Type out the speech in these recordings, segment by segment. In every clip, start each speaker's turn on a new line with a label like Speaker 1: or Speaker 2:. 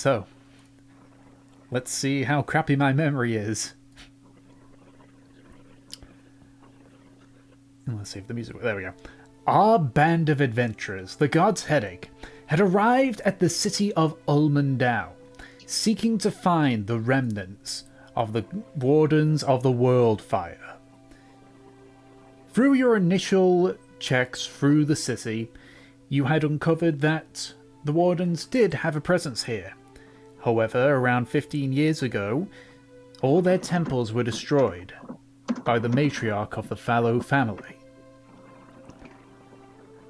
Speaker 1: So, let's see how crappy my memory is. Let's see if the music... There we go. Our band of adventurers, the God's Headache, had arrived at the city of Ulmandau, seeking to find the remnants of the Wardens of the World Fire. Through your initial checks through the city, you had uncovered that the Wardens did have a presence here. However, around 15 years ago, all their temples were destroyed by the matriarch of the Fallow family.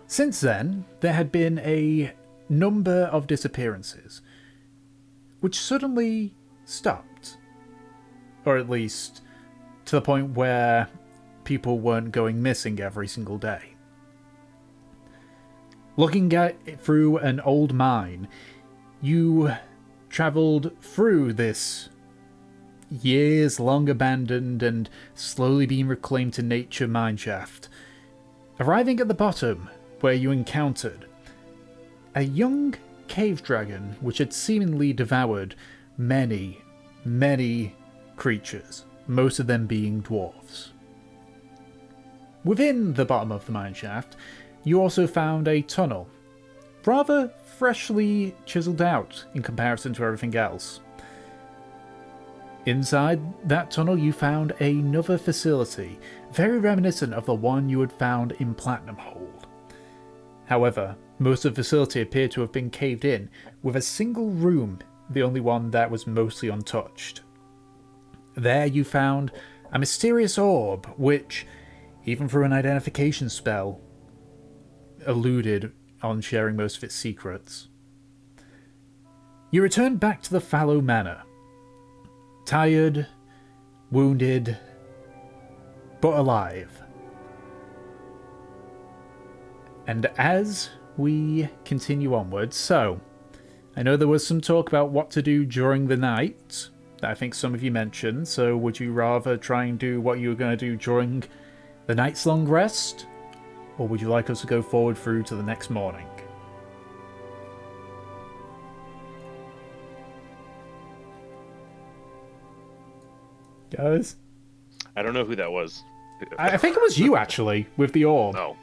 Speaker 1: Since then, there had been a number of disappearances, which suddenly stopped. Or at least to the point where people weren't going missing every single day. Looking at it through an old mine, you travelled through this years-long abandoned and slowly being reclaimed to nature mineshaft, arriving at the bottom where you encountered a young cave dragon which had seemingly devoured many, many creatures, most of them being dwarves. Within the bottom of the mineshaft, you also found a tunnel, rather freshly chiseled out in comparison to everything else. Inside that tunnel you found another facility, very reminiscent of the one you had found in Platinum Hold. However, most of the facility appeared to have been caved in, with a single room the only one that was mostly untouched. There you found a mysterious orb which, even through an identification spell, eluded on sharing most of its secrets. You returned back to the Fallow Manor. Tired, wounded, but alive. And as we continue onwards, so, I know there was some talk about what to do during the night, that I think some of you mentioned, so would you rather try and do what you were going to do during the night's long rest? Or would you like us to go forward through to the next morning? Guys?
Speaker 2: I don't know who that was.
Speaker 1: I think it was you, actually, with the orb.
Speaker 2: No.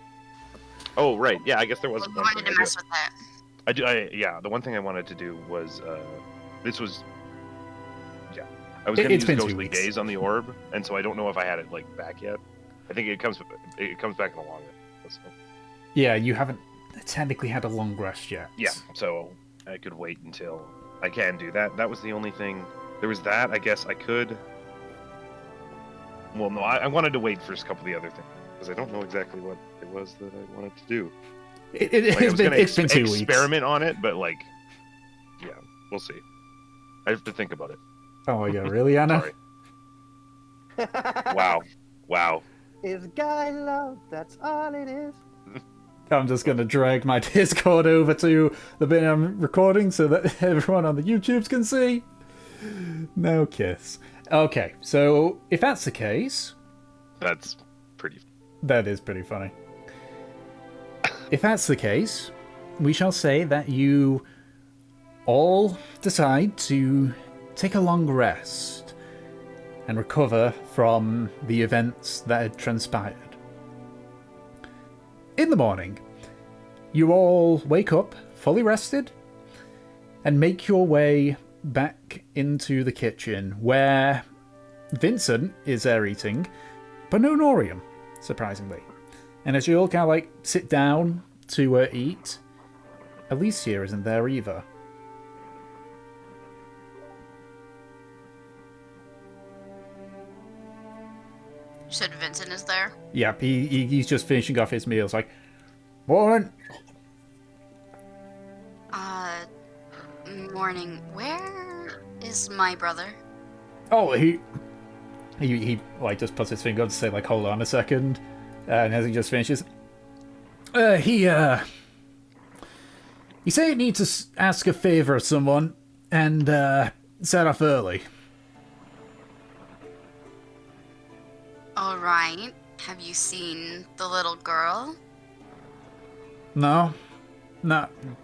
Speaker 2: Oh, right. Yeah, I guess there was
Speaker 3: I
Speaker 2: one
Speaker 3: wanted
Speaker 2: thing
Speaker 3: to mess with that.
Speaker 2: yeah, the one thing I wanted to do was, this was, yeah. I was going to
Speaker 1: It's
Speaker 2: use
Speaker 1: been 2
Speaker 2: Ghostly
Speaker 1: weeks.
Speaker 2: Gaze on the orb, and so I don't know if I had it, like, back yet. I think it comes back in the long run. So.
Speaker 1: Yeah, you haven't technically had a long rest yet.
Speaker 2: Yeah, so I could wait until I can do that. That was the only thing. There was that. I guess I could. Well, no, I wanted to wait for a couple of the other things because I don't know exactly what it was that I wanted to do.
Speaker 1: It's been 2 weeks.
Speaker 2: Experiment on it, but like, yeah, we'll see. I have to think about it.
Speaker 1: Oh my god, really, Anna?
Speaker 2: Sorry. Wow.
Speaker 4: Is guy love, that's all it is.
Speaker 1: I'm just going to drag my Discord over to the bit I'm recording so that everyone on the YouTubes can see. No kiss. Okay, so if that's the case...
Speaker 2: That's pretty...
Speaker 1: That is pretty funny. If that's the case, we shall say that you all decide to take a long rest and recover from the events that had transpired. In the morning, you all wake up fully rested and make your way back into the kitchen where Vincent is there eating, but no Norium, surprisingly. And as you all kind of like sit down to eat, Alicia isn't there either.
Speaker 3: You said Vincent is there?
Speaker 1: Yep, he's just finishing off his meal. It's like, morning.
Speaker 3: Morning. Where is my brother?
Speaker 1: Oh, he like just puts his finger up to say like, hold on a second, and as he just finishes, he said he needs to ask a favor of someone and set off early.
Speaker 3: All right. Have you seen the little girl?
Speaker 1: No,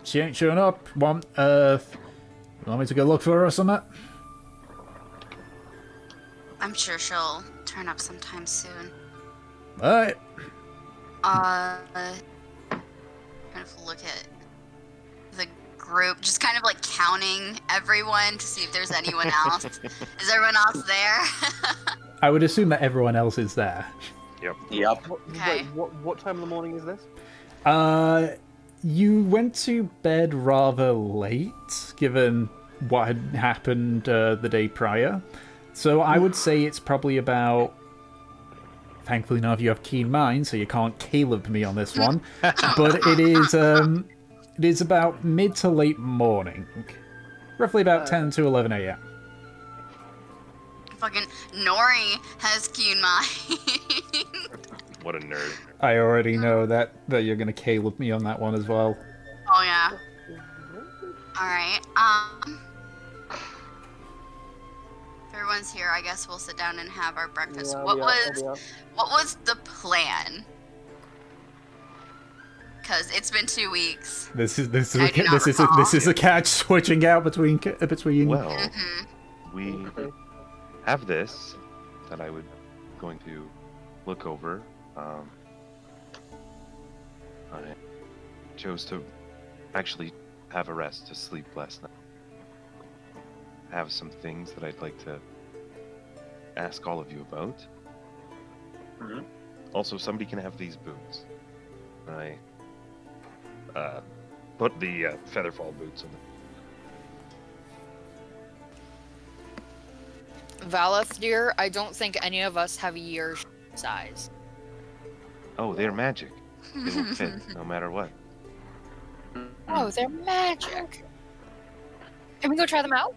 Speaker 1: she ain't showing up. You want me to go look for her or something?
Speaker 3: I'm sure she'll turn up sometime soon.
Speaker 1: Alright.
Speaker 3: Kind of look at the group, just kind of like counting everyone to see if there's anyone else. Is everyone else there?
Speaker 1: I would assume that everyone else is there.
Speaker 5: Yep.
Speaker 3: Okay.
Speaker 4: What time in the morning is this?
Speaker 1: You went to bed rather late, given what had happened the day prior. So I would say it's probably about... Thankfully, none of you have keen minds, so you can't Caleb me on this one. But it is about mid to late morning. Roughly about 10 to 11 a.m.
Speaker 3: Fucking Nori has keen mind.
Speaker 2: What a nerd.
Speaker 1: I already know that you're going to Caleb me on that one as well.
Speaker 3: Oh yeah. Alright, if everyone's here, I guess we'll sit down and have our breakfast.
Speaker 4: Yeah,
Speaker 3: What
Speaker 4: we are.
Speaker 3: was the plan? Because it's been 2 weeks.
Speaker 1: This is
Speaker 3: I do not recall.
Speaker 1: a catch switching out between.
Speaker 2: Well,
Speaker 3: Mm-hmm.
Speaker 2: we have this that I would going to look over. I chose to actually have a rest, to sleep last night. I have some things that I'd like to ask all of you about.
Speaker 5: Mhm.
Speaker 2: Also, somebody can have these boots. I put the Featherfall boots on the
Speaker 6: Valeth, dear, I don't think any of us have your size.
Speaker 2: Oh, they're magic. They will fit no matter what.
Speaker 6: Oh, they're magic. Can we go try them out?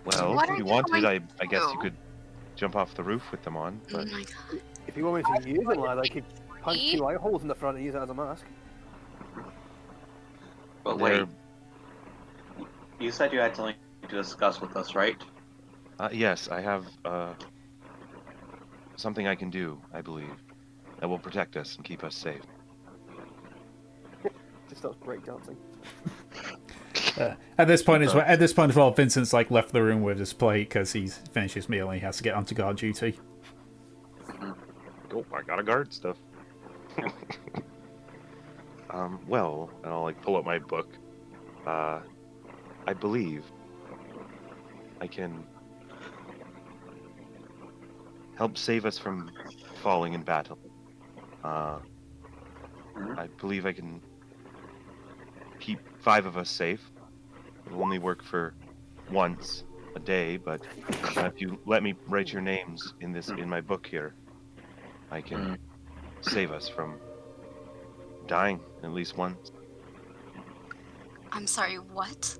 Speaker 2: Well,
Speaker 3: What
Speaker 2: if
Speaker 3: are
Speaker 2: you
Speaker 3: you
Speaker 2: wanted,
Speaker 3: going
Speaker 2: I guess you
Speaker 3: to?
Speaker 2: could jump off the roof with them on,
Speaker 3: Oh
Speaker 2: but
Speaker 3: my god.
Speaker 4: If you want me to use it, lad, I could punch 2 eye holes in the front and use it as a mask.
Speaker 5: But
Speaker 2: they're...
Speaker 5: wait, you said you had something to discuss with us, right?
Speaker 2: Yes, I have something I can do, I believe, that will protect us and keep us safe.
Speaker 4: Just starts breakdancing.
Speaker 1: At this point as well, Vincent's like left the room with his plate because he's finished his meal and he has to get onto guard duty.
Speaker 2: Oh, I gotta guard stuff. Well, and I'll like pull up my book. I believe I can help save us from falling in battle. I believe I can keep 5 of us safe. It'll only work for once a day, but if you let me write your names in my book here, I can save us from dying at least once.
Speaker 3: I'm sorry, what?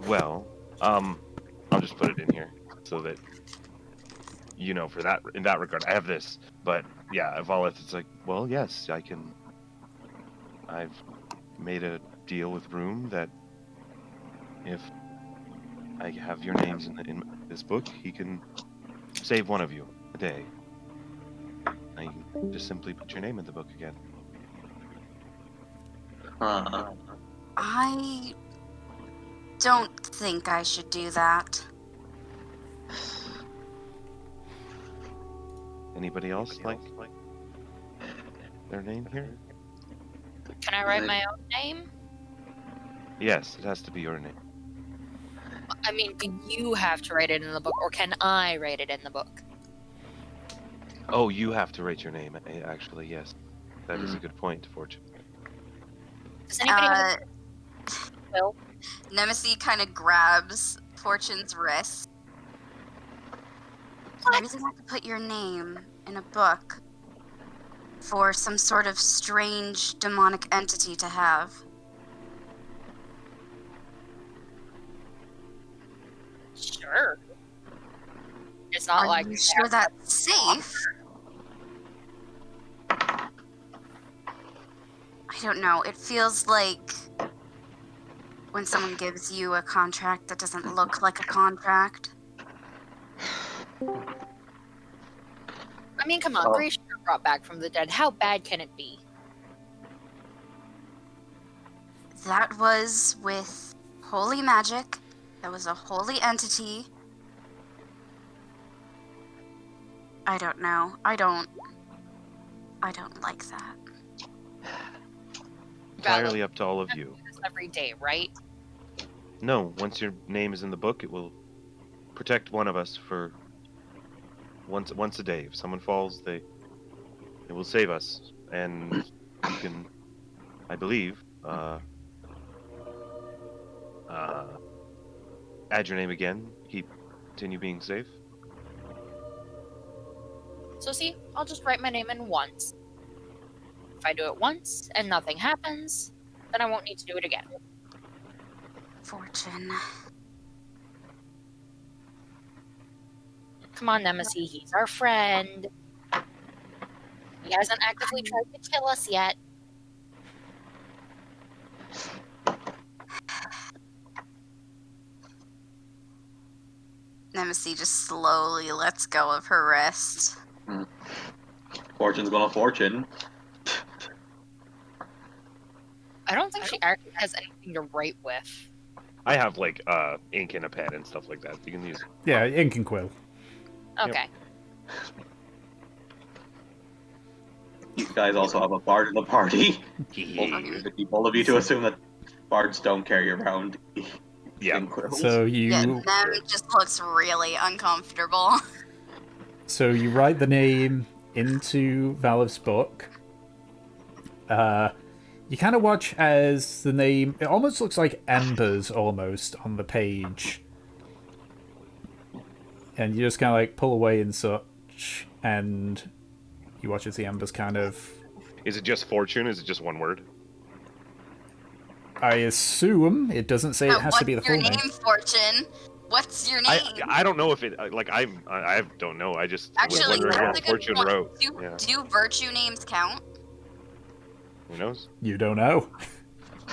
Speaker 2: Well, I'll just put it in here so that you know, in that regard, I have this. But yeah, Volith, it's like, well, yes, I can. I've made a deal with Room that if I have your names in this book, he can save one of you a day. And you can just simply put your name in the book again.
Speaker 3: I don't think I should do that.
Speaker 2: Anybody else like their name here?
Speaker 6: Can I write my own name?
Speaker 2: Yes, it has to be your name.
Speaker 6: I mean, do you have to write it in the book, or can I write it in the book?
Speaker 2: Oh, you have to write your name, actually, yes. That is a good point, Fortune.
Speaker 6: Does anybody have Will?
Speaker 3: Nemesis kind of grabs Fortune's wrist. Why does it have to put your name in a book for some sort of strange demonic entity to have?
Speaker 6: Sure. It's not
Speaker 3: Are
Speaker 6: like
Speaker 3: you sure that's safe? I don't know. It feels like when someone gives you a contract that doesn't look like a contract.
Speaker 6: I mean, come on, Grace got brought back from the dead. How bad can it be?
Speaker 3: That was with holy magic. That was a holy entity. I don't know. I don't like that.
Speaker 2: Entirely up to all of you.
Speaker 6: This every day, right?
Speaker 2: No, once your name is in the book, it will protect one of us for once a day. If someone falls, it will save us, and you can, I believe, add your name again. Continue being safe.
Speaker 6: So see, I'll just write my name in once. If I do it once and nothing happens, then I won't need to do it again.
Speaker 3: Fortune.
Speaker 6: Come on, Nemesis, he's our friend. He hasn't actively tried to kill us yet.
Speaker 3: Nemesis just slowly lets go of her wrist.
Speaker 5: Fortune's gonna fortune.
Speaker 6: I don't think she actually has anything to write with.
Speaker 2: I have like ink and a pen and stuff like that. You can use.
Speaker 1: Yeah, ink and quill.
Speaker 6: Okay.
Speaker 5: You guys also have a bard in the party.
Speaker 2: Yeah.
Speaker 5: To keep all of you to assume that bards don't carry around
Speaker 2: Yeah.
Speaker 5: ink quills.
Speaker 1: So
Speaker 3: Yeah,
Speaker 1: you
Speaker 3: Nem just looks really uncomfortable.
Speaker 1: write the name into Valiv's book. You kind of watch as the name, it almost looks like embers almost on the page. And you just kind of like pull away and such, and you watch as the embers kind of...
Speaker 2: Is it just fortune? Is it just one word?
Speaker 1: I assume it doesn't say it has to be the full
Speaker 3: What's your
Speaker 1: name.
Speaker 3: name, Fortune? What's your name?
Speaker 2: I don't know if it like I don't know. I just was
Speaker 3: Actually,
Speaker 2: wondering
Speaker 3: that's
Speaker 2: what
Speaker 3: a good
Speaker 2: fortune
Speaker 3: point.
Speaker 2: wrote.
Speaker 3: Do,
Speaker 2: Yeah.
Speaker 3: do virtue names count?
Speaker 2: Who knows?
Speaker 1: You don't know.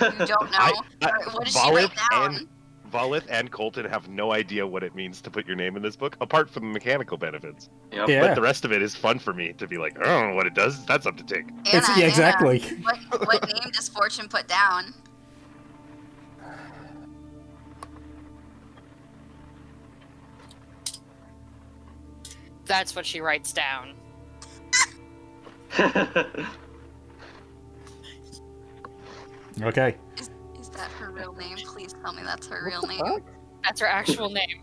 Speaker 3: You don't know. What did she write down?
Speaker 2: Valith and Colton have no idea what it means to put your name in this book, apart from the mechanical benefits.
Speaker 5: Yep.
Speaker 1: Yeah.
Speaker 2: But the rest of it is fun for me to be like, I don't know what it does. That's up to take.
Speaker 3: Anna,
Speaker 1: exactly.
Speaker 3: What name does Fortune put down?
Speaker 6: That's what she writes down.
Speaker 1: Okay.
Speaker 3: Is that her real name? Please tell me that's her real
Speaker 4: What the
Speaker 3: name.
Speaker 6: That's her actual name.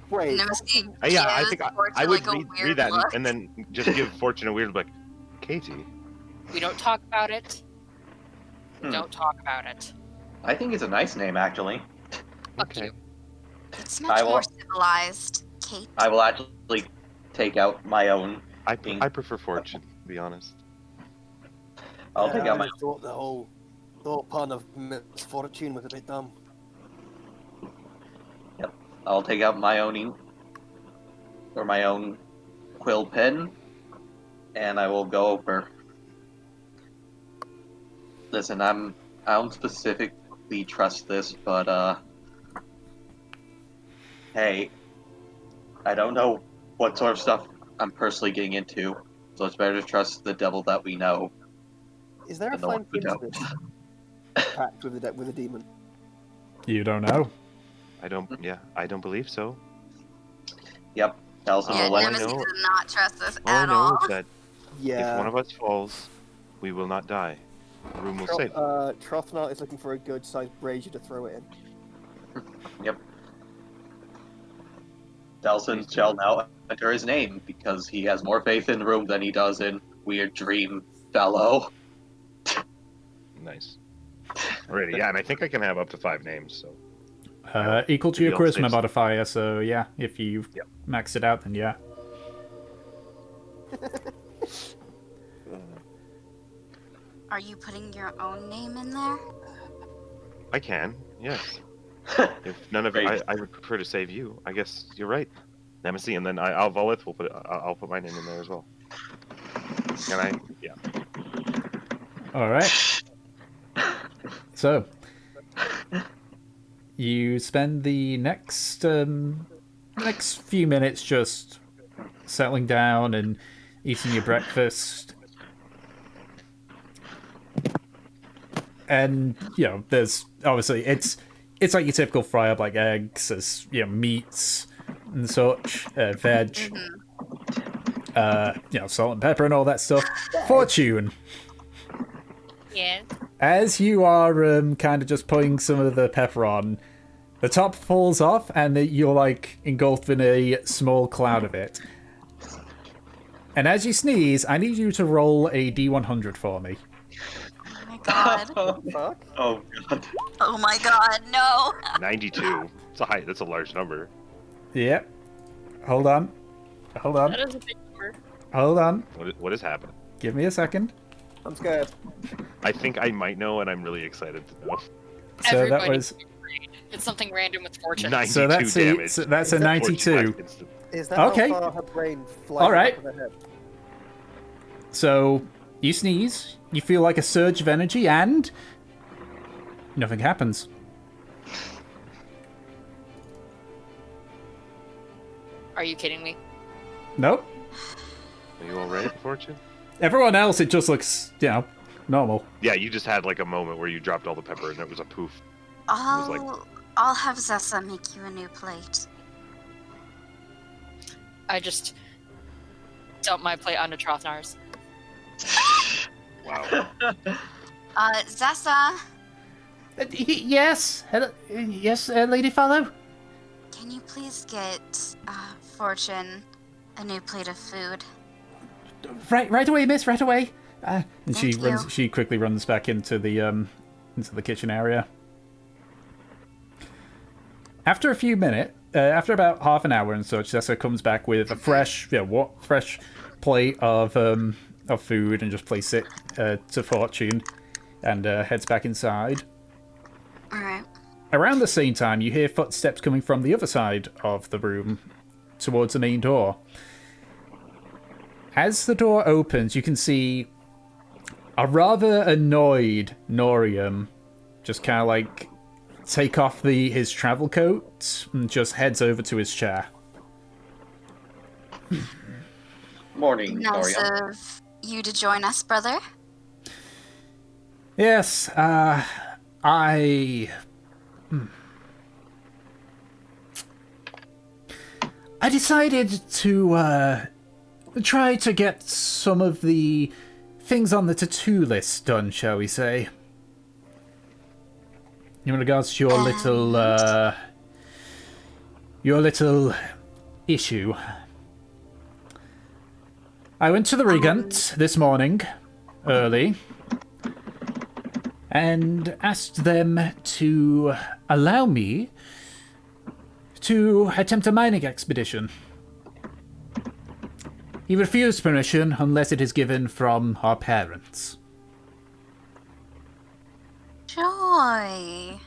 Speaker 4: Wait.
Speaker 3: Nemesis
Speaker 2: Yeah, I
Speaker 3: gives
Speaker 2: think
Speaker 3: Fortune,
Speaker 2: I would
Speaker 3: like, a
Speaker 2: read
Speaker 3: weird
Speaker 2: that
Speaker 3: look.
Speaker 2: and then just give Fortune a weird like, Katie.
Speaker 6: We don't talk about it. We
Speaker 5: Hmm.
Speaker 6: don't talk about it.
Speaker 5: I think it's a nice name, actually.
Speaker 6: Fuck
Speaker 2: Okay.
Speaker 6: you.
Speaker 3: It's
Speaker 5: I
Speaker 3: much
Speaker 5: will-
Speaker 3: more civilized. Kate.
Speaker 5: I will actually take out my own.
Speaker 2: I prefer Fortune, to be honest.
Speaker 5: I'll take out my.
Speaker 4: I thought the whole pun of misfortune was a bit dumb.
Speaker 5: I'll take out my own ink or my own quill pen, and I will go over. Listen, I don't specifically trust this, but hey, I don't know what sort of stuff I'm personally getting into, so it's better to trust the devil that we know.
Speaker 4: Is there a
Speaker 5: And the
Speaker 4: fine
Speaker 5: ones we
Speaker 4: print of
Speaker 5: don't.
Speaker 4: this pact with the demon?
Speaker 1: You don't know.
Speaker 2: I don't believe so.
Speaker 5: Yep. Allison
Speaker 3: Yeah,
Speaker 5: will let
Speaker 2: I
Speaker 3: Nemesis
Speaker 2: know-
Speaker 3: does not trust this
Speaker 2: All I
Speaker 3: at
Speaker 2: know
Speaker 3: all.
Speaker 2: is that
Speaker 4: Yeah.
Speaker 2: if one of us falls, we will not die. The room will save.
Speaker 4: Trothnart is looking for a good-sized brazier to throw it in.
Speaker 5: Yep. Delson shall now enter his name because he has more faith in the room than he does in Weird Dream Fellow.
Speaker 2: Nice. Alrighty, yeah, and I think I can have up to 5 names, so.
Speaker 1: Equal to your
Speaker 2: Maybe I'll
Speaker 1: charisma
Speaker 2: save some.
Speaker 1: modifier, so yeah, if you
Speaker 2: Yep.
Speaker 1: max it out, then yeah.
Speaker 3: Are you putting your own name in there?
Speaker 2: I can, yes. If none of
Speaker 5: Great.
Speaker 2: I would prefer to save you. I guess you're right. Nemesis, and then I'll Volith will I'll put my name in there as well. And yeah.
Speaker 1: Alright. So, you spend the next few minutes just settling down and eating your breakfast. and there's obviously it's like your typical fry up, like eggs, there's meats and such, veg, salt and pepper and all that stuff. Fortune,
Speaker 6: Yeah.
Speaker 1: as you are kind of just putting some of the pepper on, the top falls off and you're like engulfed in a small cloud of it. And as you sneeze, I need you to roll a D100 for me.
Speaker 3: Oh my god.
Speaker 4: Fuck.
Speaker 5: Oh god.
Speaker 3: Oh my god, no.
Speaker 2: 92. That's a large number.
Speaker 1: Yep. Hold on.
Speaker 6: That is a big number.
Speaker 1: Hold on.
Speaker 2: What is happening?
Speaker 1: Give me a second.
Speaker 4: I'm scared.
Speaker 2: I think I might know, and I'm really excited to know.
Speaker 1: So
Speaker 6: Everybody
Speaker 1: that was.
Speaker 6: be afraid. It's something random with fortune.
Speaker 2: 92
Speaker 1: So that's a
Speaker 2: damage.
Speaker 1: so that's a
Speaker 4: Is that
Speaker 1: 92.
Speaker 2: Instant.
Speaker 4: Is that
Speaker 1: Okay.
Speaker 4: how far her brain flies
Speaker 1: All right.
Speaker 4: up her head?
Speaker 1: So you sneeze, you feel like a surge of energy, and nothing happens.
Speaker 6: Are you kidding me?
Speaker 1: Nope.
Speaker 2: Are you all right, Fortune?
Speaker 1: Everyone else, it just looks, normal.
Speaker 2: Yeah, you just had like a moment where you dropped all the pepper and it was a poof. was like-
Speaker 3: I'll have Zessa make you a new plate.
Speaker 6: I just dump my plate onto Trothnar's.
Speaker 2: Wow.
Speaker 3: Zessa,
Speaker 1: Yes. Yes, Lady Fellow.
Speaker 3: can you please get Fortune a new plate of food?
Speaker 1: Right away, miss. Right away. And she
Speaker 3: Thank
Speaker 1: runs.
Speaker 3: you.
Speaker 1: She quickly runs back into the kitchen area. After a few minutes, after about half an hour and such, Zessa comes back with a fresh plate of food and just places it to Fortune, and heads back inside.
Speaker 3: Alright.
Speaker 1: Around the same time, you hear footsteps coming from the other side of the room towards the main door. As the door opens, you can see a rather annoyed Norium just kind of like take off his travel coat and just heads over to his chair.
Speaker 5: Morning,
Speaker 3: Nice
Speaker 5: Norium.
Speaker 3: of you to join us, brother.
Speaker 1: Yes, I decided to try to get some of the things on the tattoo list done, shall we say. In regards to your little issue. I went to the Regent this morning, early, and asked them to allow me to attempt a mining expedition. He refused permission unless it is given from our parents.
Speaker 3: Joy.
Speaker 6: I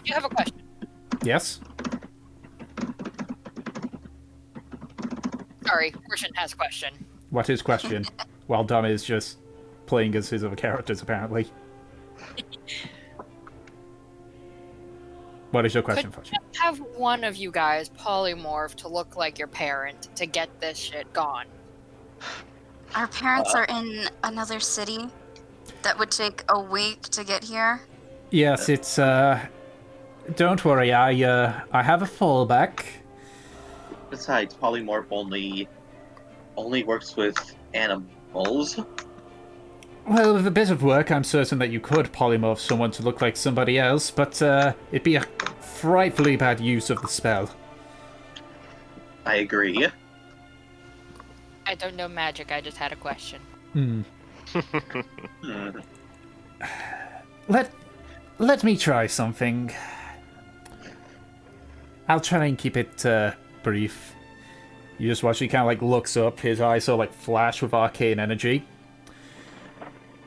Speaker 6: do have a question.
Speaker 1: Yes?
Speaker 6: Sorry, Fortune has a question.
Speaker 1: What is question? While Dom is just playing as his other characters, apparently. What is your question, Fortune?
Speaker 6: Have one of you guys polymorph to look like your parent to get this shit gone.
Speaker 3: Our parents are in another city. That would take a week to get here.
Speaker 1: Yes, it's, don't worry, I have a fallback.
Speaker 5: Besides, polymorph only works with animals.
Speaker 1: Well, with a bit of work, I'm certain that you could polymorph someone to look like somebody else, but, it'd be a frightfully bad use of the spell.
Speaker 5: I agree.
Speaker 6: I don't know magic, I just had a question.
Speaker 5: Hmm.
Speaker 1: Let me try something. I'll try and keep it brief. You just watch he kind of like looks up, his eyes sort of like flash with arcane energy.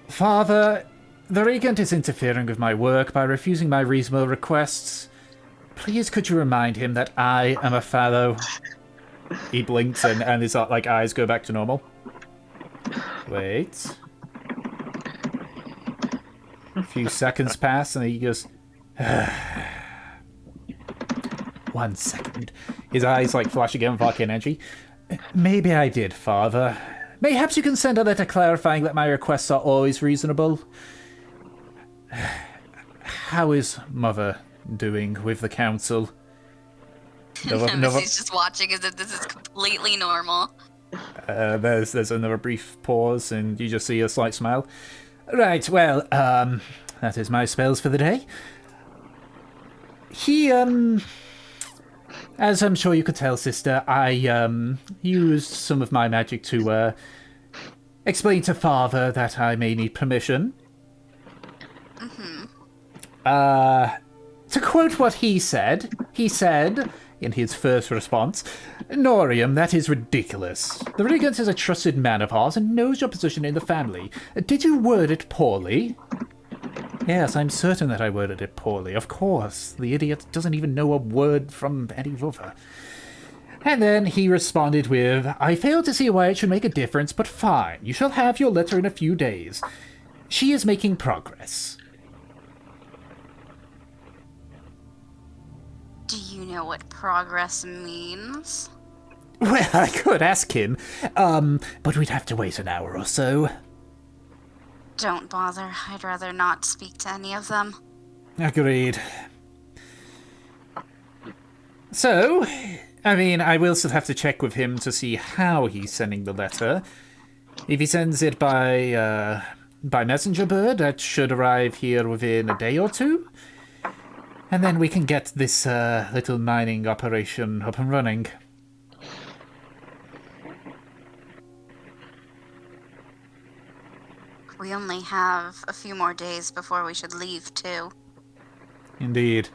Speaker 1: Father, the Regent is interfering with my work by refusing my reasonable requests. Please could you remind him that I am a fellow? He blinks and his like eyes go back to normal. Wait. A few seconds pass and he goes, 1 second. His eyes like flash again with arcane energy. Maybe I did, Father. Mayhaps you can send a letter clarifying that my requests are always reasonable. How is Mother doing with the council?
Speaker 3: Nemesi's just watching as if this is completely normal.
Speaker 1: There's another brief pause, and you just see a slight smile. Right, well, that is my spells for the day. He, as I'm sure you could tell, sister, I, used some of my magic to, explain to Father that I may need permission. To quote what he said, in his first response, Norium, that is ridiculous. The Regent is a trusted man of ours and knows your position in the family. Did you word it poorly? Yes, I'm certain that I worded it poorly. Of course, the idiot doesn't even know a word from any other. And then he responded with, I fail to see why it should make a difference, but fine. You shall have your letter in a few days. She is making progress.
Speaker 3: Do you know what progress means?
Speaker 1: Well, I could ask him, but we'd have to wait an hour or so.
Speaker 3: Don't bother. I'd rather not speak to any of them.
Speaker 1: Agreed. So, I mean, I will still have to check with him to see how he's sending the letter. If he sends it by messenger bird, that should arrive here within a day or two. And then we can get this little mining operation up and running.
Speaker 3: We only have a few more days before we should leave, too.
Speaker 1: Indeed.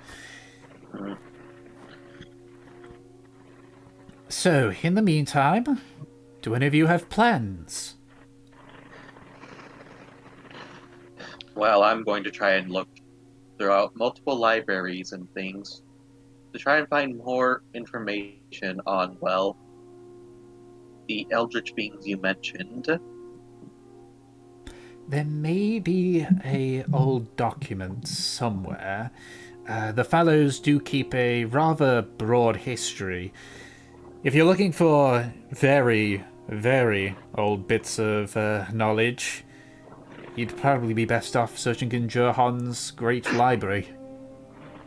Speaker 1: So, in the meantime, do any of you have plans?
Speaker 5: Well, I'm going to try and look throughout multiple libraries and things to try and find more information on, well, the eldritch beings you mentioned.
Speaker 1: There may be a old document somewhere. The fellows do keep a rather broad history. If you're looking for very, very old bits of knowledge, you'd probably be best off searching in Jurhan's great library.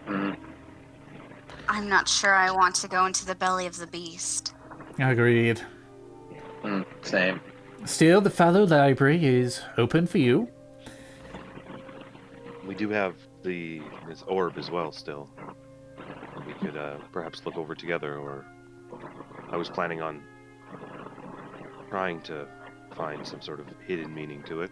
Speaker 3: I'm not sure I want to go into the belly of the beast.
Speaker 1: Agreed.
Speaker 5: Same.
Speaker 1: Still, the fellow library is open for you.
Speaker 2: We do have this orb as well still. We could perhaps look over together, or I was planning on trying to find some sort of hidden meaning to it.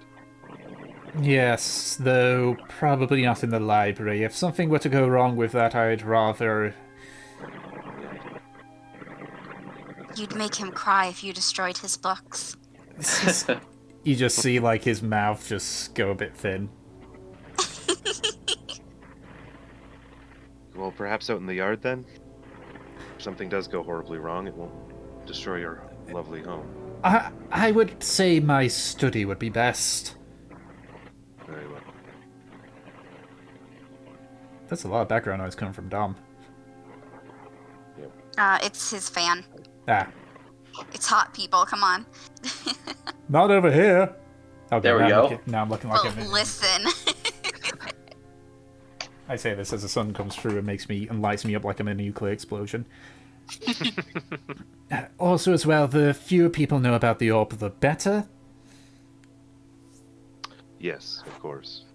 Speaker 1: Yes, though probably not in the library. If something were to go wrong with that, I'd rather...
Speaker 3: You'd make him cry if you destroyed his books.
Speaker 1: You just see, like, his mouth just go a bit thin.
Speaker 2: Well, perhaps out in the yard then? If something does go horribly wrong, it won't destroy your lovely home.
Speaker 1: I would say my study would be best.
Speaker 2: Very well.
Speaker 1: That's a lot of background noise coming from Dom.
Speaker 3: It's his fan.
Speaker 1: Ah.
Speaker 3: It's hot, people. Come on.
Speaker 1: Not over here. Okay,
Speaker 5: There we go.
Speaker 1: Now I'm looking like
Speaker 3: Well,
Speaker 1: him.
Speaker 3: listen.
Speaker 1: I say this as the sun comes through and lights me up like I'm a nuclear explosion. Also, as well, the fewer people know about the orb, the better.
Speaker 2: Yes, of course.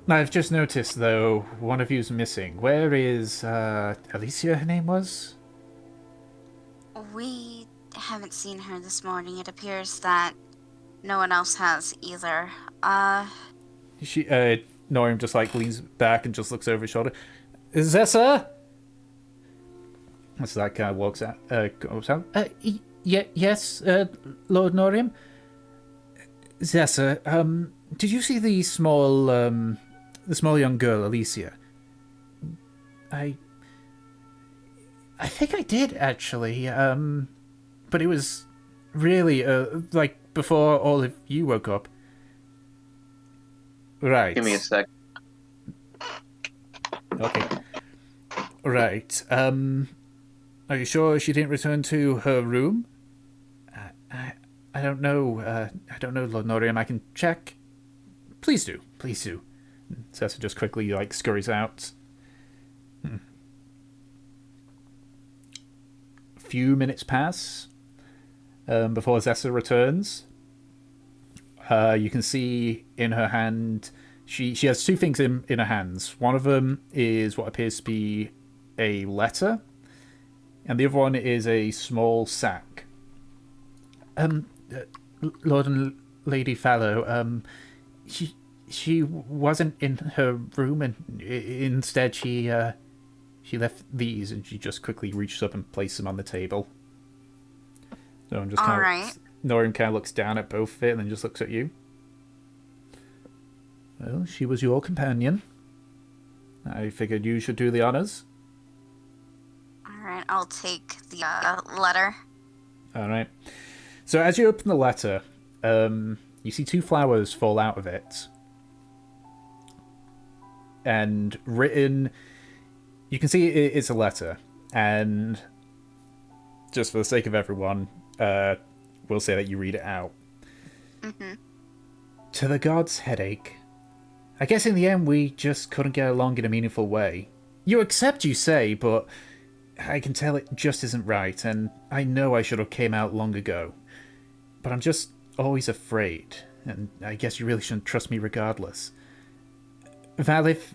Speaker 1: I've just noticed, though, one of you's missing. Where is, Alicia, her name was?
Speaker 3: We haven't seen her this morning. It appears that no one else has either.
Speaker 1: She, Norium just, like, leans back and just looks over his shoulder. Zessa? So that guy walks out, goes out. Yes, Lord Norium? Zessa, did you see the small young girl, Alicia? I think I did, actually, but it was really, like, before all of you woke up. Right.
Speaker 5: Give me a sec.
Speaker 1: Okay. Right, are you sure she didn't return to her room? I don't know. I don't know, Lord Norium. I can check. Please do. Please do. Cessa just quickly scurries out. A few minutes pass before Zessa returns. You can see in her hand, she has two things in her hands. One of them is what appears to be a letter, and the other one is a small sack. Lord and Lady Fallow, she wasn't in her room, and instead she left these, and she just quickly reaches up and places them on the table. So I'm just kind of...
Speaker 3: Alright.
Speaker 1: Norium kind of looks down at both of it and then just looks at you. Well, she was your companion. I figured you should do the honors.
Speaker 3: Alright, I'll take the letter.
Speaker 1: Alright. So as you open the letter, you see two flowers fall out of it. And written... You can see it's a letter. And just for the sake of everyone, we'll say that you read it out.
Speaker 3: Mm-hmm.
Speaker 1: To the gods' headache. I guess in the end we just couldn't get along in a meaningful way. You accept, you say, but I can tell it just isn't right, and I know I should have came out long ago. But I'm just always afraid, and I guess you really shouldn't trust me regardless. Valif,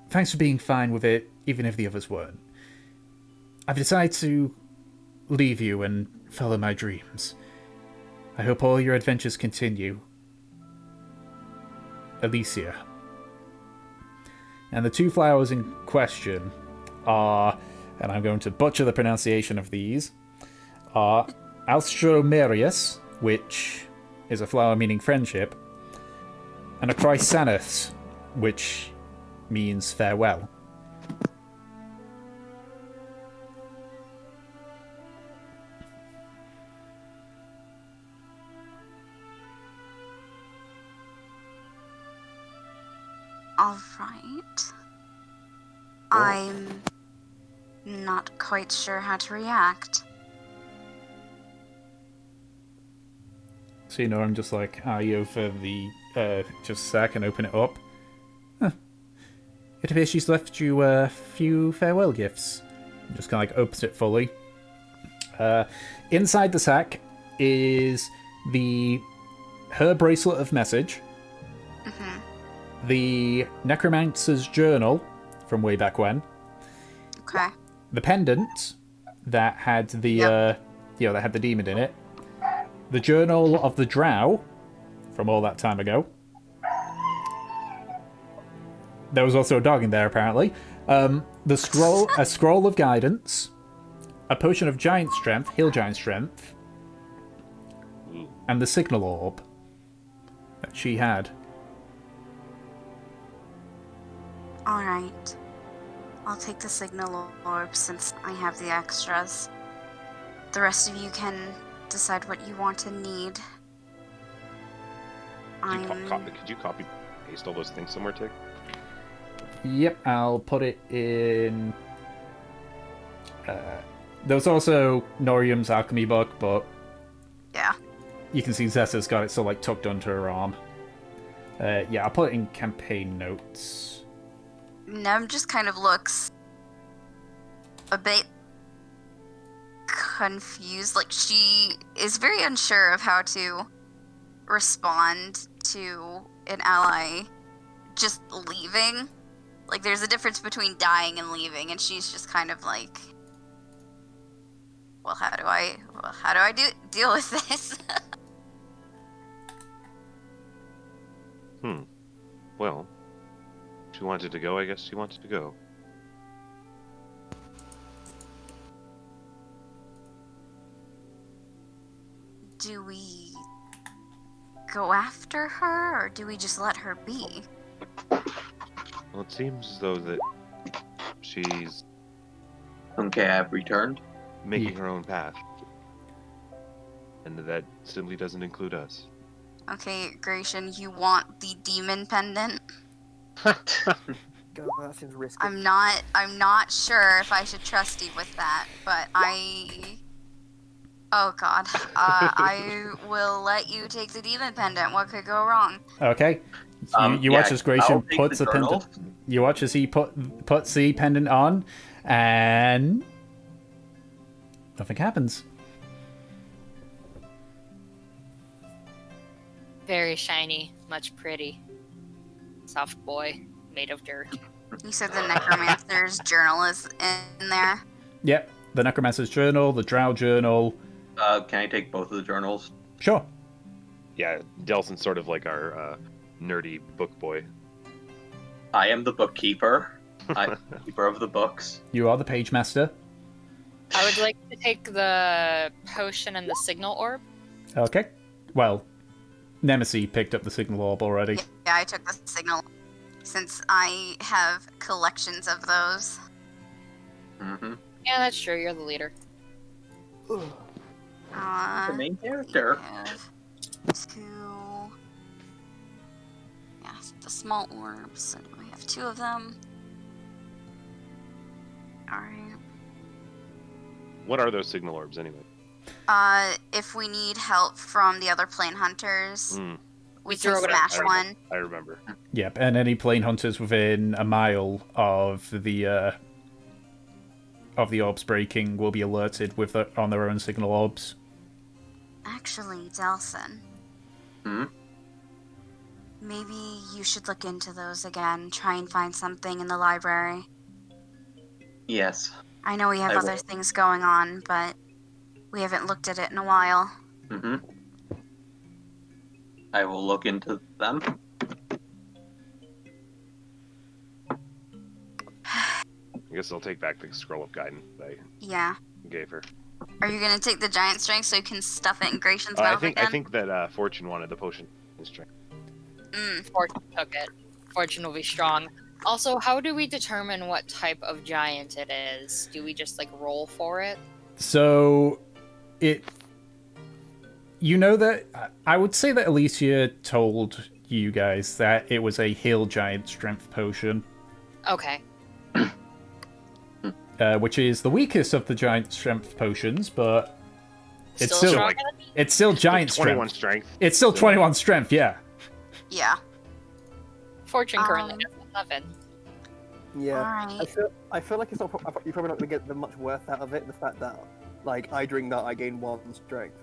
Speaker 1: thanks for being fine with it, even if the others weren't. I've decided to leave you and follow my dreams. I hope all your adventures continue. Alicia. And the two flowers in question are, and I'm going to butcher the pronunciation of these, are Alstromerius, which is a flower meaning friendship, and a Chrysanthus, which means farewell.
Speaker 3: Alright. I'm not quite sure how to react.
Speaker 1: So, you know, I'm just eye over the just sack and open it up. Huh. It appears she's left you a few farewell gifts. Just kind of opens it fully. Inside the sack is her bracelet of message.
Speaker 3: Mm-hmm.
Speaker 1: The Necromancer's Journal from way back when.
Speaker 3: Okay.
Speaker 1: The pendant that had the that had the demon in it. The Journal of the Drow from all that time ago. There was also a dog in there apparently. A scroll of guidance, a potion of giant strength, hill giant strength, and the signal orb that she had.
Speaker 3: Alright. I'll take the signal orb since I have the extras. The rest of you can decide what you want and need.
Speaker 2: Could you copy paste all those things somewhere, Tick?
Speaker 1: Yep, I'll put it in... there was also Norium's alchemy book, but...
Speaker 3: Yeah.
Speaker 1: You can see Zessa's got it so tucked under her arm. Yeah, I'll put it in campaign notes.
Speaker 3: Nem just kind of looks a bit confused. She is very unsure of how to respond to an ally just leaving. There's a difference between dying and leaving, and she's just kind of well, how do I deal with this?
Speaker 2: Well, she wanted to go, I guess she wanted to go.
Speaker 3: Do we go after her, or do we just let her be?
Speaker 2: Well, it seems as though that she's
Speaker 5: Okay, I've returned.
Speaker 2: making her own path. And that simply doesn't include us.
Speaker 3: Okay, Gratian, you want the demon pendant?
Speaker 4: God, that seems risky.
Speaker 3: I'm not sure if I should trust you with that, but Oh god. I will let you take the demon pendant. What could go wrong?
Speaker 1: Okay. You
Speaker 5: Yeah,
Speaker 1: watch as Gratian
Speaker 5: I'll take
Speaker 1: puts
Speaker 5: the
Speaker 1: the pendant.
Speaker 5: journal.
Speaker 1: You watch as he puts the pendant on, and nothing happens.
Speaker 6: Very shiny, much pretty. Soft boy, made of dirt.
Speaker 3: You said the necromancer's journal is in there.
Speaker 1: Yep. The Necromancer's Journal, the Drow Journal.
Speaker 5: Can I take both of the journals?
Speaker 1: Sure.
Speaker 2: Yeah, Delson's sort of like our nerdy book boy.
Speaker 5: I am the bookkeeper. I'm the keeper of the books.
Speaker 1: You are the Page Master.
Speaker 6: I would like to take the potion and the signal orb.
Speaker 1: Okay. Well, Nemesis picked up the signal orb already.
Speaker 3: Yeah, I took the signal since I have collections of those.
Speaker 5: Mm-hmm.
Speaker 6: Yeah, that's true. You're the leader.
Speaker 5: The main
Speaker 3: We
Speaker 5: character.
Speaker 3: have two. Yeah, the small orbs. So we have two of them. Alright.
Speaker 2: What are those signal orbs anyway?
Speaker 3: If we need help from the other plane hunters,
Speaker 2: Mm,
Speaker 3: we
Speaker 6: throw
Speaker 3: can
Speaker 6: it
Speaker 3: smash
Speaker 2: I
Speaker 3: one.
Speaker 2: I remember.
Speaker 1: Yep. And any plane hunters within a mile of the orbs breaking will be alerted with on their own signal orbs.
Speaker 3: Actually, Delson,
Speaker 5: Hmm?
Speaker 3: maybe you should look into those again. Try and find something in the library.
Speaker 5: Yes.
Speaker 3: I know we have
Speaker 5: I
Speaker 3: other
Speaker 5: will.
Speaker 3: things going on, but we haven't looked at it in a while.
Speaker 5: Mm-hmm. I will look into them.
Speaker 2: I guess I'll take back the scroll of guidance that
Speaker 3: Yeah.
Speaker 2: I gave her.
Speaker 3: Are you gonna take the giant strength so you can stuff it in Gratian's
Speaker 2: I
Speaker 3: mouth
Speaker 2: think
Speaker 3: again?
Speaker 2: I think that Fortune wanted the potion of strength.
Speaker 6: Fortune took it. Fortune will be strong. Also, how do we determine what type of giant it is? Do we just like roll for it?
Speaker 1: So, you know that I would say that Alicia told you guys that it was a hill giant strength potion,
Speaker 6: Okay.
Speaker 1: which is the weakest of the giant strength potions, but it's
Speaker 6: Still
Speaker 1: still
Speaker 6: stronger
Speaker 2: like-
Speaker 6: than me?
Speaker 1: it's still giant
Speaker 2: 21
Speaker 1: strength.
Speaker 2: strength.
Speaker 1: It's still 21 strength, yeah.
Speaker 3: Yeah.
Speaker 6: Fortune currently
Speaker 3: Um,
Speaker 6: has 11.
Speaker 4: Yeah.
Speaker 3: Alright.
Speaker 4: I feel like it's not, you're probably not gonna get the much worth out of it. The fact that, like, I drink that, I gain 1 strength.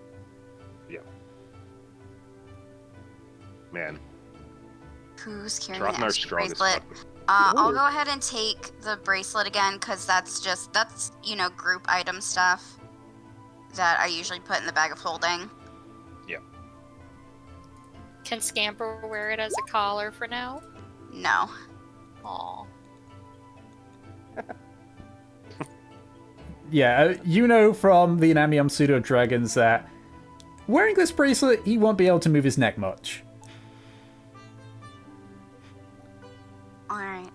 Speaker 2: Man,
Speaker 3: Who's carrying the
Speaker 2: Trothnar's
Speaker 3: extra
Speaker 2: strong as
Speaker 3: bracelet?
Speaker 2: fuck.
Speaker 3: I'll
Speaker 4: Ooh.
Speaker 3: go ahead and take the bracelet again, because that's group item stuff that I usually put in the bag of holding.
Speaker 6: Can Scamper wear it as a collar for now?
Speaker 3: No.
Speaker 6: Aw.
Speaker 1: Yeah, you know from the Anamium Pseudo Dragons that wearing this bracelet, he won't be able to move his neck much.
Speaker 3: Alright.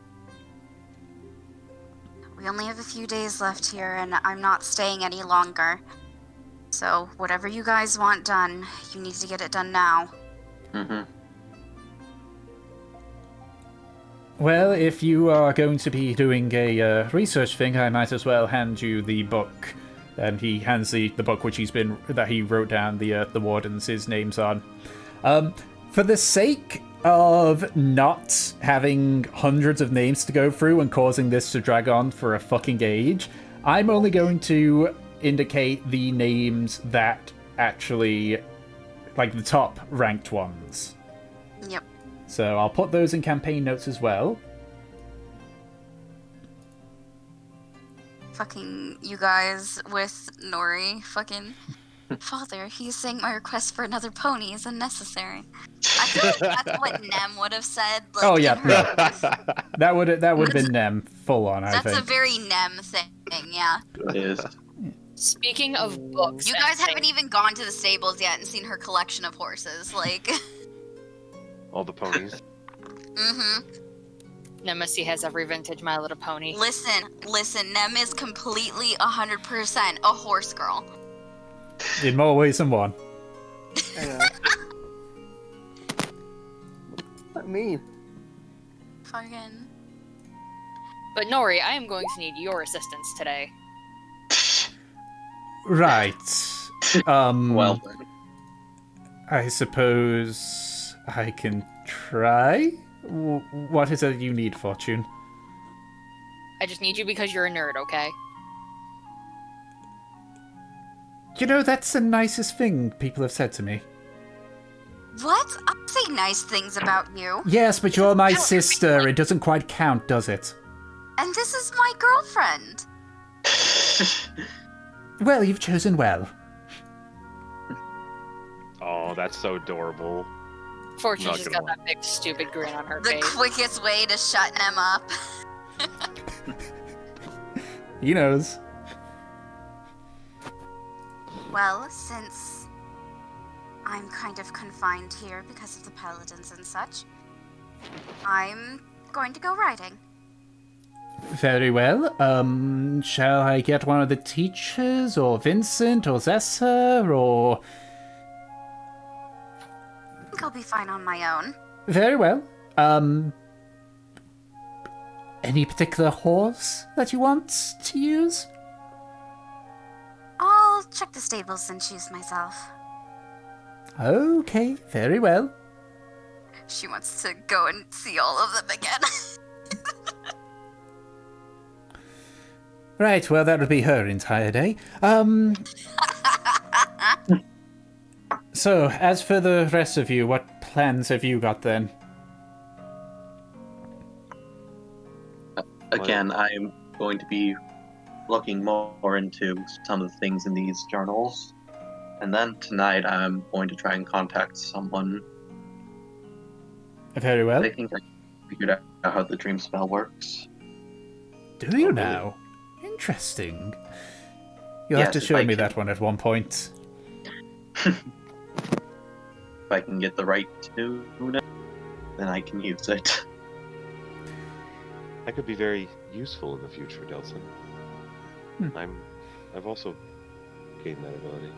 Speaker 3: We only have a few days left here, and I'm not staying any longer. So, whatever you guys want done, you need to get it done now.
Speaker 5: Mm-hmm.
Speaker 1: Well, if you are going to be doing a research thing, I might as well hand you the book. And he hands the book which that he wrote down the wardens' names on. For the sake of not having hundreds of names to go through and causing this to drag on for a fucking age, I'm only going to indicate the names that actually, like the top ranked ones.
Speaker 3: Yep.
Speaker 1: So I'll put those in campaign notes as well.
Speaker 3: Fucking you guys with Nori. Fucking father, he's saying my request for another pony is unnecessary. I feel like that's what Nem would have said. Like,
Speaker 1: Oh, yeah,
Speaker 3: in her-
Speaker 1: That would have been Nem full on, I
Speaker 3: That's
Speaker 1: think.
Speaker 3: a very Nem thing, yeah.
Speaker 5: It is.
Speaker 6: Speaking of books,
Speaker 3: You
Speaker 6: and
Speaker 3: guys haven't
Speaker 6: things-
Speaker 3: even gone to the stables yet and seen her collection of horses. Like,
Speaker 2: All the ponies.
Speaker 3: mm-hmm.
Speaker 6: Nemesis has every vintage My Little Pony.
Speaker 3: Listen, Nem is completely 100% a horse girl.
Speaker 1: In more ways than one.
Speaker 4: Yeah. What's that mean?
Speaker 3: Fucking.
Speaker 6: But Nori, I am going to need your assistance today.
Speaker 1: Right.
Speaker 5: Well then.
Speaker 1: I suppose I can try? What is it you need, Fortune?
Speaker 6: I just need you because you're a nerd, okay?
Speaker 1: You know, that's the nicest thing people have said to me.
Speaker 3: What? I say nice things about you.
Speaker 1: Yes, but you're my sister. It doesn't quite count, does it?
Speaker 3: And this is my girlfriend.
Speaker 1: Well, you've chosen well.
Speaker 2: Oh, that's so adorable.
Speaker 6: Fortune
Speaker 2: Not
Speaker 6: just
Speaker 2: gonna
Speaker 6: got that big stupid grin on her
Speaker 3: The
Speaker 6: face.
Speaker 3: quickest way to shut him up.
Speaker 1: He knows.
Speaker 3: Well, since I'm kind of confined here because of the paladins and such, I'm going to go riding.
Speaker 1: Very well. Shall I get one of the teachers, or Vincent, or Zessa, or...
Speaker 3: I think I'll be fine on my own.
Speaker 1: Very well. Any particular horse that you want to use?
Speaker 3: I'll check the stables and choose myself.
Speaker 1: Okay, very well.
Speaker 3: She wants to go and see all of them again.
Speaker 1: Right, well, that would be her entire day. So, as for the rest of you, what plans have you got then?
Speaker 5: Again, I'm going to be looking more into some of the things in these journals. And then tonight I'm going to try and contact someone.
Speaker 1: Very well.
Speaker 5: I think I figured out how the dream spell works.
Speaker 1: Do you
Speaker 2: Oh,
Speaker 1: now? Interesting. You'll
Speaker 5: Yes,
Speaker 1: have to
Speaker 5: if
Speaker 1: show
Speaker 5: I
Speaker 1: me
Speaker 5: can-
Speaker 1: that one at one point.
Speaker 5: If I can get the right tune, then I can use it.
Speaker 2: That could be very useful in the future, Delson.
Speaker 1: Hmm.
Speaker 2: I've also gained that ability.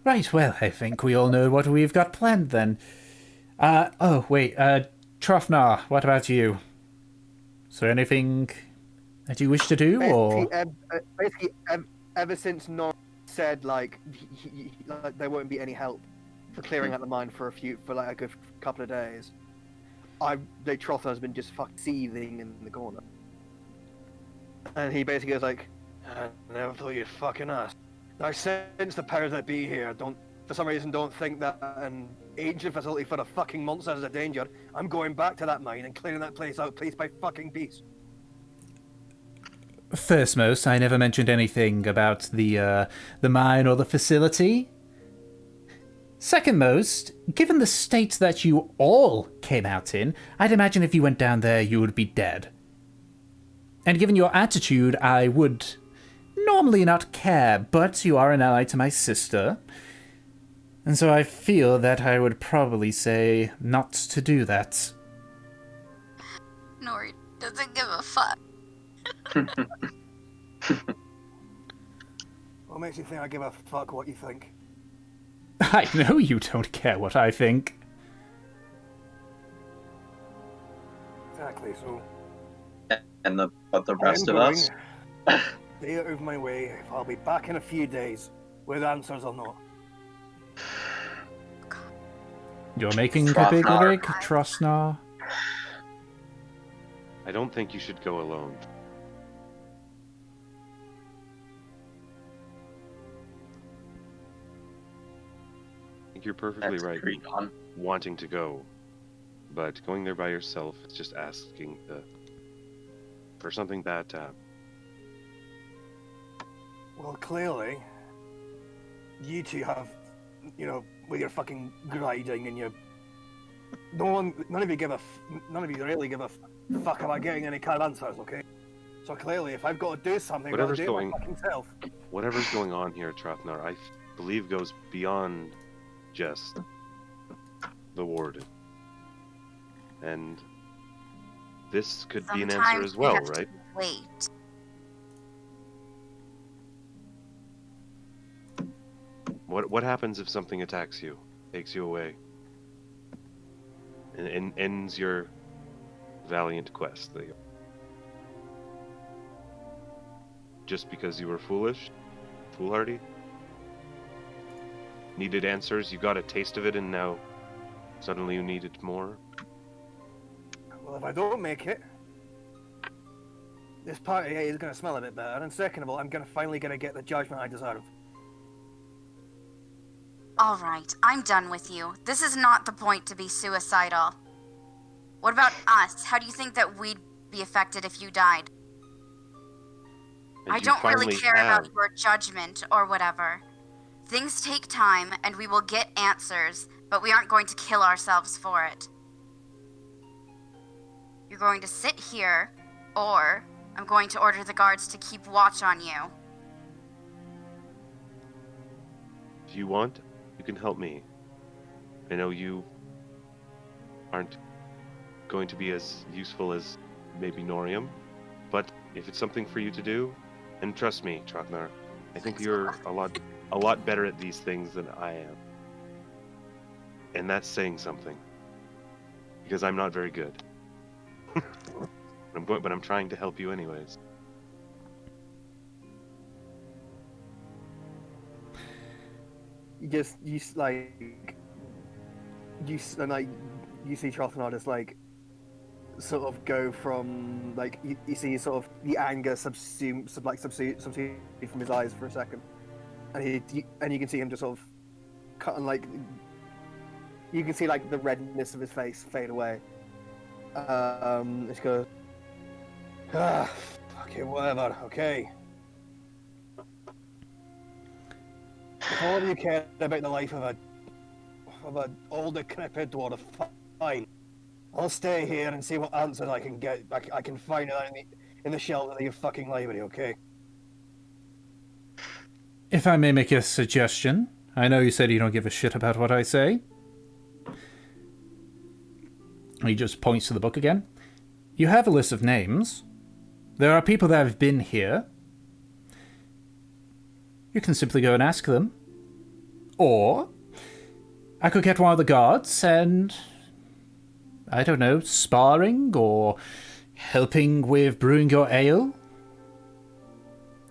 Speaker 1: Right, well, I think we all know what we've got planned then. Oh, wait, Trofnar, what about you? Is there anything that you wish to do, or...?
Speaker 4: Basically, ever since Nor said like there won't be any help for clearing out the mine for like a good couple of days, the Troth has been just seething in the corner, and he basically goes like, "I never thought you'd fucking ask. I sense the powers that be here for some reason don't think that an ancient facility for a fucking monster is a danger. I'm going back to that mine and clearing that place out piece by fucking piece."
Speaker 1: Firstmost, I never mentioned anything about the mine or the facility. Secondmost, given the state that you all came out in, I'd imagine if you went down there you would be dead. And given your attitude, I would normally not care, but you are an ally to my sister. And so I feel that I would probably say not to do that.
Speaker 3: Nori doesn't give a fuck.
Speaker 4: What makes you think I give a fuck what you think?
Speaker 1: I know you don't care what I think.
Speaker 4: Exactly. So.
Speaker 5: But the rest of us.
Speaker 4: Stay out of my way. I'll be back in a few days, with answers or not.
Speaker 1: You're making a big
Speaker 5: Trostnar.
Speaker 1: rig, Trostnar.
Speaker 2: I don't think you should go alone. I think you're perfectly
Speaker 5: That's
Speaker 2: right
Speaker 5: agreed on.
Speaker 2: wanting to go, but going there by yourself is just asking for something bad to happen.
Speaker 4: Well, clearly, you two have, with your fucking grinding and your... none of you really give a fuck about getting any kind of answers, okay? So clearly, if I've got to do something, I've got to do it my fucking self.
Speaker 2: Whatever's going on here at Trotnar, I believe goes beyond just the warden. And this could be an answer
Speaker 3: Sometimes
Speaker 2: as
Speaker 3: we
Speaker 2: well,
Speaker 3: have to
Speaker 2: right?
Speaker 3: Wait.
Speaker 2: What happens if something attacks you, takes you away, and ends your valiant quest? just because you were foolhardy? Needed answers, you got a taste of it, and now suddenly you needed more?
Speaker 4: Well, if I don't make it, this party is going to smell a bit better, and second of all, I'm finally going to get the judgment I deserve.
Speaker 3: Alright, I'm done with you. This is not the point to be suicidal. What about us? How do you think that we'd be affected if you died?
Speaker 2: And
Speaker 3: I
Speaker 2: you
Speaker 3: don't really
Speaker 2: finally
Speaker 3: care
Speaker 2: have.
Speaker 3: about your judgment or whatever. Things take time, and we will get answers, but we aren't going to kill ourselves for it. You're going to sit here, or I'm going to order the guards to keep watch on you.
Speaker 2: If you want, you can help me. I know you aren't going to be as useful as maybe Norium, but if it's something for you to do, and trust me, Trotnar, I think you're a lot better at these things than I am. And that's saying something. Because I'm not very good. But I'm trying to help you anyways.
Speaker 4: You see Trothanar just like sort of go from like you see sort of the anger subsume from his eyes for a second, and you can see him just sort of cut and like you can see like the redness of his face fade away. Just goes, okay, whatever, okay. If all of you care about the life of an old decrepit dwarf, fine. I'll stay here and see what answers I can get. I can find out in the shelves of your fucking library, okay?
Speaker 1: If I may make a suggestion, I know you said you don't give a shit about what I say. He just points to the book again. You have a list of names. There are people that have been here. You can simply go and ask them. Or I could get one of the guards and, I don't know, sparring or helping with brewing your ale.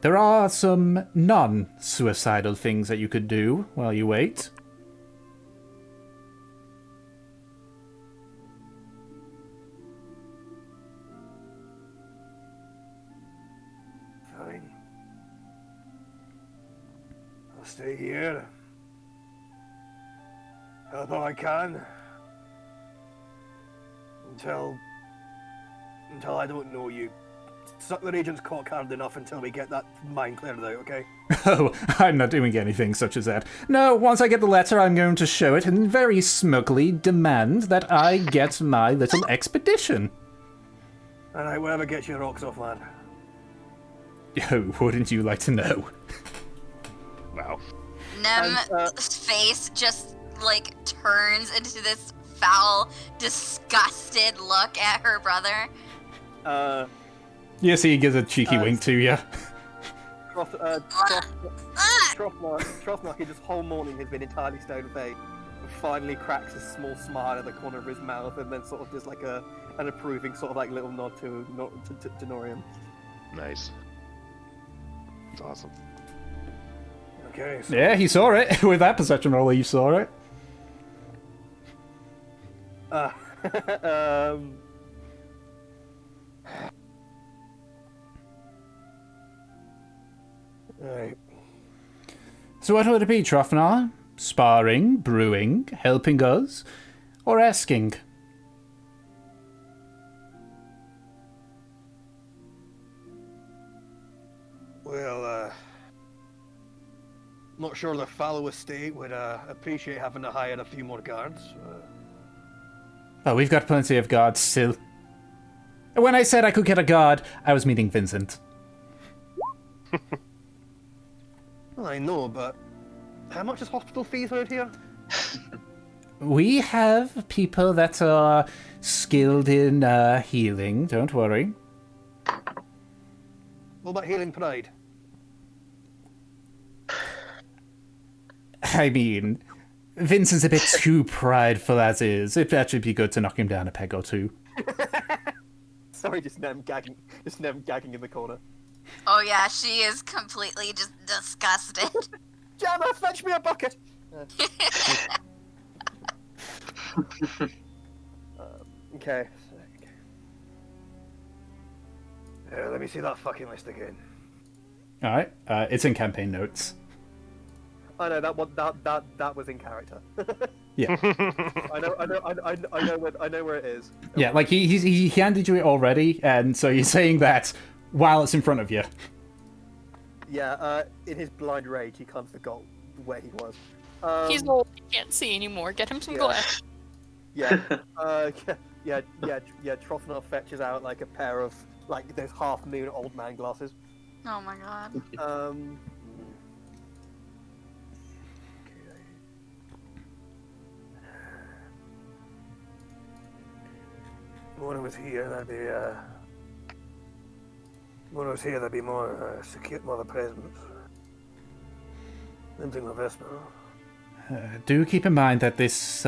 Speaker 1: There are some non-suicidal things that you could do while you wait.
Speaker 4: Fine. I'll stay here. Help all I can. Until I don't know you. Suck the Regent's cock hard enough until we get that mine cleared out, okay?
Speaker 1: Oh, I'm not doing anything such as that. No, once I get the letter, I'm going to show it and very smugly demand that I get my little expedition.
Speaker 4: Alright, whatever gets your rocks off, man.
Speaker 1: Oh, wouldn't you like to know?
Speaker 2: Wow.
Speaker 3: Nem's face just, like, turns into this foul, disgusted look at her brother.
Speaker 1: Yes, he gives a cheeky wink to you.
Speaker 4: Trothnark, this whole morning has been entirely stone faced. Finally cracks a small smile at the corner of his mouth, and then sort of just like an approving sort of like little nod to Norium.
Speaker 2: Nice. It's awesome.
Speaker 4: Okay. So,
Speaker 1: Yeah, he saw it. With that perception roll, he saw it.
Speaker 4: Alright.
Speaker 1: So what would it be, Trofnar? Sparring, brewing, helping us, or asking?
Speaker 4: Well, not sure the Fallow estate would appreciate having to hire a few more guards.
Speaker 1: Oh, we've got plenty of guards still. When I said I could get a guard, I was meaning Vincent.
Speaker 4: Well, I know, but how much is hospital fees around here?
Speaker 1: We have people that are skilled in healing, don't worry.
Speaker 4: What about healing pride?
Speaker 1: I mean, Vincent's a bit too prideful as is. It'd actually be good to knock him down a peg or two.
Speaker 4: Sorry, just Nem gagging in the corner.
Speaker 3: Oh yeah, she is completely just disgusted.
Speaker 4: Jammer, fetch me a bucket! Okay. Let me see that fucking list again.
Speaker 1: All right, it's in campaign notes.
Speaker 4: I know that one. That was in character.
Speaker 1: Yeah,
Speaker 4: I know where it is.
Speaker 1: yeah. Like he handed you it already, and so you're saying that while it's in front of you.
Speaker 4: Yeah. In his blind rage, he kind of forgot where he was.
Speaker 6: He's old. He can't see anymore. Get him some
Speaker 4: yeah.
Speaker 6: glass.
Speaker 4: Yeah. Yeah. Trothnov fetches out like a pair of like those half moon old man glasses.
Speaker 3: Oh my god.
Speaker 4: When it was here, that'd be more secure, more the presents. Anything like this, man.
Speaker 1: Do keep in mind that these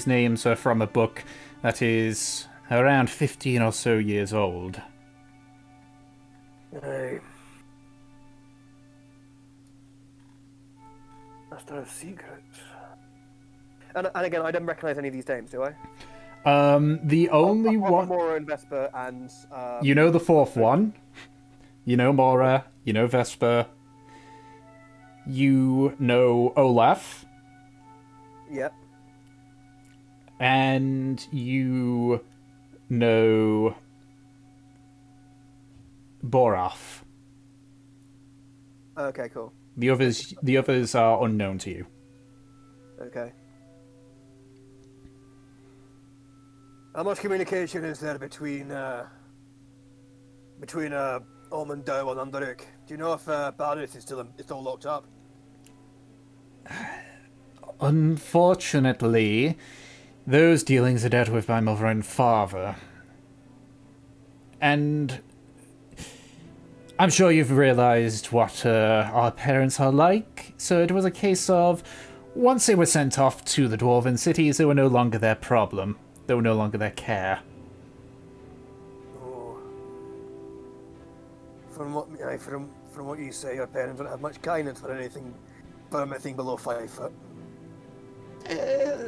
Speaker 1: names are from a book that is around 15 or so years old.
Speaker 4: Aye. Master of Secrets. And again, I don't recognize any of these names, do I?
Speaker 1: The only one...
Speaker 4: Mora and Vesper and...
Speaker 1: You know the fourth one. You know Mora. You know Vesper. You know Olaf.
Speaker 4: Yep.
Speaker 1: And you know Borath.
Speaker 4: Okay, cool.
Speaker 1: The others are unknown to you.
Speaker 4: Okay. How much communication is there between Ormond Dow and Underook? Do you know if Barrett is still locked up?
Speaker 1: Unfortunately, those dealings are dealt with by mother and father. And I'm sure you've realized what our parents are like, so it was a case of once they were sent off to the dwarven cities, they were no longer their problem. They were no longer their care.
Speaker 4: Oh. From what you say, your parents don't have much kindness for anything below 5 foot.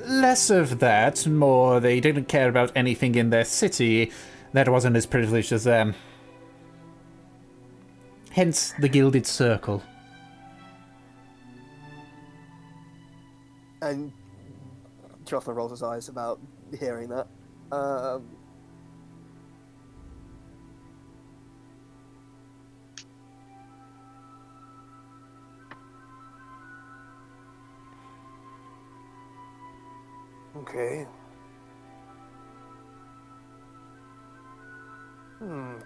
Speaker 1: Less of that, more they didn't care about anything in their city that wasn't as privileged as them. Hence the Gilded Circle.
Speaker 4: And Joffler rolls his eyes about hearing that. Okay.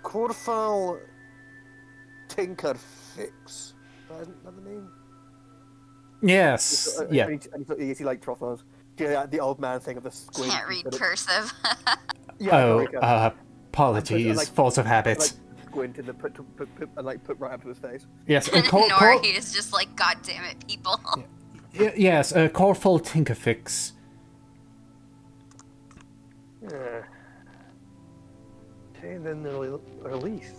Speaker 4: Corfal Tinkerfix. Isn't that the name?
Speaker 1: Yes, yeah.
Speaker 4: Is he like Trothlon's? Yeah, the old man thing of the squint.
Speaker 3: Can't read cursive.
Speaker 4: Yeah,
Speaker 1: apologies, force of habit.
Speaker 4: Like squint and then put right up to his face.
Speaker 1: Yes,
Speaker 3: Nor he is just like, God damn it, people.
Speaker 1: Yes, Corfal Tinkerfix.
Speaker 4: Yeah. And then the release.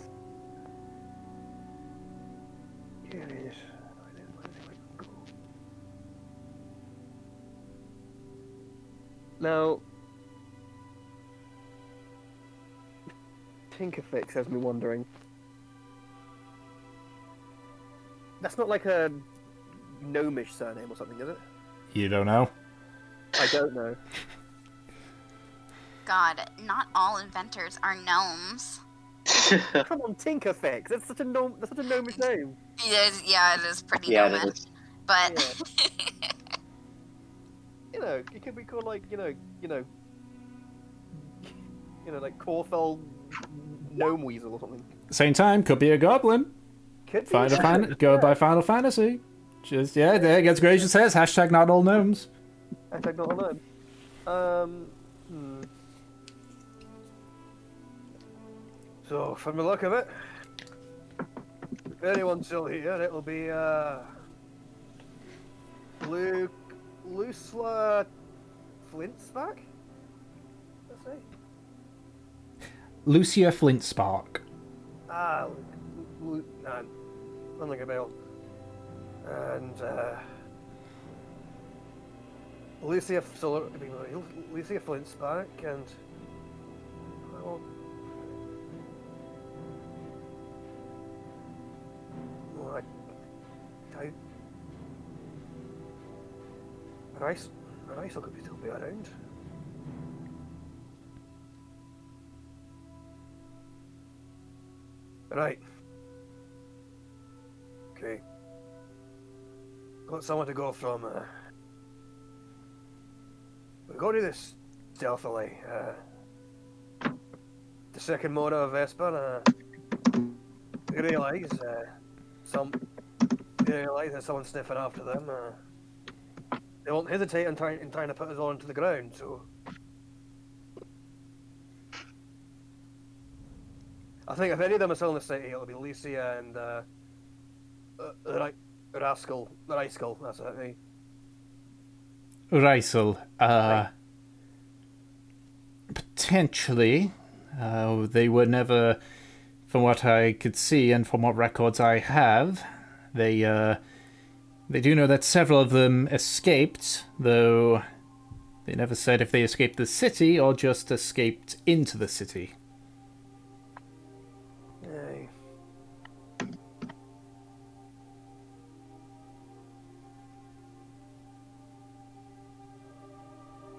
Speaker 4: Here it is. Now, Tinkerfix has me wondering. That's not like a gnomish surname or something, is it?
Speaker 1: You don't know?
Speaker 4: I don't know.
Speaker 3: God, not all inventors are gnomes.
Speaker 4: Come on, Tinkerfix. That's such a gnomish name.
Speaker 3: It is pretty
Speaker 5: Yeah, it
Speaker 3: gnomish.
Speaker 5: is.
Speaker 3: But
Speaker 4: You know, it could be called like like Corfell Gnome Weasel or something.
Speaker 1: Same time, could be a goblin.
Speaker 4: Could be.
Speaker 1: Go by Final Fantasy. Just, yeah, there gets gracious says, hashtag not all gnomes.
Speaker 4: Hashtag not alone. So, from the look of it, if anyone's still here, it'll be, Lucia Flintspark? Let's say.
Speaker 1: Lucia Flintspark.
Speaker 4: Ah, Unlike a bell. And Lucia Flint's back, and well, Rice could still be around. Right. Okay. Got someone to go from. We go to this stealthily. The second Mora of Vesper. You realise there's someone sniffing after them. They won't hesitate in trying to put us all into the ground. So I think if any of them are still in the city, it'll be Lucia and Rascal. That's it.
Speaker 1: Rysel, potentially. They were never, from what I could see and from what records I have, they do know that several of them escaped, though they never said if they escaped the city or just escaped into the city.
Speaker 4: Aye.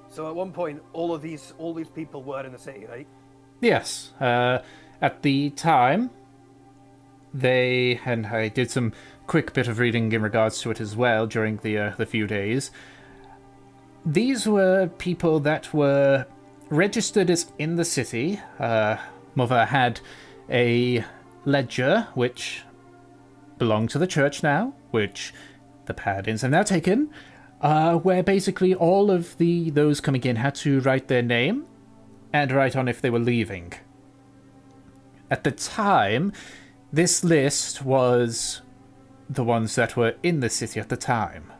Speaker 4: So at one point, all these people were in the city, right?
Speaker 1: Yes. At the time, and I did some quick bit of reading in regards to it as well during the few days. These were people that were registered as in the city. Mother had a ledger which belonged to the church now, which the Paladins have now taken, where basically all of those coming in had to write their name and write on if they were leaving. At the time, this list was the ones that were in the city at the time.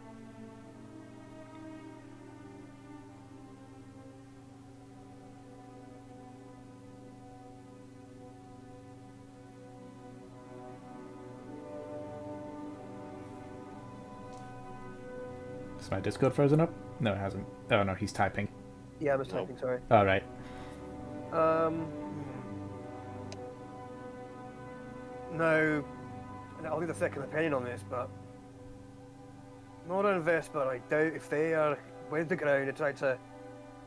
Speaker 1: Is my Discord frozen up? No, it hasn't. Oh no, he's typing.
Speaker 4: Yeah, I was typing. Sorry.
Speaker 1: All right.
Speaker 4: No, I'll need a second opinion on this, but Nora and Vesper, I doubt if they went to ground and tried to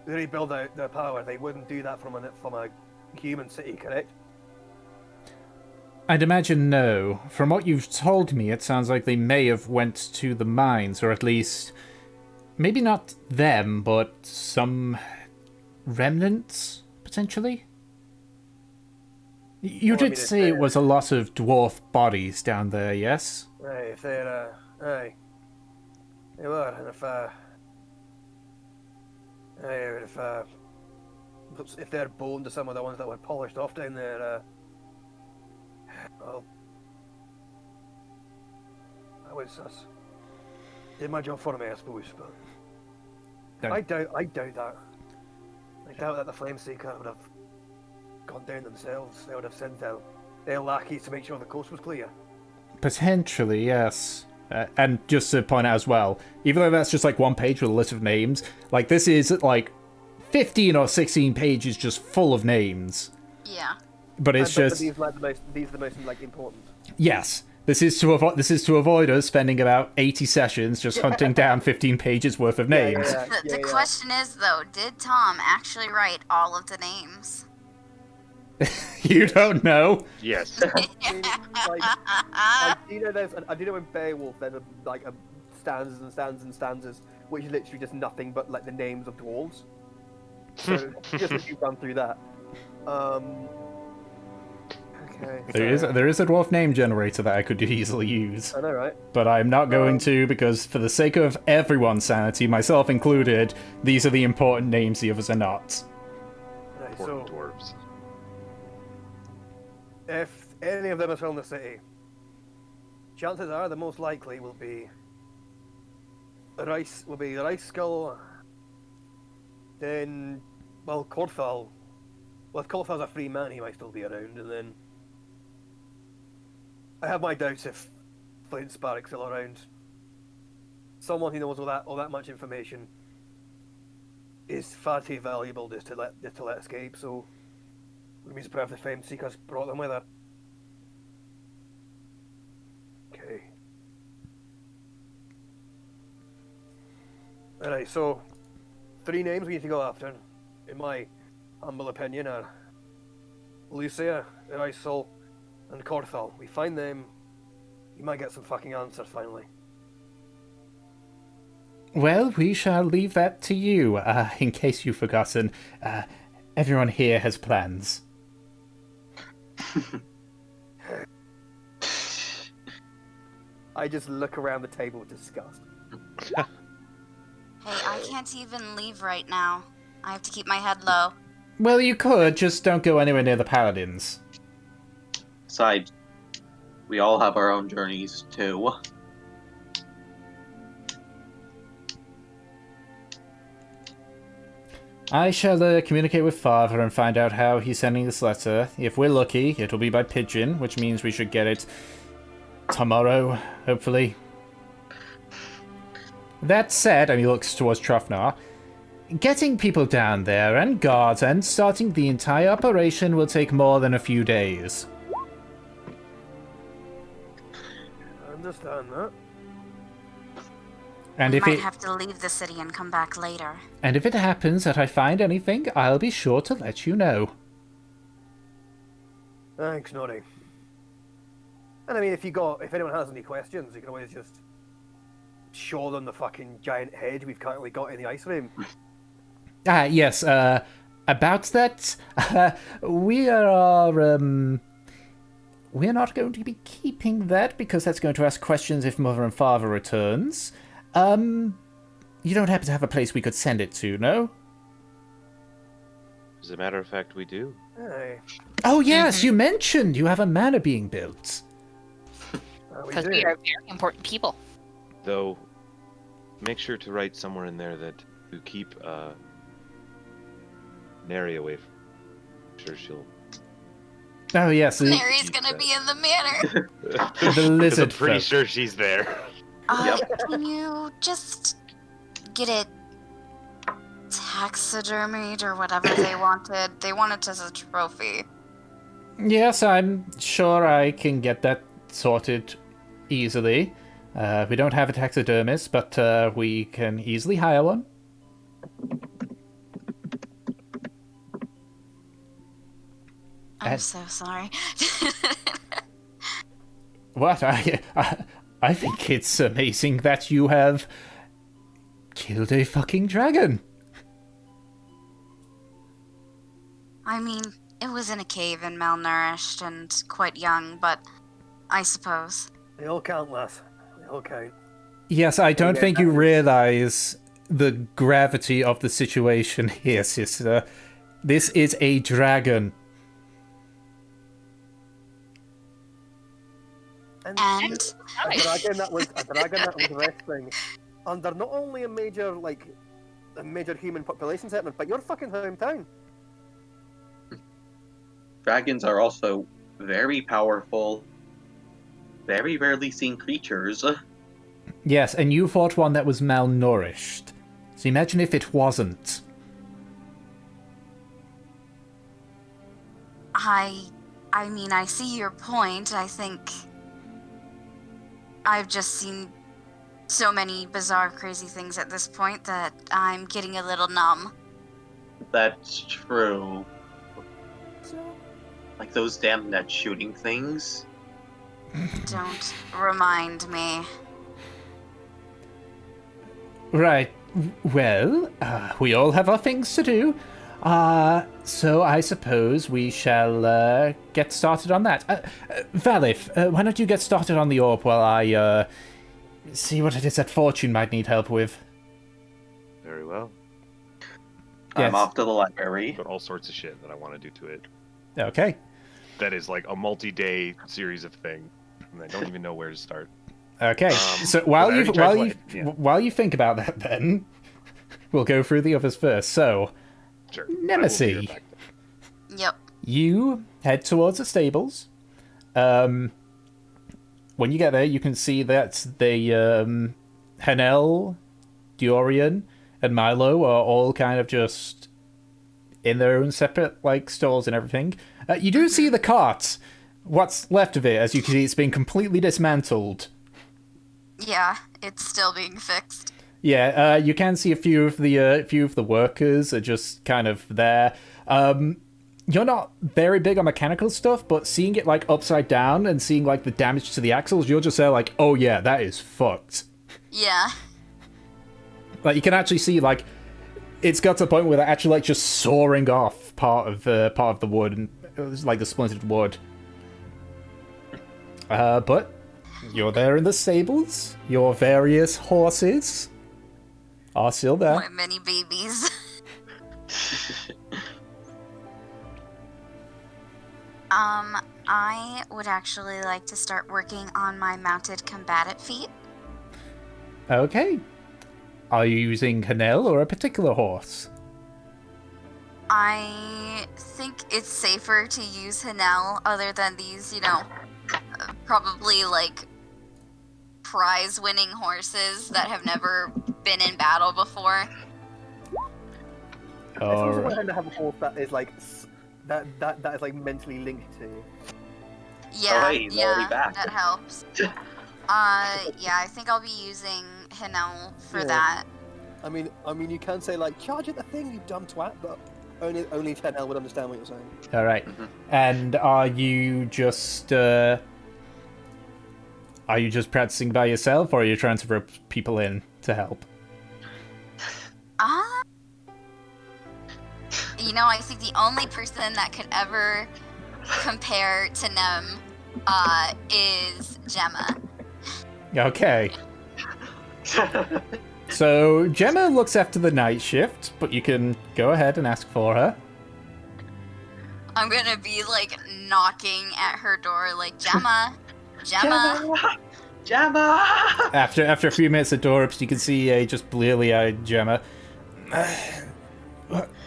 Speaker 4: rebuild out their power, they wouldn't do that from a human city, correct?
Speaker 1: I'd imagine no. From what you've told me, it sounds like they may have went to the mines, or at least maybe not them, but some remnants, potentially? You did say it was a lot of dwarf bodies down there, yes?
Speaker 4: Aye, if they're, aye. They were, and if they're boned to some of the ones that were polished off down there, well, that's did my job for me, I suppose, but
Speaker 1: No.
Speaker 4: I doubt that. I doubt that the Flameseeker would have gone down themselves. They would have sent their lackeys to make sure the coast was clear.
Speaker 1: Potentially, yes. And just to point out as well, even though that's just like one page with a list of names, like this is like 15 or 16 pages just full of names.
Speaker 3: Yeah.
Speaker 1: But it's just
Speaker 4: these are the most like important.
Speaker 1: Yes. This is to avoid us spending about 80 sessions just hunting down 15 pages worth of names.
Speaker 3: The question is though, did Tom actually write all of the names?
Speaker 1: You don't know.
Speaker 2: Yes.
Speaker 4: I do know in Beowulf there's stanzas and stanzas and stanzas, which is literally just nothing but like the names of dwarves. So just as you run through that. Okay.
Speaker 1: There is a dwarf name generator that I could easily use.
Speaker 4: I know, right?
Speaker 1: But I'm not going to, because for the sake of everyone's sanity, myself included, these are the important names, the others are not.
Speaker 4: Right,
Speaker 2: Important
Speaker 4: so
Speaker 2: dwarves.
Speaker 4: if any of them are still in the city, chances are the most likely will be Rice Skull, then Cordfall. Well, if Cordfall's a free man, he might still be around, and then I have my doubts if Flint Sparrock's still around. Someone who knows all that much information is far too valuable just to let escape. So, wouldn't be surprised if the Fame Seekers brought them with her. Okay. Alright, so 3 names we need to go after, in my humble opinion, are Lucia, Erisol, and Corthal. We find them, you might get some fucking answers finally.
Speaker 1: Well, we shall leave that to you. In case you've forgotten, everyone here has plans.
Speaker 4: I just look around the table with disgust.
Speaker 3: Hey, I can't even leave right now. I have to keep my head low.
Speaker 1: Well, you could, just don't go anywhere near the paladins.
Speaker 5: Besides, we all have our own journeys, too.
Speaker 1: I shall communicate with Father and find out how he's sending this letter. If we're lucky, it'll be by pigeon, which means we should get it tomorrow, hopefully. That said, and he looks towards Trofnar, getting people down there and guards and starting the entire operation will take more than a few days.
Speaker 4: I understand that.
Speaker 1: And
Speaker 3: We
Speaker 1: if
Speaker 3: might
Speaker 1: it
Speaker 3: have to leave the city and come back later.
Speaker 1: and if it happens that I find anything, I'll be sure to let you know.
Speaker 4: Thanks, Nori. And I mean, if anyone has any questions, you can always just show them the fucking giant head we've currently got in the ice room.
Speaker 1: Yes, about that, we're not going to be keeping that because that's going to ask questions if Mother and Father returns. You don't happen to have a place we could send it to, no?
Speaker 2: As a matter of fact, we do.
Speaker 4: Aye.
Speaker 1: Oh yes, you mentioned you have a manor being built.
Speaker 6: Because we are very important people.
Speaker 2: Though, make sure to write somewhere in there that you keep Neri away from. I'm sure she'll.
Speaker 1: Oh yes,
Speaker 3: Mary's gonna be in the manor.
Speaker 1: the lizard
Speaker 2: I'm pretty
Speaker 1: folk.
Speaker 2: sure she's there.
Speaker 3: Can you just get it taxidermied or whatever they wanted? They wanted it as a trophy.
Speaker 1: Yes, I'm sure I can get that sorted easily. We don't have a taxidermist, but we can easily hire one.
Speaker 3: I'm so sorry.
Speaker 1: What? I think it's amazing that you have killed a fucking dragon.
Speaker 3: I mean, it was in a cave and malnourished and quite young, but I suppose.
Speaker 4: They all count, lass. They all count.
Speaker 1: Yes, I don't
Speaker 4: Yeah,
Speaker 1: think you
Speaker 4: that is-
Speaker 1: realize the gravity of the situation here, sister. This is a dragon.
Speaker 4: And
Speaker 3: And
Speaker 4: a dragon that was resting under not only a major human population settlement, but your fucking hometown.
Speaker 5: Dragons are also very powerful, very rarely seen creatures.
Speaker 1: Yes, and you fought one that was malnourished. So imagine if it wasn't.
Speaker 3: I mean, I see your point. I think I've just seen so many bizarre, crazy things at this point that I'm getting a little numb.
Speaker 5: That's true. Like those damn net shooting things.
Speaker 3: Don't remind me.
Speaker 1: Right. Well, we all have our things to do. So I suppose we shall get started on that. Valif, why don't you get started on the orb while I see what it is that Fortune might need help with.
Speaker 2: Very well.
Speaker 1: Yes.
Speaker 5: I'm off to the library.
Speaker 2: Got all sorts of shit that I want to do to it.
Speaker 1: Okay.
Speaker 2: That is like a multi-day series of things, and I don't even know where to start.
Speaker 1: Okay. So
Speaker 2: but I already tried to
Speaker 1: while you think about that, then we'll go through the others first. So,
Speaker 2: Sure.
Speaker 1: Nemesis.
Speaker 2: I will be right back.
Speaker 3: Yep.
Speaker 1: you head towards the stables. when you get there, you can see that Hanel, Diorian, and Milo are all kind of just in their own separate like stalls and everything. You do see the cart. What's left of it, as you can see, it's been completely dismantled.
Speaker 3: Yeah, it's still being fixed.
Speaker 1: Yeah, you can see a few of the workers are just kind of there. You're not very big on mechanical stuff, but seeing it like upside down and seeing like the damage to the axles, you're just there like, oh yeah, that is fucked.
Speaker 3: Yeah.
Speaker 1: Like you can actually see like it's got to the point where they're actually like just sawing off part of the wood and like the splintered wood. But you're there in the stables. Your various horses are still there.
Speaker 3: My many babies. I would actually like to start working on my mounted combatant feat.
Speaker 1: Okay. Are you using Hanel or a particular horse?
Speaker 3: I think it's safer to use Hanel other than these, probably like prize-winning horses that have never been in battle before.
Speaker 4: It's also
Speaker 1: Alright.
Speaker 4: going to have a horse that is like that is like mentally linked to.
Speaker 3: Yeah,
Speaker 5: hey, he's already
Speaker 3: yeah,
Speaker 5: back.
Speaker 3: that helps. Yeah, I think I'll be using Hanel for
Speaker 4: Yeah.
Speaker 3: that.
Speaker 4: I mean, you can say like charge at the thing, you dumb twat, but only 10L would understand what you're saying.
Speaker 1: Alright. And are you just practicing by yourself, or are you trying to rope people in to help?
Speaker 3: I think the only person that could ever compare to Nem is Gemma.
Speaker 1: Okay. So Gemma looks after the night shift, but you can go ahead and ask for her.
Speaker 3: I'm gonna be like knocking at her door, like Gemma.
Speaker 1: After a few minutes of door ups, you can see a just bleary-eyed Gemma.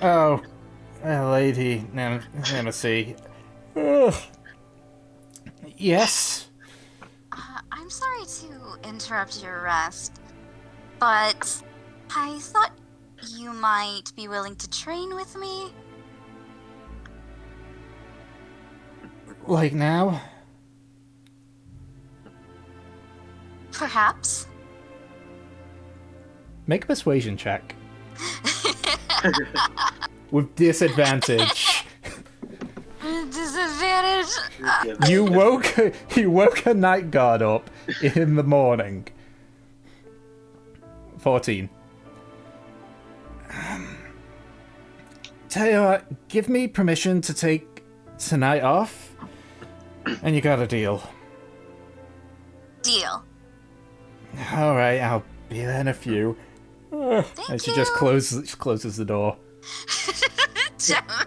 Speaker 1: Oh, lady, let me see. Ugh. Yes.
Speaker 3: I'm sorry to interrupt your rest, but I thought you might be willing to train with me.
Speaker 1: Like now?
Speaker 3: Perhaps.
Speaker 1: Make a persuasion check. With disadvantage.
Speaker 3: Disadvantage.
Speaker 1: You woke a night guard up in the morning. 14. Tell you what, give me permission to take tonight off, and you got a deal.
Speaker 3: Deal.
Speaker 1: Alright, I'll be there in a few. And she just closes the door.
Speaker 3: Gemma.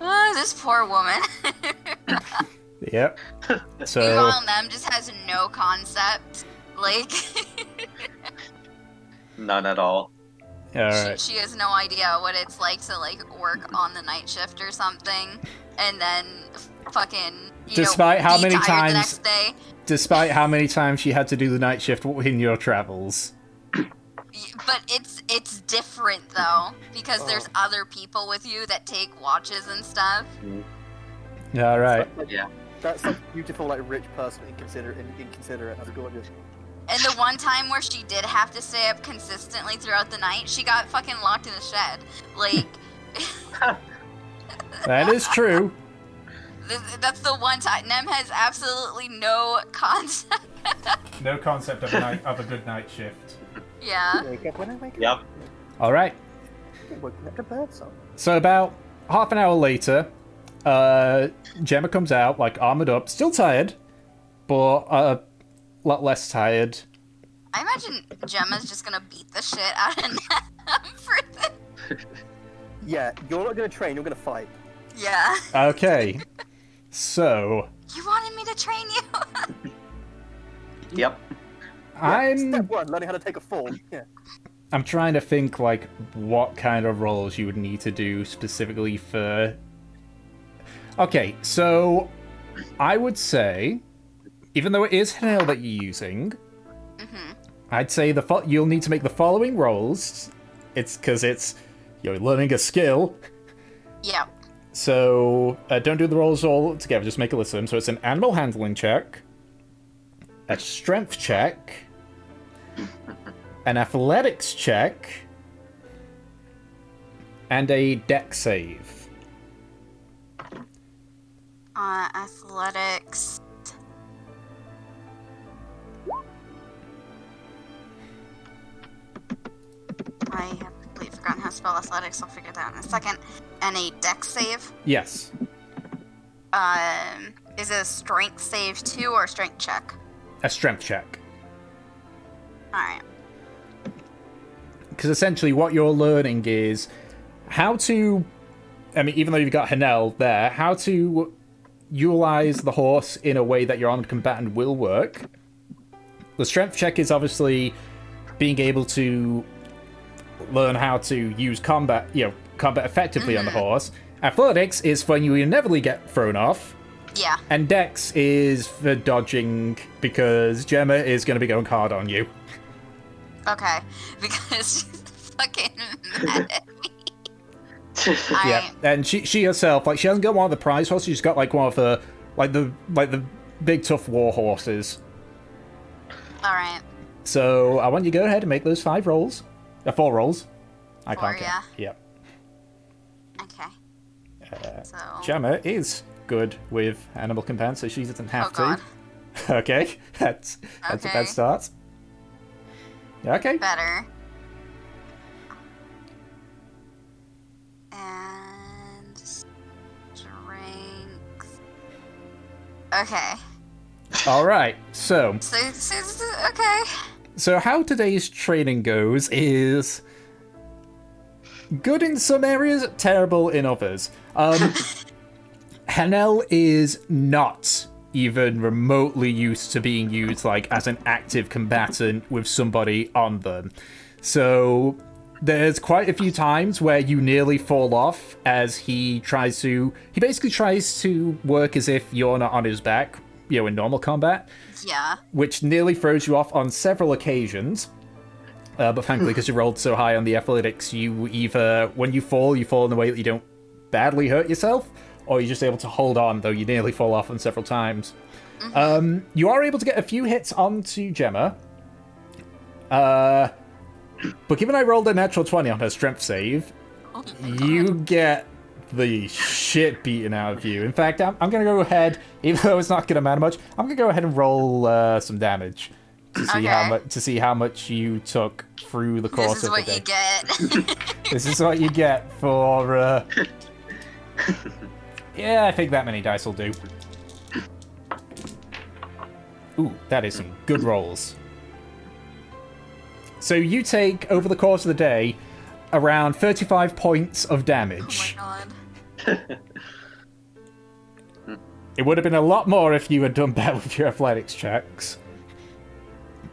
Speaker 3: Oh, this poor woman.
Speaker 1: Yep. So
Speaker 3: Meanwhile, Mem just has no concept. Like,
Speaker 5: None at all.
Speaker 1: alright.
Speaker 3: she has no idea what it's like to like work on the night shift or something, and then fucking
Speaker 1: Despite how
Speaker 3: be
Speaker 1: many
Speaker 3: tired
Speaker 1: times-
Speaker 3: the next day.
Speaker 1: Despite how many times she had to do the night shift in your travels.
Speaker 3: But it's different though, because there's other people with you that take watches and stuff.
Speaker 1: Alright.
Speaker 5: Yeah.
Speaker 4: That's like beautiful, like rich person, inconsiderate. That's gorgeous.
Speaker 3: And the one time where she did have to stay up consistently throughout the night, she got fucking locked in the shed. Like,
Speaker 1: That is true.
Speaker 3: that's the one time. Nem has absolutely no concept.
Speaker 1: No concept of a good night shift.
Speaker 3: Yeah.
Speaker 4: Wake up when I wake up.
Speaker 5: Yep.
Speaker 1: Alright.
Speaker 4: Waking up to birds song.
Speaker 1: So about half an hour later, Gemma comes out, like, armored up, still tired, but a lot less tired.
Speaker 3: I imagine Gemma's just gonna beat the shit out of Nem for this.
Speaker 4: Yeah, you're not gonna train. You're gonna fight.
Speaker 3: Yeah.
Speaker 1: Okay. So,
Speaker 3: You wanted me to train you?
Speaker 5: Yep.
Speaker 4: Step one: learning how to take a fall. Yeah.
Speaker 1: I'm trying to think, like, what kind of roles you would need to do specifically for... Okay, so I would say, even though it is Hanel that you're using, I'd say you'll need to make the following rolls. It's because you're learning a skill.
Speaker 3: Yeah.
Speaker 1: So don't do the rolls all together. Just make a list of them. So it's an animal handling check, a strength check, an athletics check, and a dex save.
Speaker 3: Athletics. I have completely forgotten how to spell athletics. I'll figure that out in a second. And a dex save.
Speaker 1: Yes.
Speaker 3: Is it a strength save too, or a strength check?
Speaker 1: A strength check.
Speaker 3: Alright.
Speaker 1: Because essentially what you're learning is how to... I mean, even though you've got Hanel there, how to utilize the horse in a way that your armored combatant will work. The strength check is obviously being able to learn how to use combat effectively on the horse. Athletics is when you inevitably get thrown off.
Speaker 3: Yeah.
Speaker 1: And Dex is for dodging, because Gemma is going to be going hard on you.
Speaker 3: Okay. Because she's fucking mad at me.
Speaker 1: Yeah, and she herself, like, she hasn't got one of the prize horses, she's got, like, one of the, the big tough war horses.
Speaker 3: Alright.
Speaker 1: So, I want you to go ahead and make those 4 rolls. I
Speaker 3: Four,
Speaker 1: can't count.
Speaker 3: yeah.
Speaker 1: Yep.
Speaker 3: Okay. So...
Speaker 1: Gemma is good with animal companions, so she doesn't have
Speaker 3: God.
Speaker 1: to. Okay, that's a
Speaker 3: Okay.
Speaker 1: bad start. Okay.
Speaker 3: Better. And... strength... Okay.
Speaker 1: Alright, so
Speaker 3: Okay.
Speaker 1: So how today's training goes is good in some areas, terrible in others. Hanel is not even remotely used to being used like as an active combatant with somebody on them. So there's quite a few times where you nearly fall off as he basically tries to work as if you're not on his back, in normal combat.
Speaker 3: Yeah.
Speaker 1: Which nearly throws you off on several occasions. But thankfully, because you rolled so high on the athletics, you either, when you fall in a way that you don't badly hurt yourself, or you're just able to hold on, though you nearly fall off on several times. You are able to get a few hits onto Gemma. But given I rolled a natural 20 on her strength save, you get the shit beaten out of you. In fact, I'm going to go ahead, even though it's not going to matter much, I'm going to go ahead and roll some damage to see how much you took through the course of the day.
Speaker 3: This is what you get.
Speaker 1: This is what you get for... Yeah, I think that many dice will do. Ooh, that is some good rolls. So you take, over the course of the day, around 35 points of damage.
Speaker 3: Oh my god.
Speaker 1: It would have been a lot more if you had done better with your athletics checks.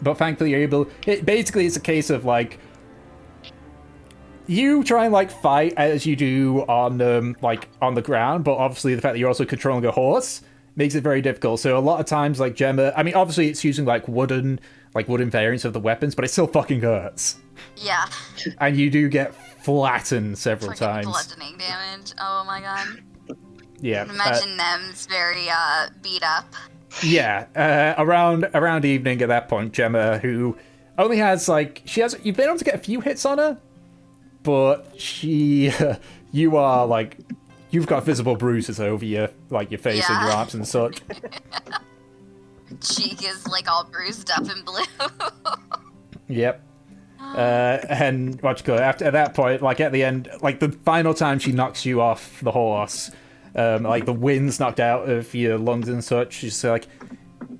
Speaker 1: But thankfully you're able... Basically, it's a case of, like... You try and, like, fight as you do on the ground, but obviously the fact that you're also controlling a horse makes it very difficult. So a lot of times, like, Gemma... I mean, obviously it's using, like, wooden variants of the weapons, but it still fucking hurts.
Speaker 3: Yeah.
Speaker 1: And you do get flattened several
Speaker 3: Fucking
Speaker 1: times.
Speaker 3: bludgeoning damage. Oh my god.
Speaker 1: Yeah.
Speaker 3: Imagine them's very beat up.
Speaker 1: Yeah. Around evening at that point, Gemma, who only has you've been able to get a few hits on her, but you are like, you've got visible bruises over your face and your arms and such.
Speaker 3: Cheek is like all bruised up and blue.
Speaker 1: Yep. And after at that point, like at the end, like the final time she knocks you off the horse, like the wind's knocked out of your lungs and such, she's like,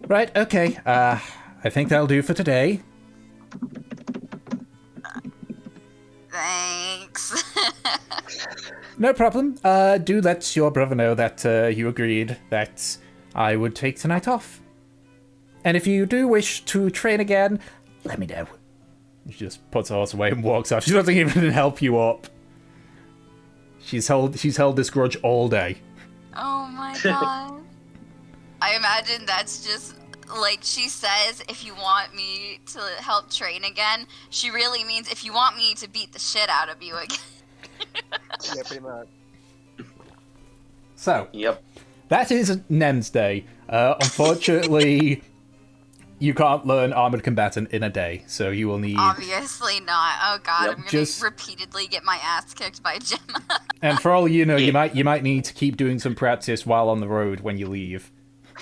Speaker 1: right, okay, I think that'll do for today.
Speaker 3: Thanks.
Speaker 1: No problem. Do let your brother know that you agreed that I would take tonight off. And if you do wish to train again, let me know. She just puts her horse away and walks off. She doesn't even help you up. She's held this grudge all day.
Speaker 3: Oh my god. I imagine that's just like she says, if you want me to help train again, she really means if you want me to beat the shit out of you again.
Speaker 4: Yeah, pretty much.
Speaker 1: So,
Speaker 5: Yep.
Speaker 1: that is Nem's day. Unfortunately, you can't learn Armored Combatant in a day, so you will need...
Speaker 3: Obviously not. Oh god,
Speaker 5: Yep.
Speaker 3: I'm gonna
Speaker 1: Just-
Speaker 3: repeatedly get my ass kicked by Gemma.
Speaker 1: And for all you know,
Speaker 5: Yeah.
Speaker 1: you might need to keep doing some practice while on the road when you leave.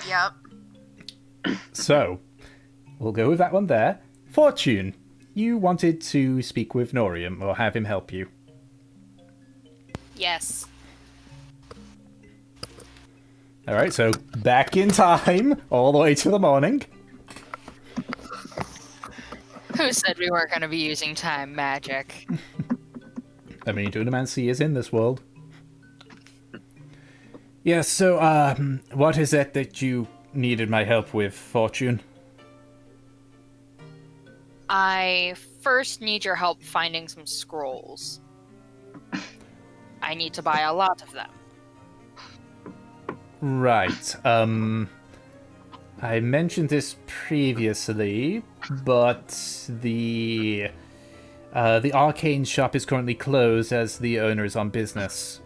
Speaker 3: Yep.
Speaker 1: So, we'll go with that one there. Fortune, you wanted to speak with Norium, or have him help you.
Speaker 6: Yes.
Speaker 1: Alright, so back in time, all the way to the morning.
Speaker 6: Who said we weren't going to be using time magic?
Speaker 1: I mean, Dunamancy is in this world. Yes, so, what is it that you needed my help with, Fortune?
Speaker 6: I first need your help finding some scrolls. I need to buy a lot of them.
Speaker 1: Right, I mentioned this previously, but the arcane shop is currently closed as the owner is on business.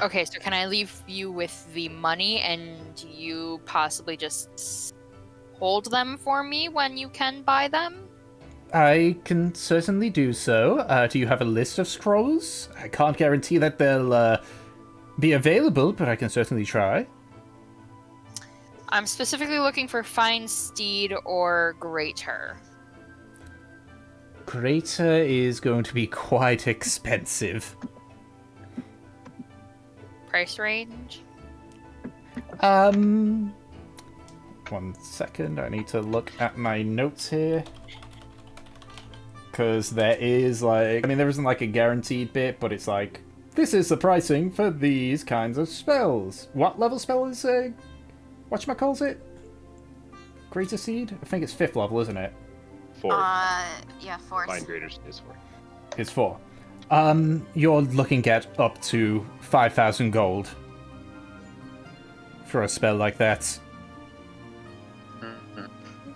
Speaker 6: Okay, so can I leave you with the money and you possibly just hold them for me when you can buy them?
Speaker 1: I can certainly do so. Do you have a list of scrolls? I can't guarantee that they'll be available, but I can certainly try.
Speaker 6: I'm specifically looking for Fine Steed or Greater.
Speaker 1: Greater is going to be quite expensive.
Speaker 6: Price range?
Speaker 1: 1 second, I need to look at my notes here. Because there is, like... I mean, there isn't, like, a guaranteed bit, but it's like... This is the pricing for these kinds of spells. What level spell is, whatchamacalls it? Greater Seed? I think it's 5th level, isn't it?
Speaker 2: 4.
Speaker 3: Yeah, force.
Speaker 2: Fine graders is 4.
Speaker 1: It's 4. You're looking at up to 5,000 gold. For a spell like that.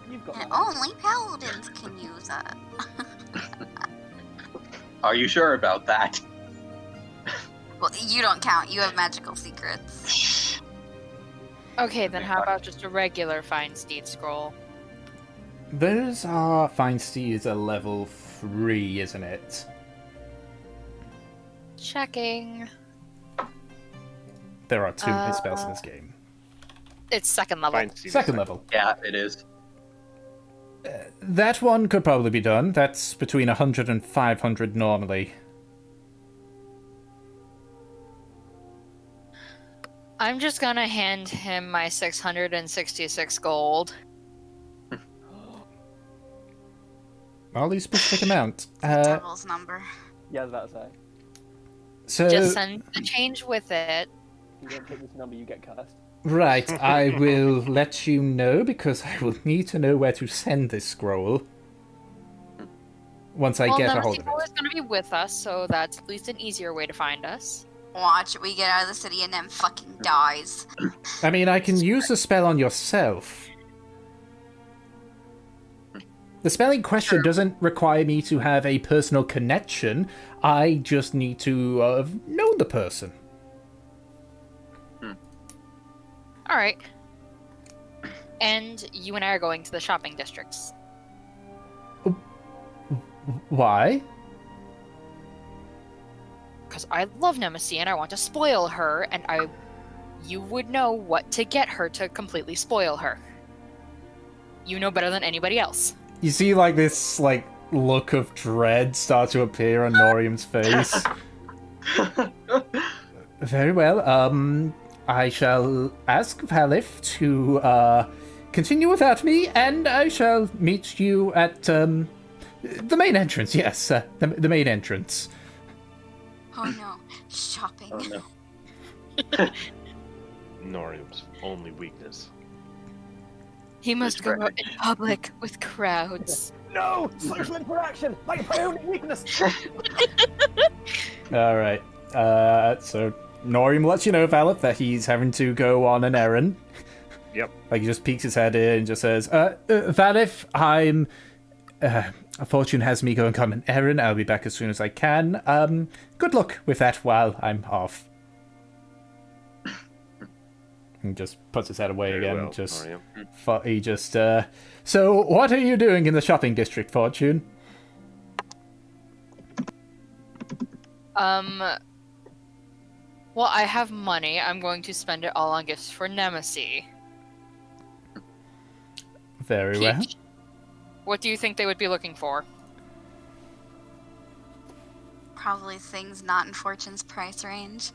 Speaker 4: You've got
Speaker 3: And
Speaker 4: that.
Speaker 3: only paladins can use that.
Speaker 5: Are you sure about that?
Speaker 3: Well, you don't count. You have magical secrets.
Speaker 6: Okay, then how about just a regular Fine Steed scroll?
Speaker 1: Those are... Fine Steeds a level 3, isn't it?
Speaker 6: Checking.
Speaker 1: There are 2 hit spells in this game.
Speaker 6: It's second level.
Speaker 2: Fine Steed is
Speaker 1: Second level.
Speaker 5: Yeah, it is.
Speaker 1: That one could probably be done. That's between 100 and 500 normally.
Speaker 6: I'm just gonna hand him my 666 gold.
Speaker 1: Only specific amount.
Speaker 3: Devil's number.
Speaker 4: Yeah, I was about to say.
Speaker 1: So,
Speaker 6: Just send the change with it.
Speaker 4: If you don't pick this number, you get cursed.
Speaker 1: right, I will let you know because I will need to know where to send this scroll. Once I
Speaker 6: Well,
Speaker 1: get a hold of
Speaker 6: Nemesis
Speaker 1: it.
Speaker 6: is gonna be with us, so that's at least an easier way to find us.
Speaker 3: Watch, we get out of the city and then fucking dies.
Speaker 1: I mean, I can use the spell on yourself. The spell in question doesn't require me to have a personal connection. I just need to know the person.
Speaker 6: Alright. And you and I are going to the shopping districts.
Speaker 1: Why?
Speaker 6: Because I love Nemesis and I want to spoil her, and you would know what to get her to completely spoil her. You know better than anybody else.
Speaker 1: You see, like, this, like, look of dread start to appear on Norium's face. Very well, I shall ask Valif to, continue without me, and I shall meet you at, the main entrance, yes, the main entrance.
Speaker 3: Oh no, shopping.
Speaker 5: Oh no.
Speaker 2: Norium's only weakness.
Speaker 6: He must
Speaker 5: Which
Speaker 6: go
Speaker 5: way?
Speaker 6: out in public with crowds.
Speaker 4: No! Social interaction! My only weakness!
Speaker 1: Alright, so Norim lets you know, Valeth, that he's having to go on an errand.
Speaker 2: Yep.
Speaker 1: Like, he just peeks his head in and just says, Valeth, I'm... Fortune has me going on an errand. I'll be back as soon as I can. Good luck with that while I'm off. He just puts his head away
Speaker 2: Very
Speaker 1: again.
Speaker 2: well,
Speaker 1: He just, So, what are you doing in the shopping district, Fortune?
Speaker 6: Well, I have money. I'm going to spend it all on gifts for Nemesis.
Speaker 1: Very well.
Speaker 6: Peach, what do you think they would be looking for?
Speaker 3: Probably things not in Fortune's price range.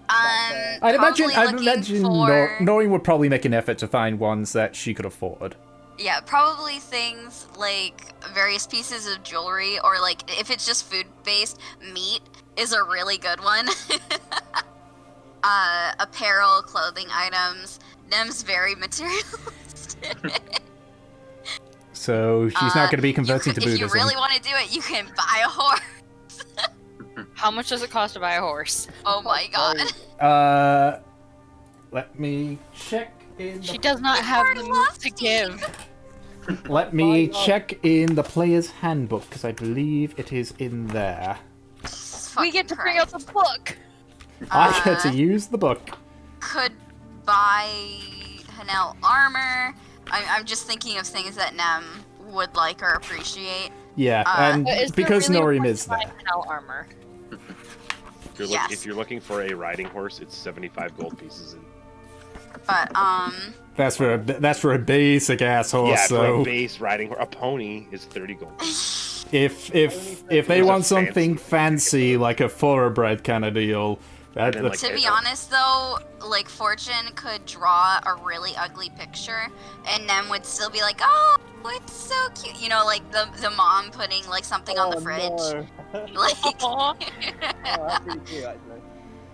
Speaker 1: I'd imagine Noring would probably make an effort to find ones that she could afford.
Speaker 3: Yeah, probably things like various pieces of jewelry, or like if it's just food-based, meat is a really good one. Apparel, clothing items. Nem's very materialistic.
Speaker 1: So she's not going to be converting to Buddhism.
Speaker 3: If you really want to do it, you can buy a horse.
Speaker 6: How much does it cost to buy a horse?
Speaker 3: Oh my god.
Speaker 1: Let me check in.
Speaker 6: She does not have the means to give.
Speaker 1: Let me check in the player's handbook, because I believe it is in there.
Speaker 6: We get to bring out the book.
Speaker 1: I get to use the book.
Speaker 3: Could buy Hanel armor. I'm just thinking of things that Nem would like or appreciate.
Speaker 1: Yeah, and because Norim is there.
Speaker 6: Hanel armor.
Speaker 2: If you're looking for a riding horse, it's 75 gold pieces.
Speaker 3: But
Speaker 1: that's for a basic ass horse.
Speaker 2: Yeah,
Speaker 1: so
Speaker 2: for a base riding horse, a pony is 30 gold.
Speaker 1: if they want something fancy like a thoroughbred kind of deal,
Speaker 3: to be honest though, like Fortune could draw a really ugly picture, and Nem would still be like, "Oh, it's so cute," you know, like the mom putting like something on the fridge.
Speaker 4: No.
Speaker 3: Like,
Speaker 4: That's really cute, actually.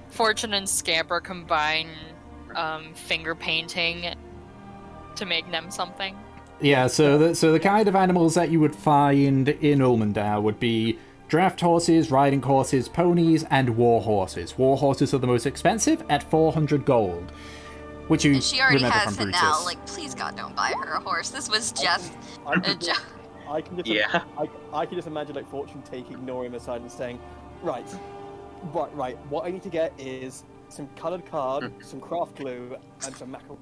Speaker 6: Fortune and Scamper combine finger painting to make Nem something.
Speaker 1: Yeah, so the kind of animals that you would find in Ulmandar would be draft horses, riding horses, ponies, and war horses. War horses are the most expensive at 400 gold, which you
Speaker 3: and she already
Speaker 1: remember
Speaker 3: has
Speaker 1: from
Speaker 3: it
Speaker 1: Brutus.
Speaker 3: now. Like, please God, don't buy her a horse. This was just a joke.
Speaker 4: I can just
Speaker 5: Yeah.
Speaker 4: I can just imagine like Fortune taking Norim aside and saying, right, what I need to get is some coloured card, some craft glue, and some mackerel.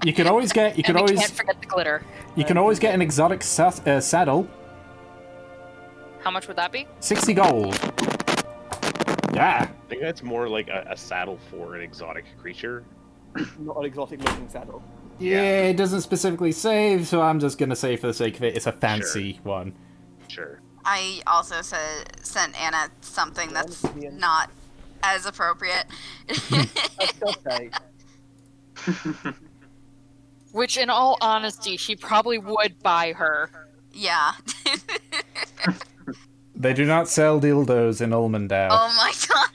Speaker 1: You can always get. You can
Speaker 6: And we
Speaker 1: always.
Speaker 6: can't forget the glitter.
Speaker 1: You can always get an exotic saddle.
Speaker 6: How much would that be?
Speaker 1: 60 gold. Yeah.
Speaker 2: I think that's more like a saddle for an exotic creature.
Speaker 4: Not an exotic looking saddle.
Speaker 1: Yeah, it doesn't specifically say, so I'm just gonna say for the sake of it, it's a fancy one.
Speaker 2: Sure.
Speaker 3: I also sent Anna something that's not as appropriate.
Speaker 4: That's okay.
Speaker 6: Which, in all honesty, she probably would buy her.
Speaker 3: Yeah.
Speaker 1: They do not sell dildos in Ulmandar.
Speaker 3: Oh my god.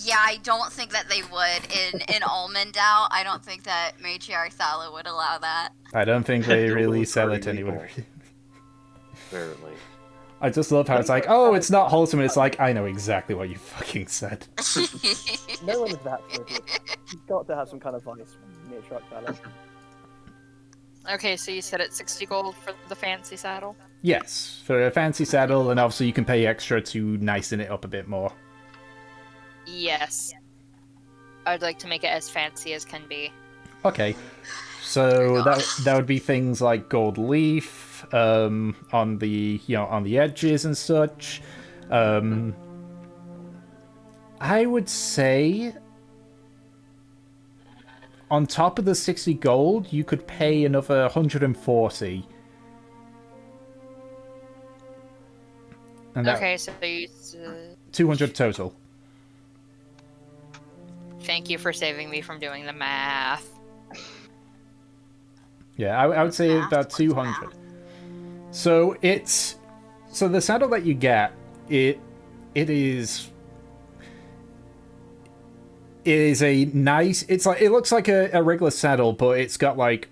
Speaker 3: Yeah, I don't think that they would in Ulmandau. I don't think that Matriarch Thala would allow that.
Speaker 1: I don't think they really
Speaker 2: Dildos
Speaker 1: sell
Speaker 2: are
Speaker 1: it
Speaker 2: illegal.
Speaker 1: anywhere.
Speaker 2: Apparently.
Speaker 1: I just love how it's like, oh, it's not wholesome, and it's like, I know exactly what you fucking said.
Speaker 4: No one is that privileged. You've got to have some kind of vice near truck balance.
Speaker 6: Okay, so you said it's 60 gold for the fancy saddle?
Speaker 1: Yes, for a fancy saddle, and obviously you can pay extra to nicen it up a bit more.
Speaker 6: Yes. I'd like to make it as fancy as can be.
Speaker 1: Okay, so that would be things like gold leaf on the on the edges and such. I would say on top of the 60 gold, you could pay another 140. And that,
Speaker 6: Okay, so you...
Speaker 1: 200 total.
Speaker 6: Thank you for saving me from doing the math.
Speaker 1: Yeah, I would say about 200. So the saddle that you get, it is a nice. It looks like a regular saddle, but it's got like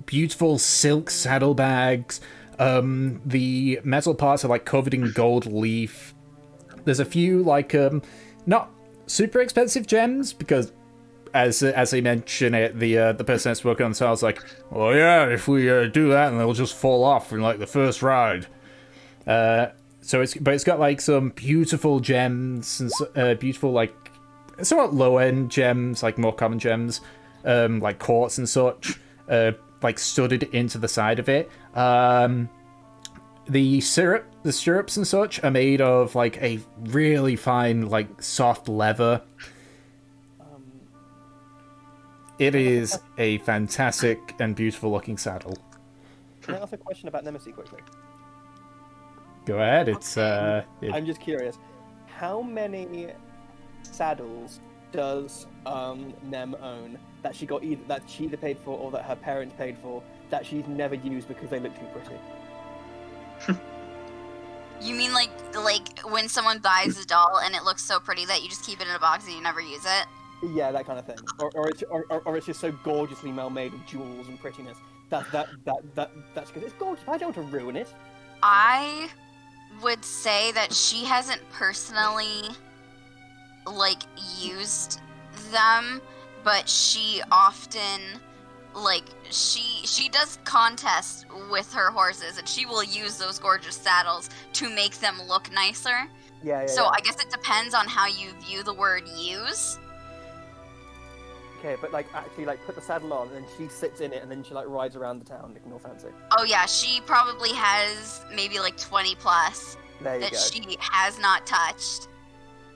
Speaker 1: beautiful silk saddlebags. The metal parts are like covered in gold leaf. there's a few like not super expensive gems because as they mention it, the person that's working on the sale is like, well, yeah, if we do that, and they'll just fall off in like the first ride. So it's got like some beautiful gems and beautiful like somewhat low end gems, like more common gems, like quartz and such, like studded into the side of it. The syrups and such are made of like a really fine, like soft leather. It is a fantastic and beautiful looking saddle.
Speaker 4: Can I ask a question about Nemesis quickly?
Speaker 1: Go ahead. It's
Speaker 4: I'm just curious. How many saddles does Nem own that she either paid for or that her parents paid for that she's never used because they look too pretty?
Speaker 3: You mean like when someone buys a doll and it looks so pretty that you just keep it in a box and you never use it?
Speaker 4: Yeah, that kind of thing. Or it's just so gorgeously well made with jewels and prettiness. That's good. It's gorgeous. I don't want to ruin it.
Speaker 3: I would say that she hasn't personally like used them, but she often she does contests with her horses, and she will use those gorgeous saddles to make them look nicer.
Speaker 4: Yeah.
Speaker 3: So I guess it depends on how you view the word use.
Speaker 4: Okay, but like actually like put the saddle on and then she sits in it and then she like rides around the town looking all fancy.
Speaker 3: Oh yeah, she probably has maybe like 20 plus that she has not touched,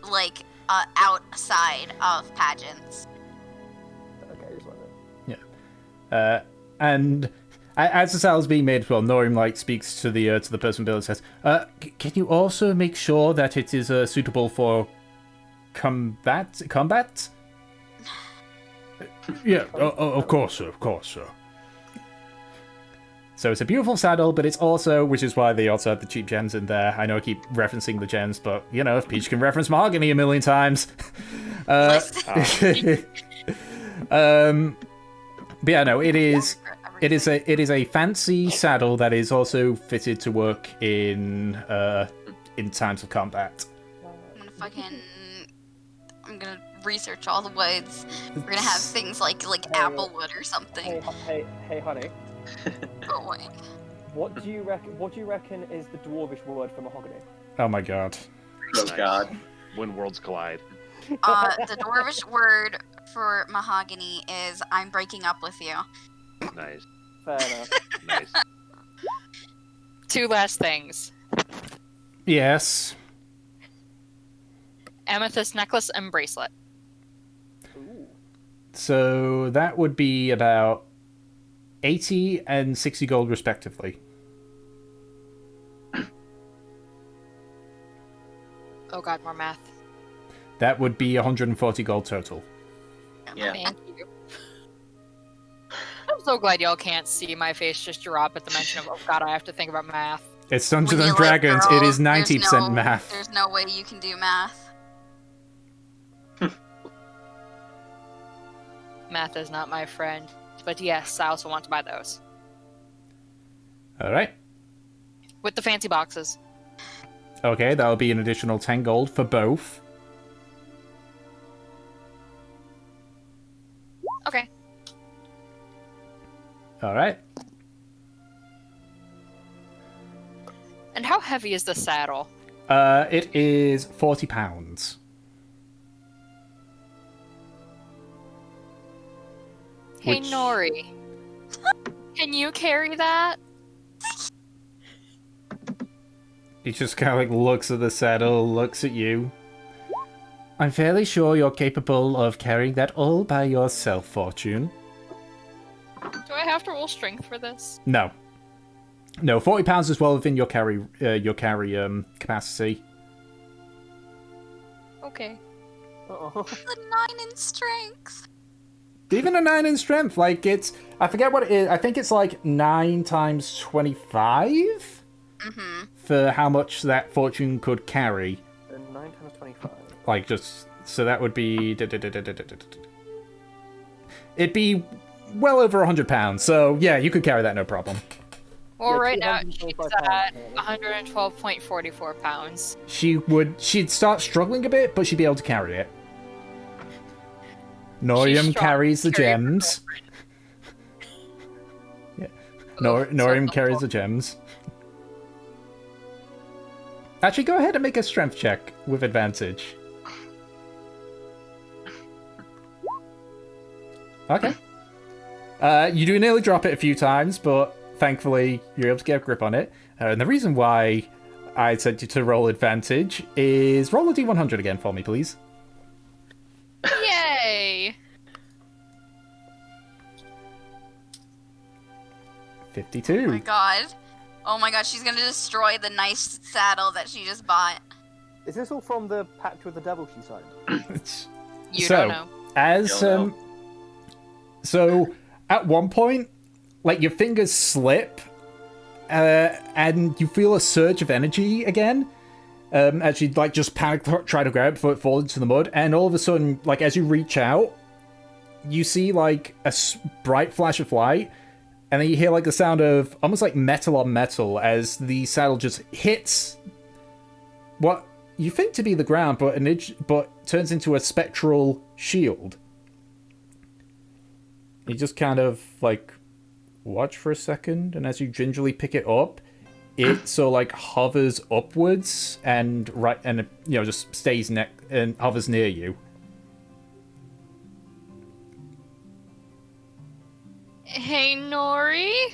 Speaker 3: like outside of pageants.
Speaker 4: Okay, just wondering.
Speaker 1: Yeah. And as the saddle's being made, well, Norim like speaks to the person building, says, "Can you also make sure that it is suitable for combat?" Yeah, of course, sir. So it's a beautiful saddle, but it's also, which is why they also have the cheap gems in there. I know I keep referencing the gems, but, you know, if Peach can reference mahogany a million times. But yeah, no, it is a fancy saddle that is also fitted to work in times of combat.
Speaker 3: I'm gonna research all the woods. We're gonna have things like applewood or something.
Speaker 4: Hey, honey.
Speaker 3: Oh wait.
Speaker 4: What do you reckon is the dwarvish word for mahogany?
Speaker 1: Oh my god.
Speaker 5: Oh god.
Speaker 2: When worlds collide.
Speaker 3: The dwarvish word for mahogany is "I'm breaking up with you."
Speaker 2: Nice.
Speaker 4: Fair enough.
Speaker 2: Nice.
Speaker 6: Two last things.
Speaker 1: Yes.
Speaker 6: Amethyst necklace and bracelet.
Speaker 4: Ooh.
Speaker 1: So that would be about 80 and 60 gold respectively.
Speaker 6: Oh god, more math.
Speaker 1: That would be 140 gold total.
Speaker 5: Yeah.
Speaker 6: Thank you. I'm so glad y'all can't see my face just drop at the mention of, oh god, I have to think about math.
Speaker 1: It's Dungeons
Speaker 3: When
Speaker 1: and
Speaker 3: you're like,
Speaker 1: Dragons.
Speaker 3: girl,
Speaker 1: It is 90% math.
Speaker 3: There's no way you can do math.
Speaker 6: Math is not my friend. But yes, I also want to buy those.
Speaker 1: Alright.
Speaker 6: With the fancy boxes.
Speaker 1: Okay, that'll be an additional 10 gold for both.
Speaker 6: Okay.
Speaker 1: Alright.
Speaker 6: And how heavy is the saddle?
Speaker 1: It is 40 pounds.
Speaker 6: Hey,
Speaker 1: Which-
Speaker 6: Nori. Can you carry that?
Speaker 1: He just kind of like looks at the saddle, looks at you. I'm fairly sure you're capable of carrying that all by yourself, Fortune.
Speaker 6: Do I have to roll strength for this?
Speaker 1: No. No, 40 pounds is well within your carry capacity.
Speaker 6: Okay.
Speaker 4: Uh-oh.
Speaker 3: The 9 in strength.
Speaker 1: Even a 9 in strength, like it's... I forget what it is. I think it's like 9 times 25?
Speaker 3: Mm-hmm.
Speaker 1: For how much that Fortune could carry.
Speaker 4: 9 times 25.
Speaker 1: Like, just... So that would be... It'd be well over 100 pounds. So, yeah, you could carry that no problem.
Speaker 6: Well,
Speaker 4: Yeah,
Speaker 6: right now
Speaker 4: 225
Speaker 6: she's at
Speaker 4: pounds,
Speaker 6: 112.44 pounds.
Speaker 1: She'd start struggling a bit, but she'd be able to carry it.
Speaker 6: She's
Speaker 1: Norium
Speaker 6: strong
Speaker 1: carries the
Speaker 6: to carry her
Speaker 1: gems. Yeah.
Speaker 6: girlfriend.
Speaker 1: Norium
Speaker 6: So
Speaker 1: carries the gems. Actually, go ahead and make a strength check with advantage. Okay. You do nearly drop it a few times, but thankfully you're able to get a grip on it. And the reason why I said you to roll advantage is roll a d100 again for me, please.
Speaker 6: Yay!
Speaker 1: 52.
Speaker 3: Oh my god. Oh my god, she's gonna destroy the nice saddle that she just bought.
Speaker 4: Is this all from the pact with the devil she signed?
Speaker 6: You
Speaker 1: So,
Speaker 6: don't know.
Speaker 1: As
Speaker 5: Don't know.
Speaker 1: so at one point, like your fingers slip, and you feel a surge of energy again. As you like just panic try to grab it before it falls into the mud, and all of a sudden, like as you reach out, you see like a bright flash of light, and then you hear like the sound of almost like metal on metal as the saddle just hits what you think to be the ground, but turns into a spectral shield. You just kind of like watch for a second, and as you gingerly pick it up, it so like hovers upwards and just stays and hovers near you.
Speaker 6: Hey, Nori?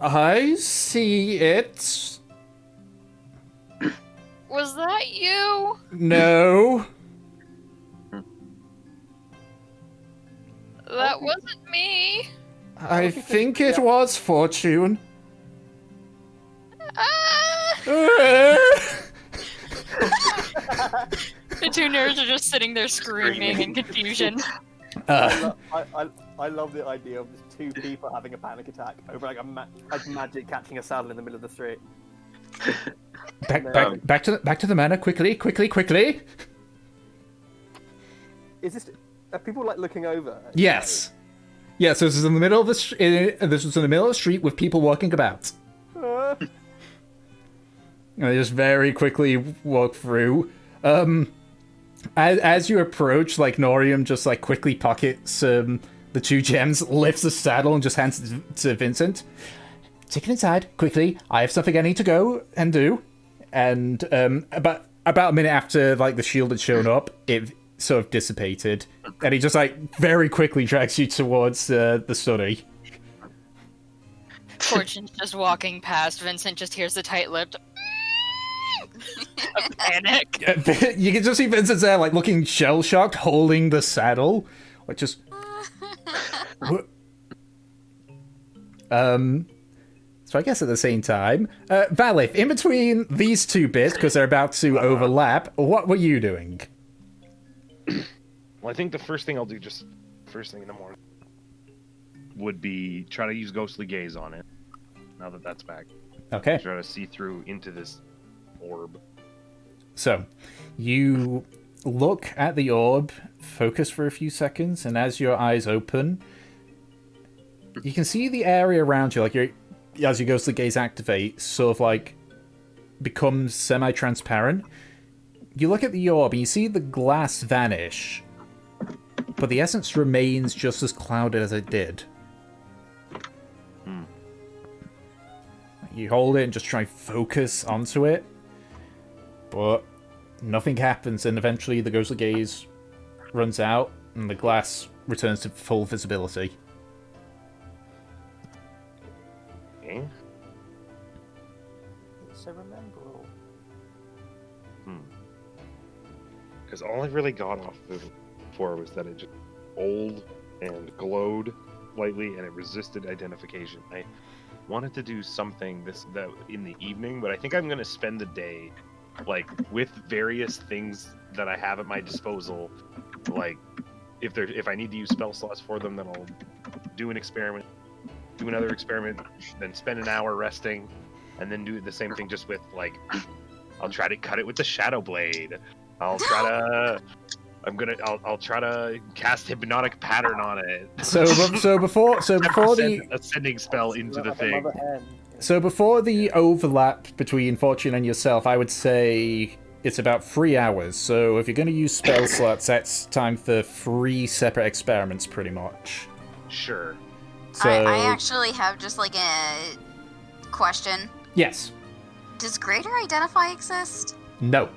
Speaker 1: I see it.
Speaker 6: Was that you?
Speaker 1: No.
Speaker 6: That wasn't me.
Speaker 1: I think it was Fortune.
Speaker 6: Ah! The two nerds are just sitting there screaming in confusion.
Speaker 4: I love the idea of just two people having a panic attack over like magic catching a saddle in the middle of the street.
Speaker 1: Back to the manor quickly.
Speaker 4: Is this? Are people like looking over?
Speaker 1: Yes. Yes, this is in the middle of the street with people walking about. And they just very quickly walk through. As you approach, like Norium just like quickly pockets the 2 gems, lifts the saddle, and just hands it to Vincent. Take it inside quickly. I have something I need to go and do. And about a minute after like the shield had shown up, it sort of dissipated, and he just like very quickly drags you towards the study.
Speaker 6: Fortune's just walking past. Vincent just hears the tight-lipped a panic.
Speaker 1: You can just see Vincent there, like looking shell-shocked, holding the saddle, like just. So I guess at the same time, Valif, in between these 2 bits, because they're about to overlap, what were you doing?
Speaker 2: Well, I think the first thing I'll do, just first thing in the morning, would be try to use ghostly gaze on it. Now that that's back,
Speaker 1: Okay.
Speaker 2: try to see through into this orb.
Speaker 1: So, you look at the orb, focus for a few seconds, and as your eyes open, you can see the area around you, like as your ghostly gaze activates, sort of like becomes semi-transparent. You look at the orb and you see the glass vanish, but the essence remains just as clouded as it did. You hold it and just try and focus onto it, but nothing happens, and eventually the ghostly gaze runs out and the glass returns to full visibility.
Speaker 2: Okay.
Speaker 4: So remember all.
Speaker 2: Because all I really got off of it before was that it just old and glowed slightly, and it resisted identification. I wanted to do something that in the evening, but I think I'm going to spend the day like with various things that I have at my disposal. Like if I need to use spell slots for them, then I'll do an experiment, do another experiment, then spend an hour resting, and then do the same thing just with like I'll try to cut it with the shadow blade. I'll try to cast hypnotic pattern on it.
Speaker 1: So before the
Speaker 2: Ascending spell into the
Speaker 4: Like a
Speaker 2: thing.
Speaker 4: mother hen
Speaker 1: So before the overlap between Fortune and yourself, I would say it's about 3 hours. So if you're going to use spell slots, that's time for 3 separate experiments, pretty much.
Speaker 2: Sure.
Speaker 1: So
Speaker 3: I actually have just like a question.
Speaker 1: yes.
Speaker 3: Does Greater Identify exist?
Speaker 1: No.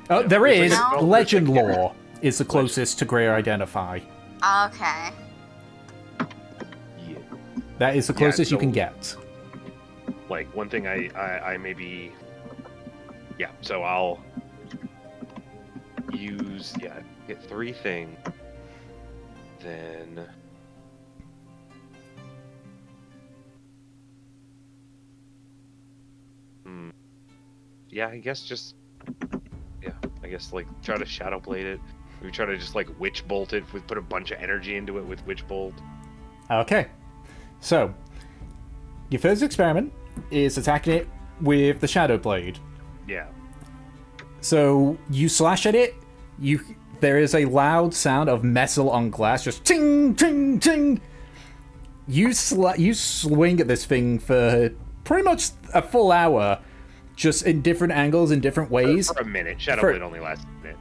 Speaker 1: Oh,
Speaker 2: No,
Speaker 1: there
Speaker 2: it's
Speaker 1: is.
Speaker 3: like a
Speaker 1: Legend
Speaker 2: spell
Speaker 1: lore is the closest to Greater Identify.
Speaker 3: Okay.
Speaker 2: Yeah.
Speaker 1: That is the
Speaker 2: Yeah,
Speaker 1: closest you
Speaker 2: so-
Speaker 1: can get.
Speaker 2: Like, one thing I maybe... Yeah, so I'll use... Yeah, get 3 things. Then... Yeah, I guess just... Yeah, I guess, like, try to Shadow Blade it. We try to just, like, Witch Bolt it. We put a bunch of energy into it with Witch Bolt.
Speaker 1: Okay. So, your first experiment is attacking it with the Shadow Blade.
Speaker 2: Yeah.
Speaker 1: So, you slash at it, there is a loud sound of metal on glass, just ting, ting, ting. You swing at this thing for pretty much a full hour, just in different angles, in different ways.
Speaker 2: For a minute. Shadow
Speaker 1: For-
Speaker 2: Blade only lasts a minute.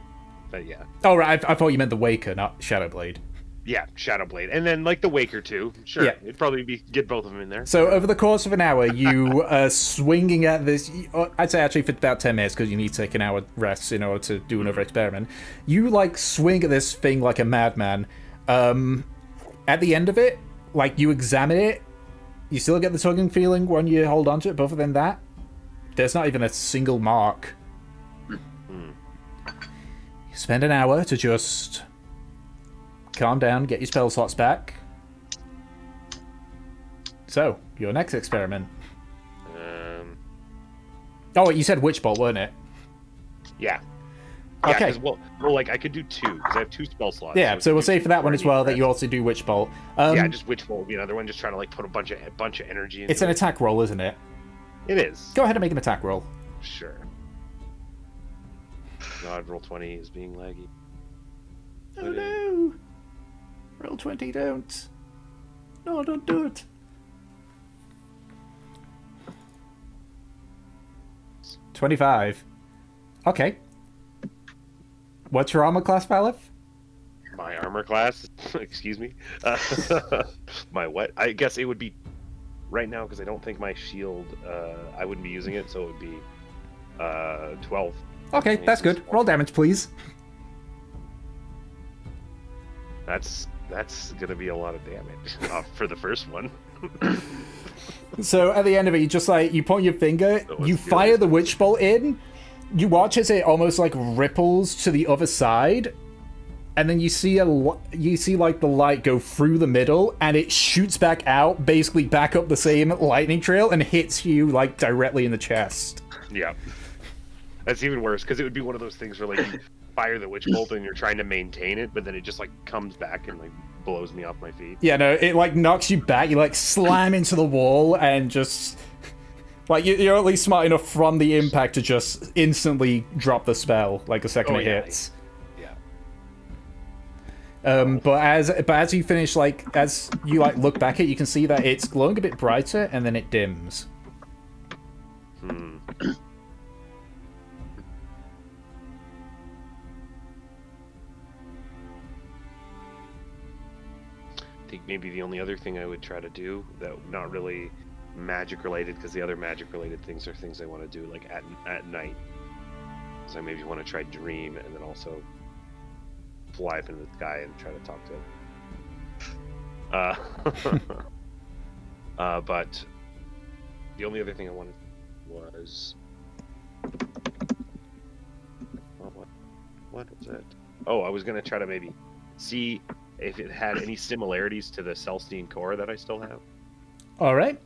Speaker 2: But yeah.
Speaker 1: Oh, right, I thought you meant the Waker, not Shadow Blade.
Speaker 2: Yeah, Shadow Blade. And then, like, the Waker, too. Sure.
Speaker 1: Yeah.
Speaker 2: It'd probably be... Get both of them in there.
Speaker 1: So, over the course of an hour, you are swinging at this. I'd say actually for about 10 minutes, because you need to take an hour rest in order to do another experiment. You, like, swing at this thing like a madman. At the end of it, like, you examine it, you still get the tugging feeling when you hold onto it, but other than that, there's not even a single mark. You spend an hour to just calm down, get your spell slots back. So, your next experiment. Oh, you said Witch Bolt, weren't it?
Speaker 2: Yeah.
Speaker 1: Okay.
Speaker 2: Yeah, 'cause, well, like, I could do 2, because I have 2 spell slots.
Speaker 1: Yeah,
Speaker 2: if
Speaker 1: so
Speaker 2: you
Speaker 1: we'll
Speaker 2: do
Speaker 1: say for that
Speaker 2: 2
Speaker 1: one as
Speaker 2: for
Speaker 1: well
Speaker 2: any
Speaker 1: that you
Speaker 2: rest-
Speaker 1: also do Witch Bolt.
Speaker 2: Yeah, just Witch Bolt would be another one, just trying to, like, put a bunch of energy into
Speaker 1: It's an attack roll, isn't it?
Speaker 2: It is.
Speaker 1: Go ahead and make an attack roll.
Speaker 2: Sure. God, roll 20 is being laggy.
Speaker 1: Oh no! Roll 20, don't. No, don't do it. $25. Okay. What's your armor class, Valif?
Speaker 2: My armor class? Excuse me? My what? I guess it would be... Right now, because I don't think my shield... I wouldn't be using it, so it would be... 12.
Speaker 1: Okay, that's good. Roll damage, please.
Speaker 2: That's gonna be a lot of damage for the first one.
Speaker 1: So at the end of it, you point your finger,
Speaker 2: So
Speaker 1: you
Speaker 2: let's do
Speaker 1: fire
Speaker 2: this.
Speaker 1: the Witch Bolt in, you watch as it almost like ripples to the other side, and then you see like the light go through the middle, and it shoots back out, basically back up the same lightning trail, and hits you like directly in the chest.
Speaker 2: Yeah. That's even worse, because it would be one of those things where, like, you fire the Witch Bolt and you're trying to maintain it, but then it just, like, comes back and, like, blows me off my feet.
Speaker 1: Yeah, no, it like knocks you back, you like slam into the wall, and just... Like, you're at least smart enough from the impact to just instantly drop the spell, like the second
Speaker 2: Oh,
Speaker 1: it
Speaker 2: yeah.
Speaker 1: hits.
Speaker 2: Yeah.
Speaker 1: But as you finish, like, as you like look back at it, you can see that it's glowing a bit brighter, and then it dims.
Speaker 2: I think maybe the only other thing I would try to do, that not really magic related, because the other magic related things are things I want to do, like, at night. So I maybe want to try dream, and then also fly up into the sky and try to talk to him. But the only other thing I wanted was... What was it? Oh, I was going to try to maybe see if it had any similarities to the Celestine core that I still have.
Speaker 1: Alright.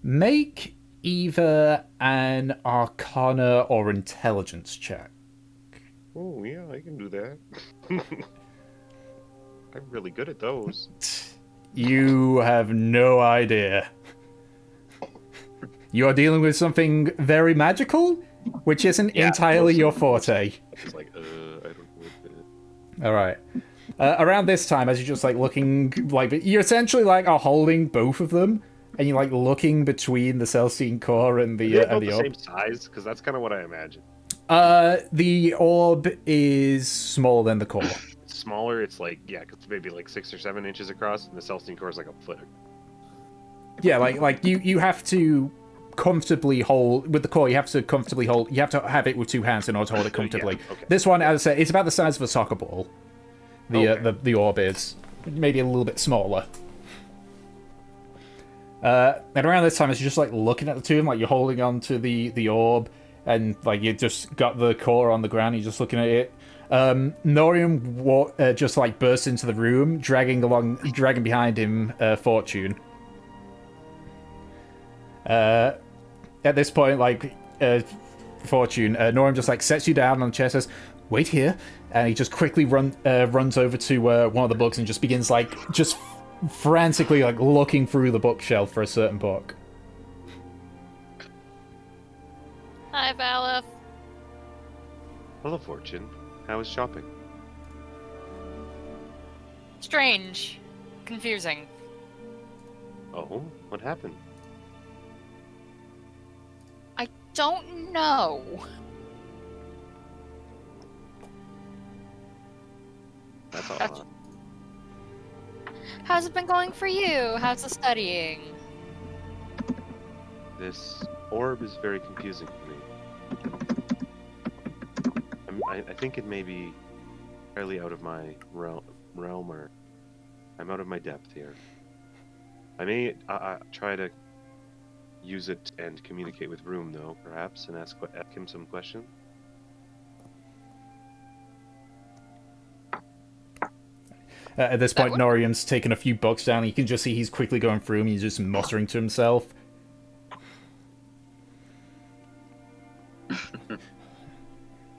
Speaker 1: Make either an Arcana or Intelligence check.
Speaker 2: Oh, yeah, I can do that. I'm really good at those.
Speaker 1: You have no idea. You are dealing with something very magical, which isn't
Speaker 2: Yeah,
Speaker 1: entirely
Speaker 2: most-
Speaker 1: your forte.
Speaker 2: It's like, I don't know what
Speaker 1: Alright. Around this time, as you're just like looking, like you're essentially like are holding both of them, and you're like looking between the Celestine core and
Speaker 2: Are
Speaker 1: the
Speaker 2: they
Speaker 1: and
Speaker 2: both
Speaker 1: the
Speaker 2: the
Speaker 1: orb.
Speaker 2: same size? Because that's kind of what I imagine.
Speaker 1: The orb is smaller than the core.
Speaker 2: It's smaller. It's like it's maybe like 6 or 7 inches across, and the Celestine core is like a foot.
Speaker 1: Yeah, like you have to comfortably hold with the core. You have to comfortably hold. You have to have it with two hands in order to hold it comfortably.
Speaker 2: okay.
Speaker 1: This one, as I said, it's about the size of a soccer ball. The orb is maybe a little bit smaller. And around this time, it's just like looking at the two of them, like you're holding on to the orb, and like you just got the core on the ground. You're just looking at it. Norium just like bursts into the room, dragging behind him Fortune. At this point, like Fortune, Norium just like sets you down on the chair, says, "Wait here," and he just quickly runs over to one of the books and just begins like just frantically like looking through the bookshelf for a certain book.
Speaker 6: Hi, Valeth.
Speaker 2: Hello, Fortune. How is shopping?
Speaker 6: Strange. Confusing.
Speaker 2: Oh, what happened?
Speaker 6: I don't know.
Speaker 2: That's all.
Speaker 6: That's- How's it been going for you? How's the studying?
Speaker 2: This orb is very confusing for me. I think it may be fairly out of my realm, or I'm out of my depth here. I may try to use it and communicate with Room, though, perhaps, and ask him some questions.
Speaker 1: At this point, Norium's taken a few books down. You can just see he's quickly going through them. He's just muttering to himself.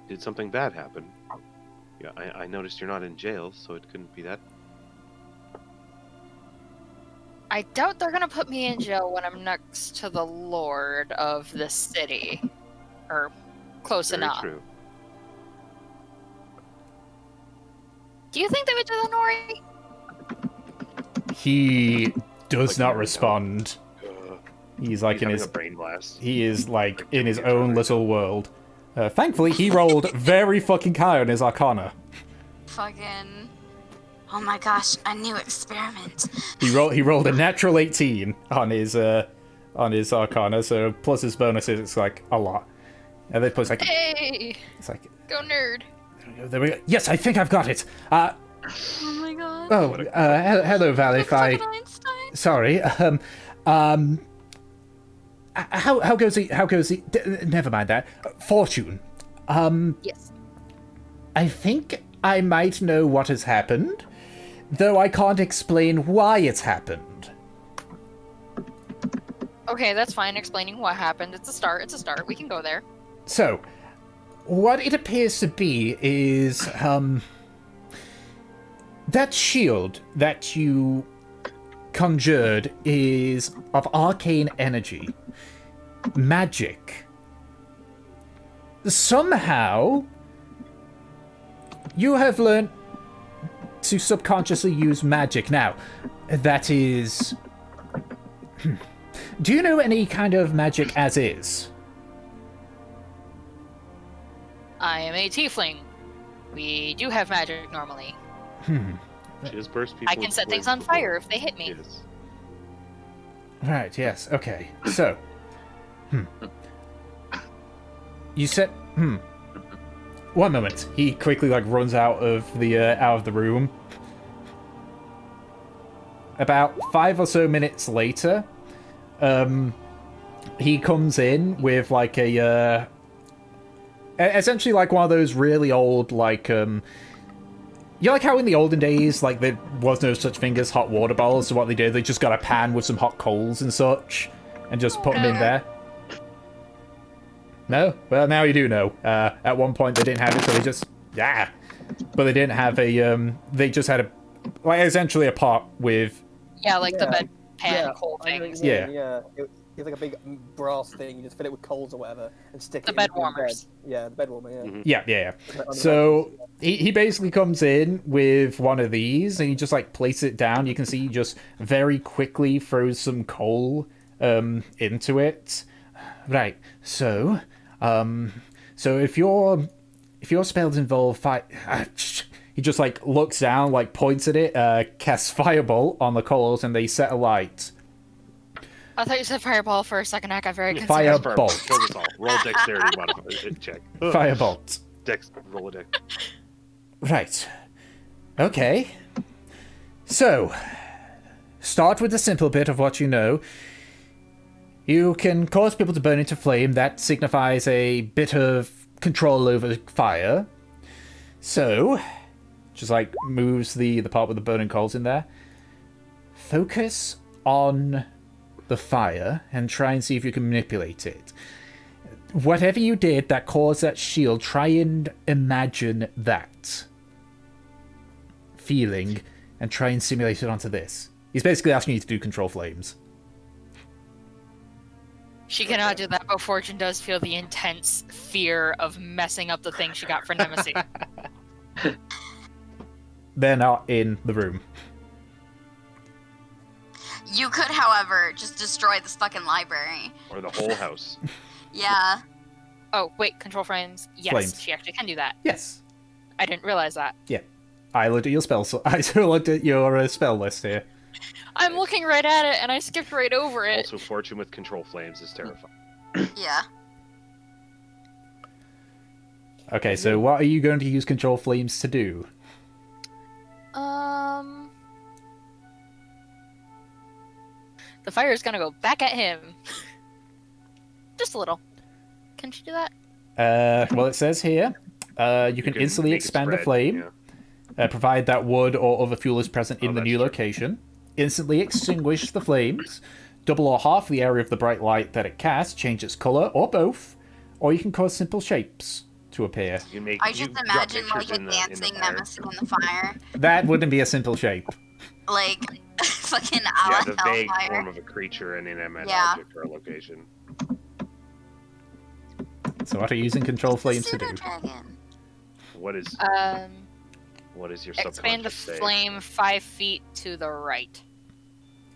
Speaker 2: Did something bad happen? Yeah, I noticed you're not in jail, so it couldn't be that.
Speaker 6: I doubt they're gonna put me in jail when I'm next to the Lord of the city. Or close
Speaker 2: Very
Speaker 6: enough.
Speaker 2: true.
Speaker 6: Do you think they would do that, Nori?
Speaker 1: He does
Speaker 2: Like,
Speaker 1: not
Speaker 2: here we
Speaker 1: respond. He's like
Speaker 2: He's
Speaker 1: in
Speaker 2: having
Speaker 1: his
Speaker 2: a brain blast.
Speaker 1: he is like
Speaker 2: Like,
Speaker 1: in his
Speaker 2: doing it
Speaker 1: own
Speaker 2: right
Speaker 1: little world. Thankfully, he rolled very fucking high on his Arcana.
Speaker 3: Fucking. Oh my gosh, a new experiment.
Speaker 1: He rolled a natural 18 on his Arcana, so plus his bonuses, it's like a lot. And then it's like
Speaker 6: Hey!
Speaker 1: it's like
Speaker 6: Go nerd!
Speaker 1: there we go. Yes, I think I've got it.
Speaker 3: Oh my god.
Speaker 1: Hello, Val. If I
Speaker 3: Fucking Einstein.
Speaker 1: sorry. How goes he? Never mind that. Fortune.
Speaker 6: Yes.
Speaker 1: I think I might know what has happened, though I can't explain why it's happened.
Speaker 6: Okay, that's fine. Explaining what happened. It's a start. We can go there.
Speaker 1: So, what it appears to be is, that shield that you conjured is of arcane energy. Magic. Somehow, you have learned to subconsciously use magic. Now, that is... Do you know any kind of magic as is?
Speaker 6: I am a tiefling. We do have magic normally.
Speaker 2: She just burst people.
Speaker 6: I can set things on fire if they hit me.
Speaker 2: Yes.
Speaker 1: Right, yes, okay. So, you said, 1 moment. He quickly, like, runs out of the room. About 5 or so minutes later, he comes in with, like, essentially, like, one of those really old, like, you know, like how in the olden days, like, there was no such thing as hot water bottles, so what they did, they just got a pan with some hot coals and such, and just put them in there. No? Well, now you do know. At one point they didn't have it, so they just... Yeah! But they didn't have a, they just had a... Like, essentially a pot with...
Speaker 6: Yeah, like the bed pan
Speaker 4: Yeah,
Speaker 6: coal
Speaker 4: I know what you
Speaker 6: things.
Speaker 4: mean,
Speaker 1: Yeah.
Speaker 4: yeah. It's like a big brass thing. You just fill it with coals or whatever and stick
Speaker 6: The
Speaker 4: it
Speaker 6: bed
Speaker 4: in your
Speaker 6: warmers.
Speaker 4: Yeah, the bed warmer. Yeah.
Speaker 2: Mhm.
Speaker 1: Yeah.
Speaker 4: On the
Speaker 1: So
Speaker 4: mattress,
Speaker 1: he basically comes in with one of these and he just like places it down. You can see he just very quickly throws some coal into it. Right. So if your spells involve fire, he just like looks down, like points at it, casts fireball on the coals, and they set alight.
Speaker 6: I thought you said fireball for a second. I got very concerned.
Speaker 1: Fireball.
Speaker 2: Kill us all. Roll dexterity modifier check.
Speaker 1: Firebolt.
Speaker 2: Roll a dex.
Speaker 1: Right. Okay. So, start with the simple bit of what you know. You can cause people to burn into flame. That signifies a bit of control over fire. So, just like moves the part with the burning coals in there. Focus on the fire and try and see if you can manipulate it. Whatever you did that caused that shield, try and imagine that feeling and try and simulate it onto this. He's basically asking you to do control flames.
Speaker 6: She cannot do that, but Fortune does feel the intense fear of messing up the thing she got for Nemesis.
Speaker 1: They're not in the room.
Speaker 3: You could, however, just destroy this fucking library.
Speaker 2: Or the whole house.
Speaker 3: Yeah.
Speaker 6: Oh, wait, control frames. Yes,
Speaker 1: Flames.
Speaker 6: she actually can do that.
Speaker 1: Yes.
Speaker 6: I didn't realize that.
Speaker 1: Yeah. I looked at your spell. I looked at your spell list here.
Speaker 6: I'm looking right at it, and I skipped right over it.
Speaker 2: Also, Fortune with control flames is terrifying.
Speaker 3: Yeah.
Speaker 1: Okay, so what are you going to use control flames to do?
Speaker 6: The fire is gonna go back at him. Just a little. Can she do that?
Speaker 1: Well, it says here, you can instantly
Speaker 2: make it
Speaker 1: expand the
Speaker 2: spread,
Speaker 1: flame,
Speaker 2: yeah.
Speaker 1: provide that wood or other fuel is present in the
Speaker 2: that's
Speaker 1: new
Speaker 2: true.
Speaker 1: location, instantly extinguish the flames, double or half the area of the bright light that it casts, change its color, or both, or you can cause simple shapes to appear.
Speaker 2: You make,
Speaker 3: I
Speaker 2: you
Speaker 3: just
Speaker 2: drop
Speaker 3: imagine
Speaker 2: pictures
Speaker 3: like a
Speaker 2: in the
Speaker 3: dancing
Speaker 2: fire.
Speaker 3: nemesis in the fire.
Speaker 1: That wouldn't be a simple shape.
Speaker 3: Like, fucking
Speaker 2: Yeah,
Speaker 3: Ala
Speaker 2: the vague form
Speaker 3: Hellfire.
Speaker 2: of a creature and inanimate
Speaker 3: Yeah.
Speaker 2: object or a location.
Speaker 1: So what are you using control flames to do?
Speaker 3: Pseudo-dragon.
Speaker 2: What is your
Speaker 6: Expand the
Speaker 2: subconscious say?
Speaker 6: flame 5 feet to the right.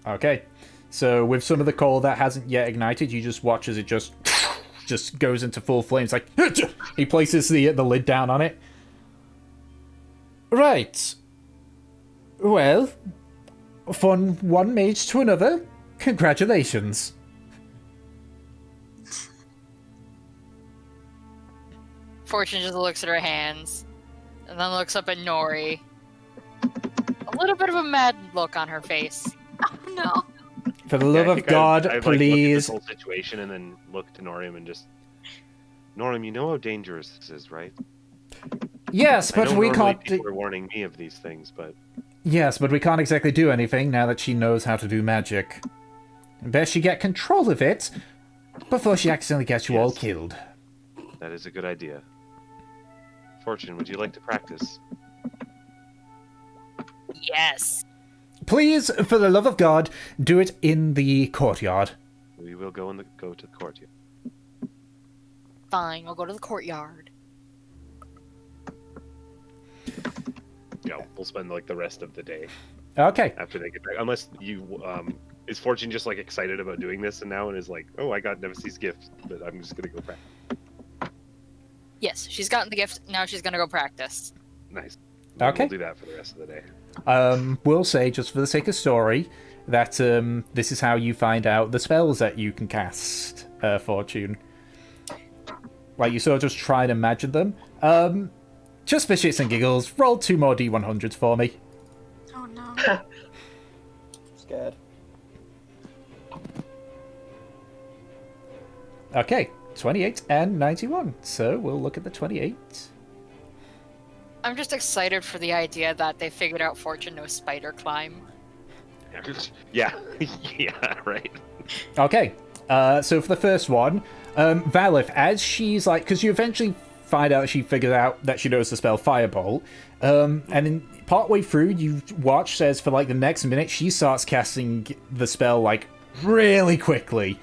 Speaker 1: Okay. So with some of the coal that hasn't yet ignited, you just watch as it just goes into full flames. Like he places the lid down on it. Right. Well, from one mage to another, congratulations.
Speaker 6: Fortune just looks at her hands, and then looks up at Nori. A little bit of a mad look on her face.
Speaker 3: Oh no.
Speaker 1: For the
Speaker 2: Yeah,
Speaker 1: love
Speaker 2: I
Speaker 1: of
Speaker 2: think
Speaker 1: God,
Speaker 2: I've, like, looked at this
Speaker 1: please.
Speaker 2: whole situation and then look to Norium and just... Norium, you know how dangerous this is, right?
Speaker 1: Yes,
Speaker 2: I
Speaker 1: but
Speaker 2: know
Speaker 1: we
Speaker 2: normally
Speaker 1: can't.
Speaker 2: people are warning me of these things, but...
Speaker 1: Yes, but we can't exactly do anything now that she knows how to do magic. Best she get control of it before she accidentally gets you all
Speaker 2: Yes.
Speaker 1: killed.
Speaker 2: That is a good idea. Fortune, would you like to practice?
Speaker 6: Yes.
Speaker 1: Please, for the love of God, do it in the courtyard.
Speaker 2: We will go to the courtyard.
Speaker 6: Fine, we'll go to the courtyard.
Speaker 2: Yeah, we'll spend like the rest of the day
Speaker 1: Okay.
Speaker 2: after they get back. Unless you, is Fortune just like excited about doing this and now and is like, oh, I got Nemesis' gift, but I'm just gonna go practice.
Speaker 6: Yes, she's gotten the gift, now she's gonna go practice.
Speaker 2: Nice.
Speaker 1: Okay.
Speaker 2: We'll do that for the rest of the day.
Speaker 1: We'll say, just for the sake of story, that this is how you find out the spells that you can cast, Fortune. Like, you sort of just try and imagine them. Just for shits and giggles, roll 2 more D100s for me.
Speaker 3: Oh no.
Speaker 4: Scared.
Speaker 1: Okay, 28 and 91. So we'll look at the 28.
Speaker 6: I'm just excited for the idea that they figured out Fortune knows spider climb.
Speaker 2: Yeah, yeah, right.
Speaker 1: Okay, so for the first one, Valif, as she's like, because you eventually find out she figured out that she knows the spell Firebolt, and then partway through, you watch, says for like the next minute, she starts casting the spell like really quickly.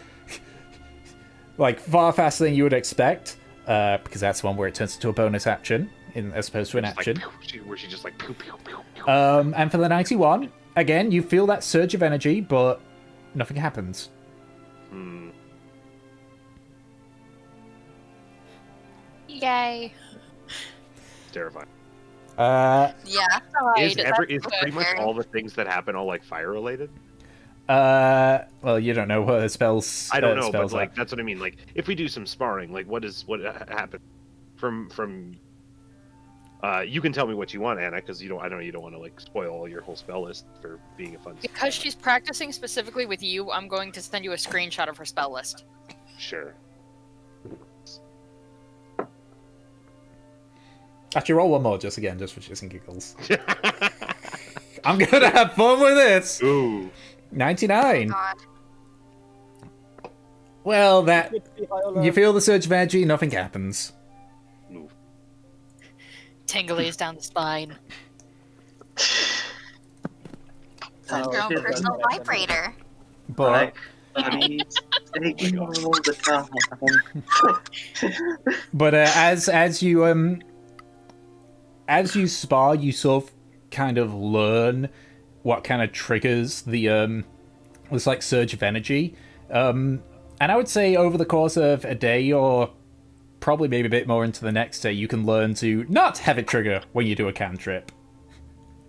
Speaker 1: like far faster than you would expect, because that's one where it turns into a bonus action as opposed to an
Speaker 2: Just
Speaker 1: action.
Speaker 2: Like, pew, where she just like pew, pew, pew, pew.
Speaker 1: And for the 91, again, you feel that surge of energy, but nothing happens.
Speaker 2: Hmm.
Speaker 6: Yay.
Speaker 2: Terrifying.
Speaker 1: Uh,
Speaker 3: Yeah.
Speaker 2: Is
Speaker 6: That's
Speaker 2: pretty much
Speaker 3: scary.
Speaker 2: all the things that happen all like fire related?
Speaker 1: well, you don't know what the spells.
Speaker 2: I don't know,
Speaker 1: spells
Speaker 2: but
Speaker 1: are.
Speaker 2: like that's what I mean. Like if we do some sparring, like what happened from you can tell me what you want, Anna, because you don't want to like spoil your whole spell list for being a fun.
Speaker 6: Because she's practicing specifically with you, I'm going to send you a screenshot of her spell list.
Speaker 2: Sure.
Speaker 1: Actually, roll one more just for shits and giggles. I'm gonna have fun with this.
Speaker 2: Ooh.
Speaker 1: 99.
Speaker 3: God.
Speaker 1: Well, that
Speaker 4: uh,
Speaker 1: you feel the surge of energy, nothing happens.
Speaker 2: Ooh.
Speaker 6: Tingles down the spine.
Speaker 3: Find your own
Speaker 5: it is
Speaker 3: personal
Speaker 5: okay.
Speaker 3: vibrator.
Speaker 1: But
Speaker 5: Right. Buddies, taking all the time.
Speaker 1: but as you spar, you sort of kind of learn what kind of triggers the this like surge of energy. And I would say over the course of a day or probably maybe a bit more into the next day, you can learn to not have it trigger when you do a cantrip.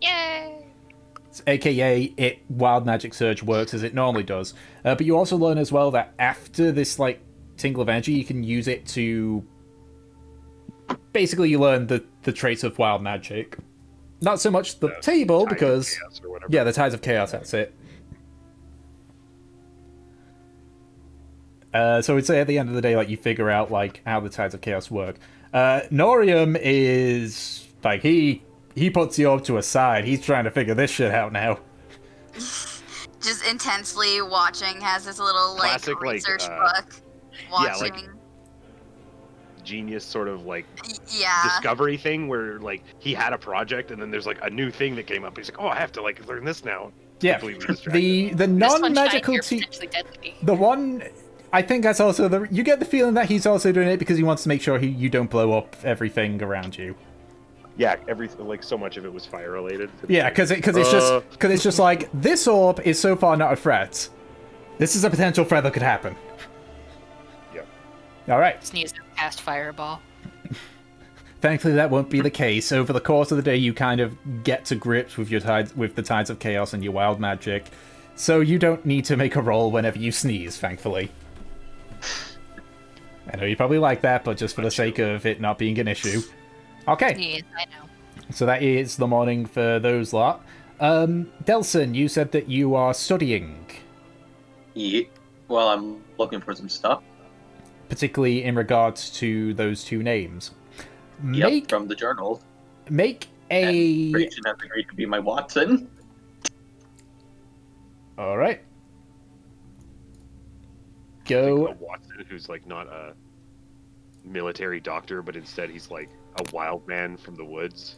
Speaker 6: Yay!
Speaker 1: AKA, Wild Magic Surge works as it normally does. But you also learn as well that after this, like, Tingle of Energy, you can use it to... Basically, you learn the traits of Wild Magic. Not so much the table,
Speaker 2: Tide of
Speaker 1: because...
Speaker 2: Chaos or whatever.
Speaker 1: Yeah, the Tides of Chaos, that's it. So we'd say at the end of the day, like, you figure out, like, how the Tides of Chaos work. Norium is... Like, he puts the orb to a side. He's trying to figure this shit out now.
Speaker 3: Just intensely watching, has this little like
Speaker 2: Classic, like,
Speaker 3: research book. Watching.
Speaker 2: yeah, like, genius sort of like
Speaker 3: Yeah.
Speaker 2: discovery thing where like he had a project and then there's like a new thing that came up. He's like, oh, I have to like learn this now.
Speaker 1: Yeah,
Speaker 2: Completely distracted.
Speaker 1: the
Speaker 6: This one's
Speaker 1: non-magical
Speaker 6: shiny or
Speaker 1: team...
Speaker 6: potentially deadly.
Speaker 1: The one... I think that's also the... You get the feeling that he's also doing it because he wants to make sure you don't blow up everything around you.
Speaker 2: Yeah, like so much of it was fire related.
Speaker 1: Yeah, because it's just like, this orb is so far not a threat. This is a potential threat that could happen.
Speaker 2: Yeah.
Speaker 1: Alright.
Speaker 6: Sneeze cast fireball.
Speaker 1: Thankfully that won't be the case. Over the course of the day you kind of get to grips with the Tides of Chaos and your wild magic. So you don't need to make a roll whenever you sneeze, thankfully. I know you probably like that, but just for the sake of it not being an issue. Okay.
Speaker 6: Yes, I know.
Speaker 1: So that is the morning for those lot. Delson, you said that you are studying,
Speaker 5: Yeah. Well, I'm looking for some stuff.
Speaker 1: particularly in regards to those two names.
Speaker 5: Yep, from the journal.
Speaker 1: Make
Speaker 5: And
Speaker 1: a...
Speaker 5: Rachel has agreed to be my Watson.
Speaker 1: Alright.
Speaker 2: Like
Speaker 1: Go...
Speaker 2: a Watson who's like not a military doctor, but instead he's like a wild man from the woods.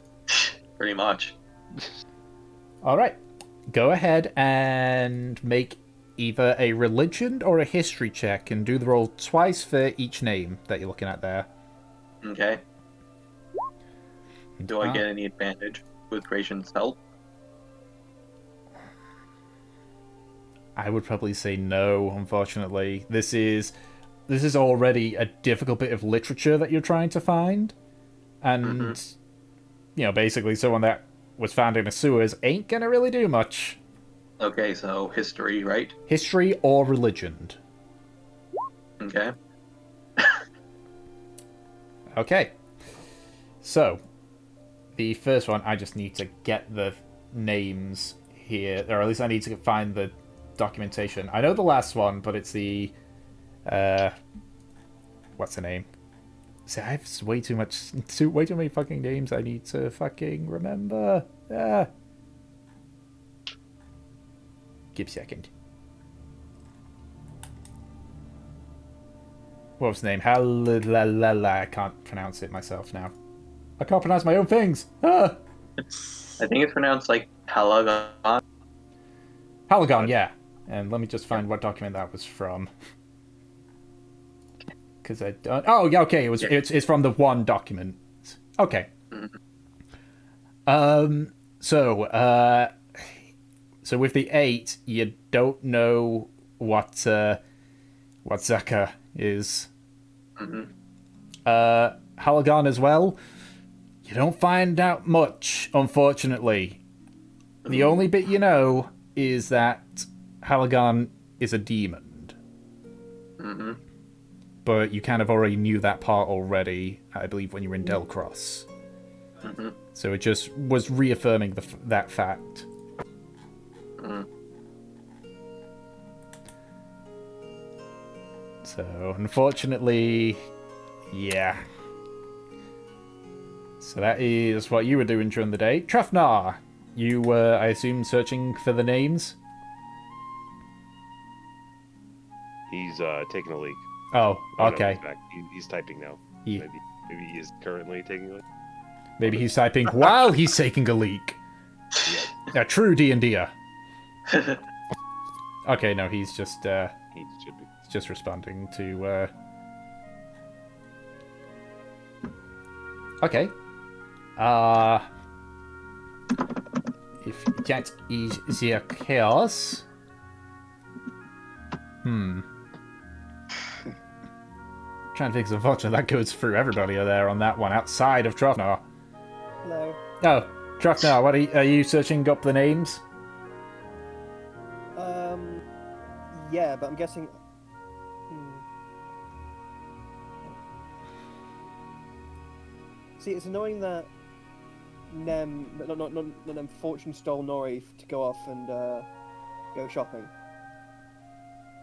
Speaker 5: Pretty much.
Speaker 1: Alright. Go ahead and make either a religion or a history check and do the roll twice for each name that you're looking at there.
Speaker 5: Okay. Do I get any advantage with Gratian's help?
Speaker 1: I would probably say no, unfortunately. This is already a difficult bit of literature that you're trying to find. And, you know, basically someone that was found in the sewers ain't gonna really do much.
Speaker 5: Okay, so history, right?
Speaker 1: History or religion.
Speaker 5: Okay.
Speaker 1: Okay. So, the first one, I just need to get the names here, or at least I need to find the documentation. I know the last one, but it's the... what's the name? See, I have way too many fucking names I need to fucking remember. Give me a second. What was the name? I can't pronounce it myself now. I can't pronounce my own things.
Speaker 5: I think it's pronounced like Pelagon.
Speaker 1: Halagon, yeah. And let me just find what document that was from. Because I don't. Oh, yeah. Okay, it's from the one document. Okay. So with the 8, you don't know what Zaka is. Halagon as well. You don't find out much, unfortunately. The only bit you know is that Halagon is a demon. But you kind of already knew that part already, I believe, when you were in Delcross. So it just was reaffirming that fact. So, unfortunately, yeah. So that is what you were doing during the day. Trafnar, you were, I assume, searching for the names?
Speaker 2: He's taking a leak.
Speaker 1: Oh, okay.
Speaker 2: No, he's back. He's typing now.
Speaker 1: Yeah.
Speaker 2: Maybe he is currently taking a leak.
Speaker 1: Maybe he's typing while he's taking a leak.
Speaker 2: Yeah.
Speaker 1: A true D&D-er. Okay, no, he's just
Speaker 2: He should be.
Speaker 1: just responding to Okay. If that is the chaos. Trying to think, unfortunately, that goes through everybody there on that one, outside of Trofnar.
Speaker 4: Hello.
Speaker 1: Oh, Trofnar, what are you searching up the names?
Speaker 4: Yeah, but I'm guessing. See, it's annoying that not Nem Fortune stole Nori to go off and go shopping.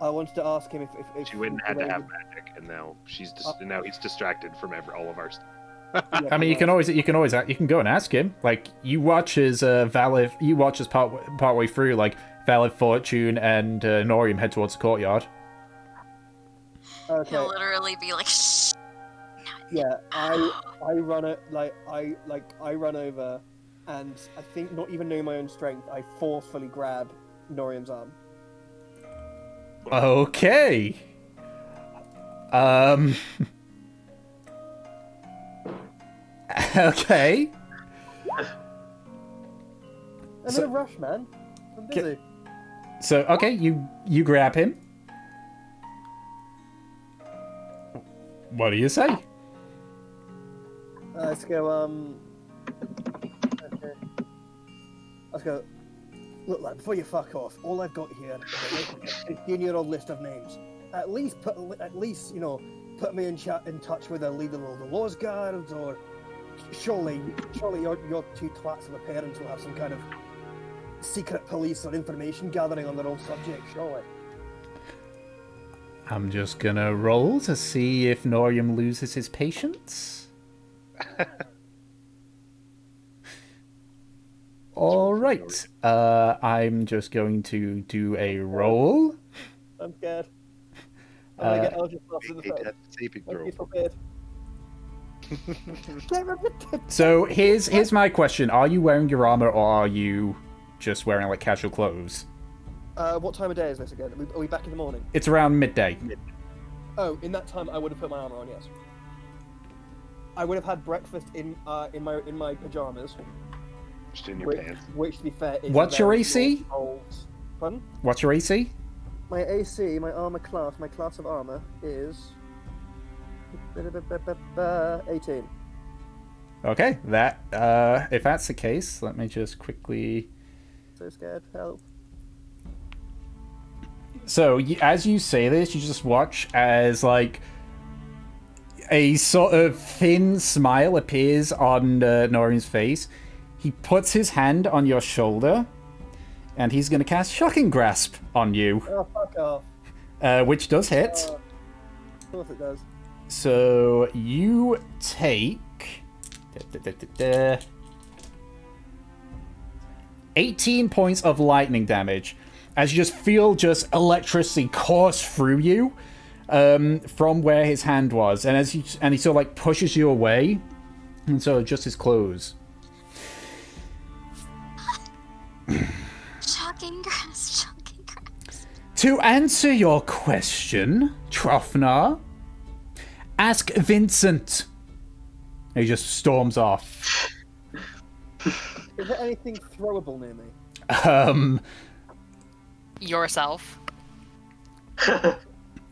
Speaker 4: I wanted to ask him if
Speaker 2: She wouldn't had to have magic, and now now he's distracted from all of our stuff.
Speaker 4: Yeah,
Speaker 1: I mean, you can always go and ask him. Like, you watch as partway through, like Valid Fortune and Norium head towards the courtyard.
Speaker 4: Okay.
Speaker 3: He'll literally be like, shh.
Speaker 4: Yeah, I run it I run over, and I think, not even knowing my own strength, I forcefully grab Norium's arm.
Speaker 1: Okay. Okay.
Speaker 4: I'm in a rush, man. I'm busy.
Speaker 1: So, okay, you grab him. What do you say?
Speaker 4: Let's go, okay. Let's go. Look, lad, before you fuck off, all I've got here is a 15-year-old list of names. At least, you know, put me in touch with a leader of the Laws Guards, or surely your two twats of a parents will have some kind of secret police or information gathering on their own subject, surely.
Speaker 1: I'm just gonna roll to see if Norium loses his patience. Alright, I'm just going to do a roll.
Speaker 4: I'm scared. I'm gonna get Eldritch Blast in the
Speaker 2: Hey,
Speaker 4: face.
Speaker 2: that's a saving throw.
Speaker 4: Forbid.
Speaker 1: So here's my question: are you wearing your armor, or are you just wearing like casual clothes?
Speaker 4: What time of day is this again? Are we back in the morning?
Speaker 1: It's around midday.
Speaker 4: Oh, in that time I would have put my armor on. Yes. I would have had breakfast in my pajamas.
Speaker 2: Just in your pants.
Speaker 4: Which, to be fair, is
Speaker 1: What's your AC?
Speaker 4: Pardon?
Speaker 1: What's your AC?
Speaker 4: My AC, my armor class, my class of armor is 18.
Speaker 1: Okay, that if that's the case, let me just quickly.
Speaker 4: So scared, help.
Speaker 1: So as you say this, you just watch as like a sort of thin smile appears on Norian's face. He puts his hand on your shoulder, and he's going to cast Shocking Grasp on you.
Speaker 4: Oh, fuck off.
Speaker 1: Which does hit.
Speaker 4: Of course it does.
Speaker 1: So you take 18 points of lightning damage as you just feel just electricity course through you from where his hand was, and he sort of like pushes you away, and so just his clothes.
Speaker 3: Shocking grass, shocking grass.
Speaker 1: To answer your question, Trofnar, Ask Vincent. And he just storms off.
Speaker 4: Is there anything throwable near me?
Speaker 6: Yourself.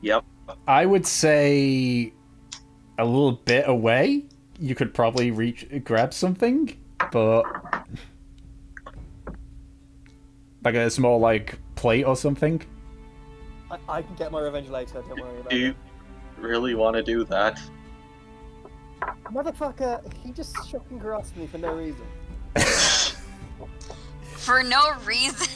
Speaker 5: Yep.
Speaker 1: I would say a little bit away. You could probably grab something, but like a small plate or something.
Speaker 4: I can get my revenge later. Don't worry about
Speaker 5: Do you
Speaker 4: it.
Speaker 5: really want to do that?
Speaker 4: Motherfucker, he just shocking grasped me for no reason.
Speaker 3: For no reason.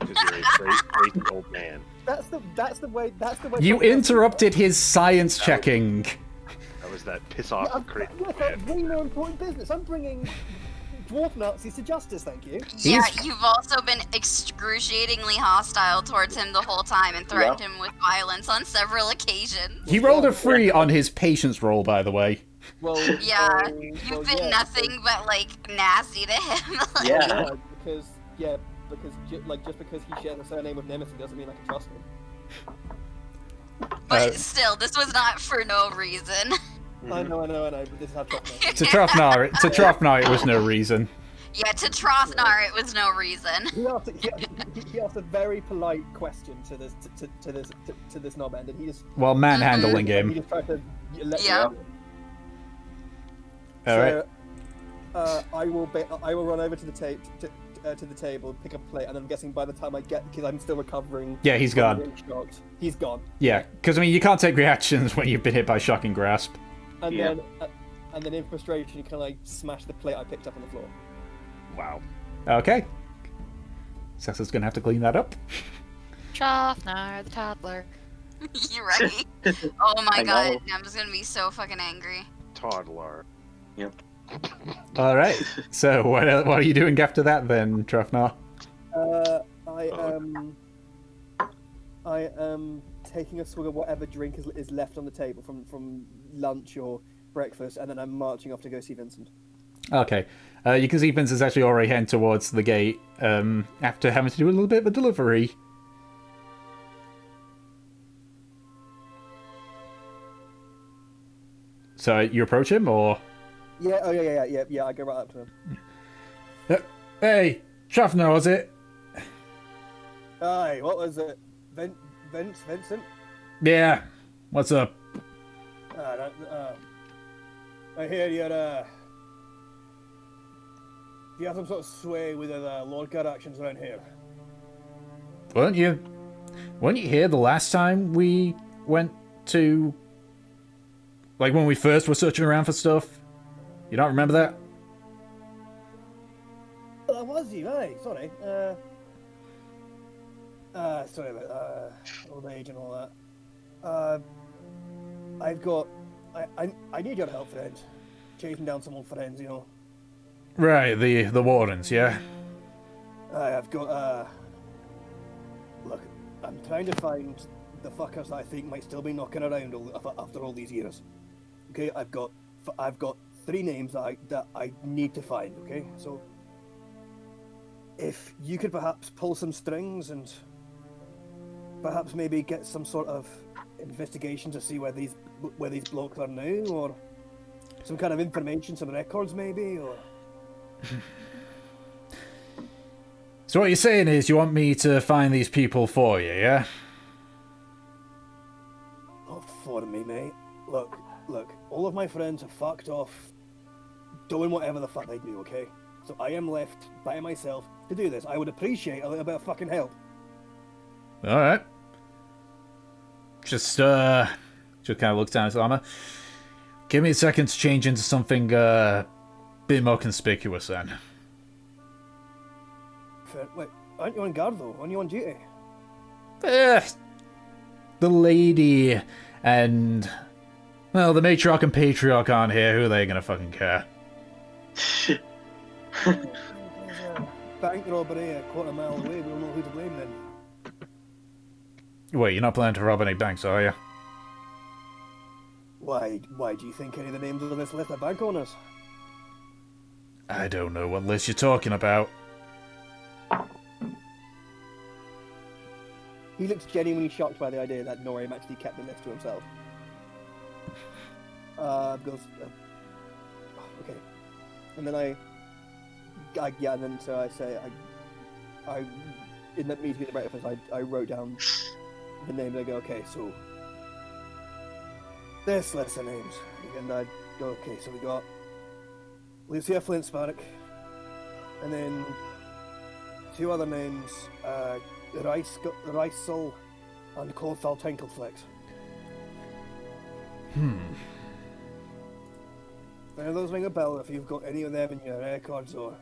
Speaker 2: Because you're a crazy old man.
Speaker 4: That's the way.
Speaker 1: You interrupted his science checking.
Speaker 2: That was that piss off
Speaker 4: I'm
Speaker 2: crazy
Speaker 4: I've
Speaker 2: man.
Speaker 4: got way more important business. I'm bringing dwarf Nazis to justice. Thank you.
Speaker 3: Yeah, you've also been excruciatingly hostile towards him the whole time and threatened him with violence on several occasions.
Speaker 1: He rolled a 3 on his patience roll, by the way.
Speaker 4: Well,
Speaker 3: Yeah,
Speaker 4: well,
Speaker 3: you've
Speaker 4: yeah,
Speaker 3: been nothing but nasty to him.
Speaker 5: Yeah.
Speaker 4: because just because he shares a surname with Nemesis doesn't mean I can trust him.
Speaker 3: But still, this was not for no reason.
Speaker 4: I know, but this is how tough I am.
Speaker 1: To Trofnar, it was no reason.
Speaker 3: Yeah, to Trothnar, it was no reason.
Speaker 4: He asked a very polite question to this knobhead, and he just
Speaker 1: While manhandling
Speaker 4: he
Speaker 1: him.
Speaker 4: just tried to let
Speaker 3: Yeah.
Speaker 4: me.
Speaker 1: Alright.
Speaker 4: I will run over to the table, pick up a plate, and I'm guessing by the time I get, because I'm still recovering.
Speaker 1: Yeah, he's
Speaker 4: from
Speaker 1: gone.
Speaker 4: being shocked, he's gone.
Speaker 1: Yeah, because I mean, you can't take reactions when you've been hit by shocking grasp.
Speaker 4: And
Speaker 5: Yeah.
Speaker 4: then in frustration, you kind of smash the plate I picked up on the floor.
Speaker 2: Wow.
Speaker 1: Okay. Sessa's gonna have to clean that up.
Speaker 6: Trothnar the toddler.
Speaker 3: You're right. Oh my
Speaker 5: I
Speaker 3: god,
Speaker 5: know.
Speaker 3: I'm just gonna be so fucking angry.
Speaker 2: Toddler.
Speaker 1: Alright. So, what are you doing after that then, Trofnar?
Speaker 4: I am taking a swig of whatever drink is left on the table from lunch or breakfast, and then I'm marching off to go see Vincent.
Speaker 1: Okay. You can see Vince is actually already heading towards the gate after having to do a little bit of a delivery. So, you approach him, or?
Speaker 4: Yeah, I go right up to him.
Speaker 1: Hey, Trofnar, was it?
Speaker 4: Aye, what was it? Vincent?
Speaker 1: Yeah. What's up?
Speaker 4: I hear you're, you have some sort of sway with the Lord God actions around here.
Speaker 1: Weren't you here the last time we went to... Like, when we first were searching around for stuff? You don't remember that?
Speaker 4: Oh, was you? Aye, sorry. Sorry about old age and all that. I need your help, friend. Chasing down some old friends, you know.
Speaker 1: Right, the Wardens, yeah?
Speaker 4: I've got, look, I'm trying to find the fuckers that I think might still be knocking around after all these years. Okay, I've got 3 names that I need to find, okay? So, if you could perhaps pull some strings and perhaps maybe get some sort of investigation to see where these blokes are now, or some kind of information, some records maybe, or...
Speaker 1: So what you're saying is you want me to find these people for you, yeah?
Speaker 4: Not for me, mate. Look, all of my friends have fucked off doing whatever the fuck they do, okay? So I am left by myself to do this. I would appreciate a little bit of fucking help.
Speaker 1: Alright. Just kind of looks down at his armor. Give me a second to change into something, a bit more conspicuous then.
Speaker 4: Wait, aren't you on guard though? Aren't you on duty?
Speaker 1: The lady and... Well, the matriarch and patriarch aren't here. Who are they gonna fucking care?
Speaker 4: There's a bank robbery a quarter mile away. We'll know who to blame then.
Speaker 1: Wait, you're not planning to rob any banks, are you?
Speaker 4: Why do you think any of the names on this list are bank owners?
Speaker 1: I don't know what list you're talking about.
Speaker 4: He looks genuinely shocked by the idea that Norim actually kept the list to himself. Goes. Okay. And then I and then so I say I in that meeting at the breakfast I wrote down the name. And I go, okay, so there's less of names, and I go, okay, so we got Lucia Flintspark, and then two other names, Rysel and Corthal Tinkleflex. Now those ring a bell if you've got any of them in your records, or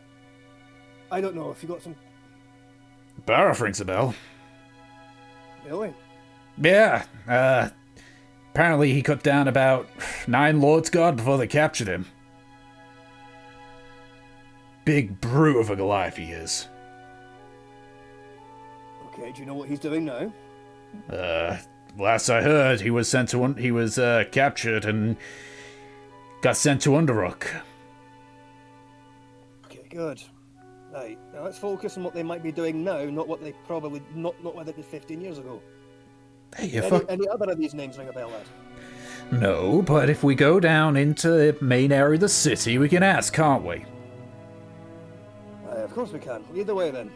Speaker 4: I don't know if you got some.
Speaker 1: Barrow rings a bell.
Speaker 4: Really?
Speaker 1: Yeah, apparently he cut down about 9 Lords Guard before they captured him. Big brute of a Goliath he is.
Speaker 4: Okay, do you know what he's doing now?
Speaker 1: Last I heard, he was captured and got sent to Underrook.
Speaker 4: Okay, good. Right, now let's focus on what they might be doing now, not what they probably not what they did 15 years ago.
Speaker 1: Hey,
Speaker 4: Any other of these names ring a bell, lad?
Speaker 1: No, but if we go down into the main area of the city, we can ask, can't we?
Speaker 4: Of course we can. Either way, then.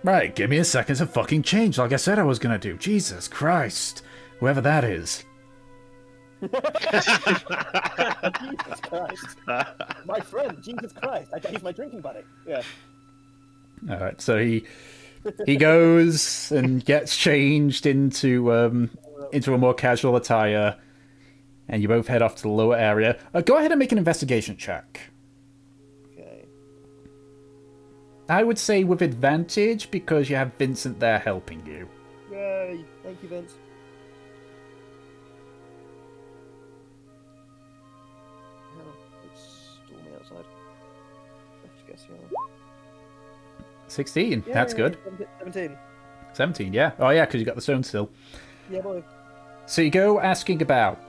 Speaker 1: Right, give me a second to fucking change like I said I was gonna do. Jesus Christ. Whoever that is.
Speaker 4: Jesus Christ. My friend, Jesus Christ. He's my drinking buddy. Yeah.
Speaker 1: Alright, so he goes and gets changed into a more casual attire, and you both head off to the lower area. Go ahead and make an investigation check.
Speaker 4: Okay.
Speaker 1: I would say with advantage, because you have Vincent there helping you.
Speaker 4: Yay. Thank you, Vince. It's stormy outside. Let's guess here.
Speaker 1: 16, that's good.
Speaker 4: 17.
Speaker 1: 17, yeah. Oh yeah, because you got the stone still.
Speaker 4: Yeah, boy.
Speaker 1: So you go asking about.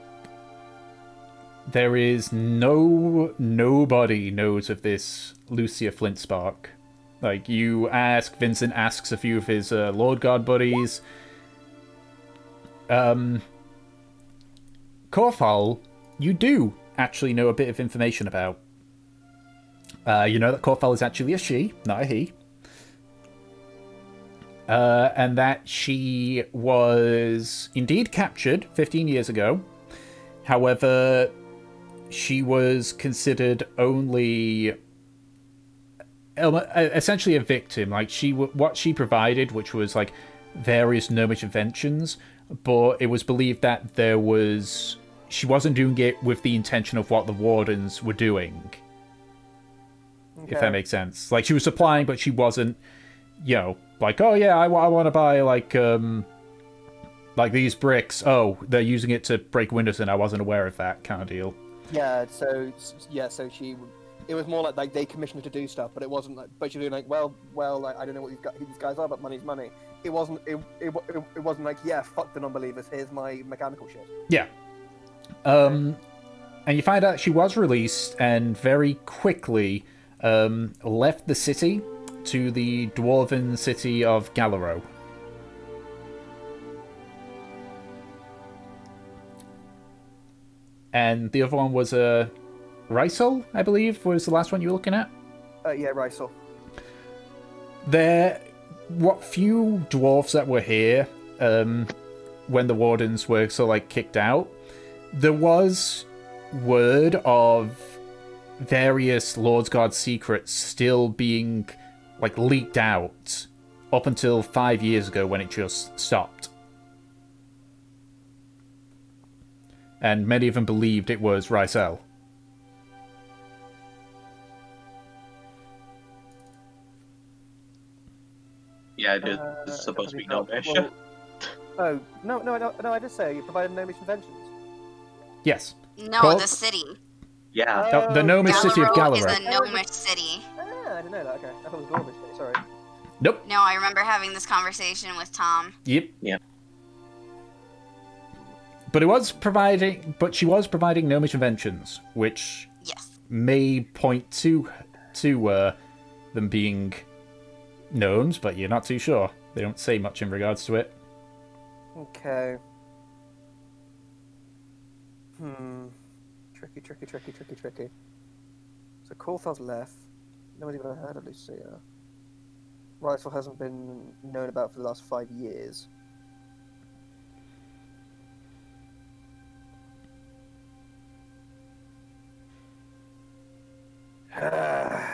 Speaker 1: There is nobody knows of this Lucia Flintspark. Like, you ask, Vincent asks a few of his Lord Guard buddies. Corthal, you do actually know a bit of information about. You know that Corthal is actually a she, not a he. And that she was indeed captured 15 years ago. However, she was considered only essentially a victim. Like, what she provided, which was like various gnomish inventions, but it was believed that she wasn't doing it with the intention of what the wardens were doing. Okay. If that makes sense. Like, she was supplying, but she wasn't, like, oh yeah, I want to buy like these bricks. Oh, they're using it to break windows, and I wasn't aware of that kind of deal.
Speaker 4: Yeah. So she. It was more like they commissioned her to do stuff, but it wasn't like. But she was like, well, like, I don't know who these guys are, but money's money. It wasn't. It wasn't like, yeah, fuck the non-believers. Here's my mechanical shit.
Speaker 1: Yeah. And you find out she was released and very quickly left the city to the dwarven city of Gallero. And the other one was Rysel, I believe, was the last one you were looking at?
Speaker 4: Yeah, Rysel.
Speaker 1: What few dwarves that were here when the wardens were sort of like kicked out, there was word of various Lord's Guard secrets still being like leaked out up until 5 years ago when it just stopped. And many of them believed it was Rysel.
Speaker 5: Yeah, this is supposed to be gnomish.
Speaker 4: Well, oh, no, I did say you provided gnomish inventions.
Speaker 1: Yes.
Speaker 3: No, the city.
Speaker 5: Yeah.
Speaker 1: The gnomish city of
Speaker 3: Gallero
Speaker 1: Gallero.
Speaker 3: is a gnomish city.
Speaker 4: Ah, I didn't know that. Okay, I thought it was gnomish. Sorry.
Speaker 1: Nope.
Speaker 3: No, I remember having this conversation with Tom.
Speaker 1: Yep.
Speaker 5: Yeah.
Speaker 1: But she was providing gnomish inventions, which
Speaker 3: Yes.
Speaker 1: may point to them being gnomes, but you're not too sure. They don't say much in regards to it.
Speaker 4: Okay. Tricky. So Coulthard's left. Nobody's ever heard of Lucia. Rifle hasn't been known about for the last 5 years. I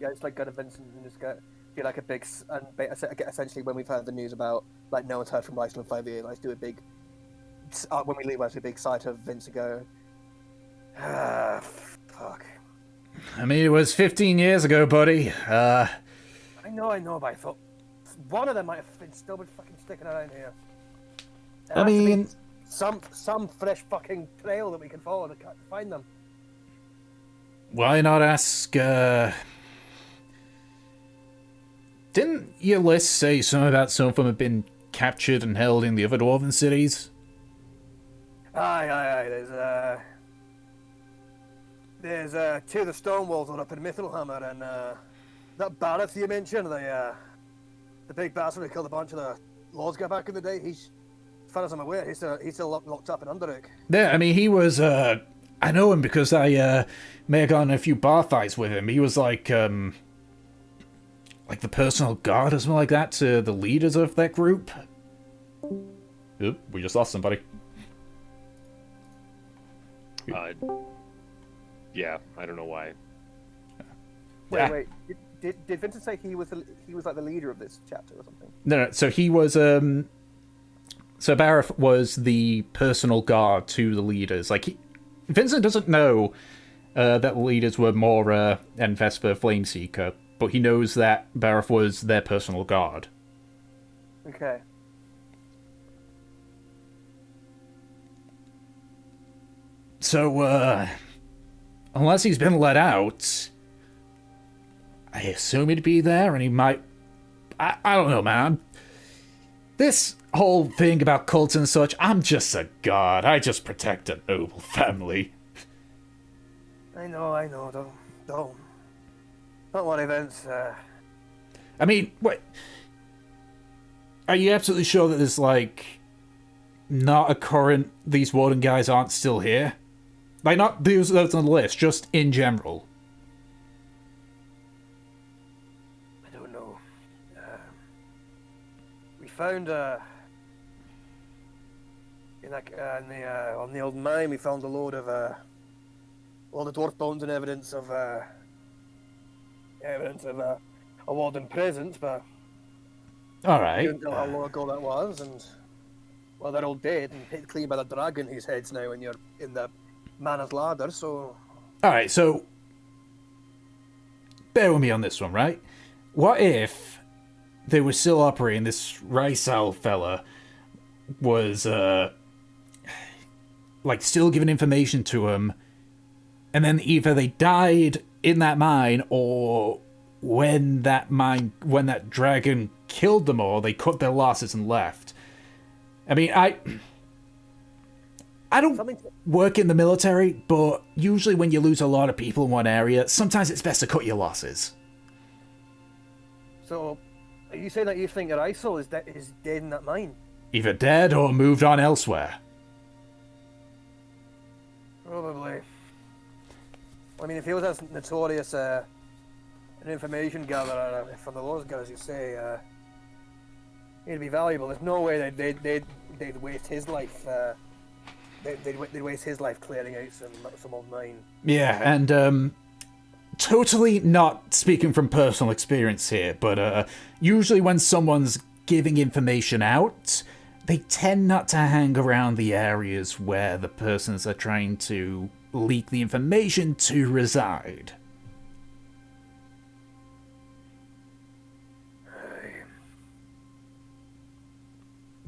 Speaker 4: just like go to Vincent and just do like a big and essentially when we've heard the news about like no one's heard from Rifle in 5 years, let's do a big when we leave, let's do a big sight of Vince and go. Fuck.
Speaker 1: I mean, it was 15 years ago, buddy.
Speaker 4: I know, but I thought one of them might have still been fucking sticking around here.
Speaker 1: I mean,
Speaker 4: some fresh fucking trail that we can follow to find them.
Speaker 1: why not ask, Didn't your list say something about some of them had been captured and held in the other dwarven cities?
Speaker 4: Aye. There's two of the Stonewalls are up in Mithelhammer, and that Barrett you mentioned, the big bastard who killed a bunch of the Lords guy back in the day, he's, as far as I'm aware, he's still locked up in Underoak.
Speaker 1: Yeah, I mean, he was, I know him because I, may have gotten a few bar fights with him. He was like the personal guard or something like that to the leaders of that group. Oop, we just lost somebody.
Speaker 2: Yeah, I don't know why.
Speaker 4: Wait. Did Vincent say he was like the leader of this chapter or something?
Speaker 1: No. So he was, so Bareth was the personal guard to the leaders. Like, Vincent doesn't know that the leaders were Mora and Vesper Flameseeker, but he knows that Bareth was their personal guard.
Speaker 4: Okay.
Speaker 1: So, unless he's been let out, I assume he'd be there, and he might... I don't know, man. This whole thing about cults and such, I'm just a god. I just protect a noble family.
Speaker 4: I know. Don't worry, Vince.
Speaker 1: I mean, what? Are you absolutely sure that there's, like, not a current... These warden guys aren't still here? Like, not those on the list, just in general.
Speaker 4: I don't know. We found on the old mine, we found a load of all the dwarf bones and evidence of a warden present, but
Speaker 1: All
Speaker 4: I
Speaker 1: right.
Speaker 4: don't know how long ago that was, and well, they're all dead and hit clean by the dragon whose head's now in the Mana's ladder. So,
Speaker 1: All right. So, bear with me on this one, right? What if they were still operating? This Rysal fella was like still giving information to him, and then either they died in that mine, or when that dragon killed them all, they cut their losses and left. I mean, I don't work in the military, but usually when you lose a lot of people in one area, sometimes it's best to cut your losses.
Speaker 4: are you saying that you think that Isol is dead in that mine?
Speaker 1: Either dead or moved on elsewhere.
Speaker 4: Probably. I mean, if he was as notorious an information gatherer from the Lords guys, as you say, he'd be valuable. There's no way they'd waste his life. They'd waste his life clearing out some old mine.
Speaker 1: Yeah, and totally not speaking from personal experience here, but usually when someone's giving information out, they tend not to hang around the areas where the persons are trying to leak the information to reside.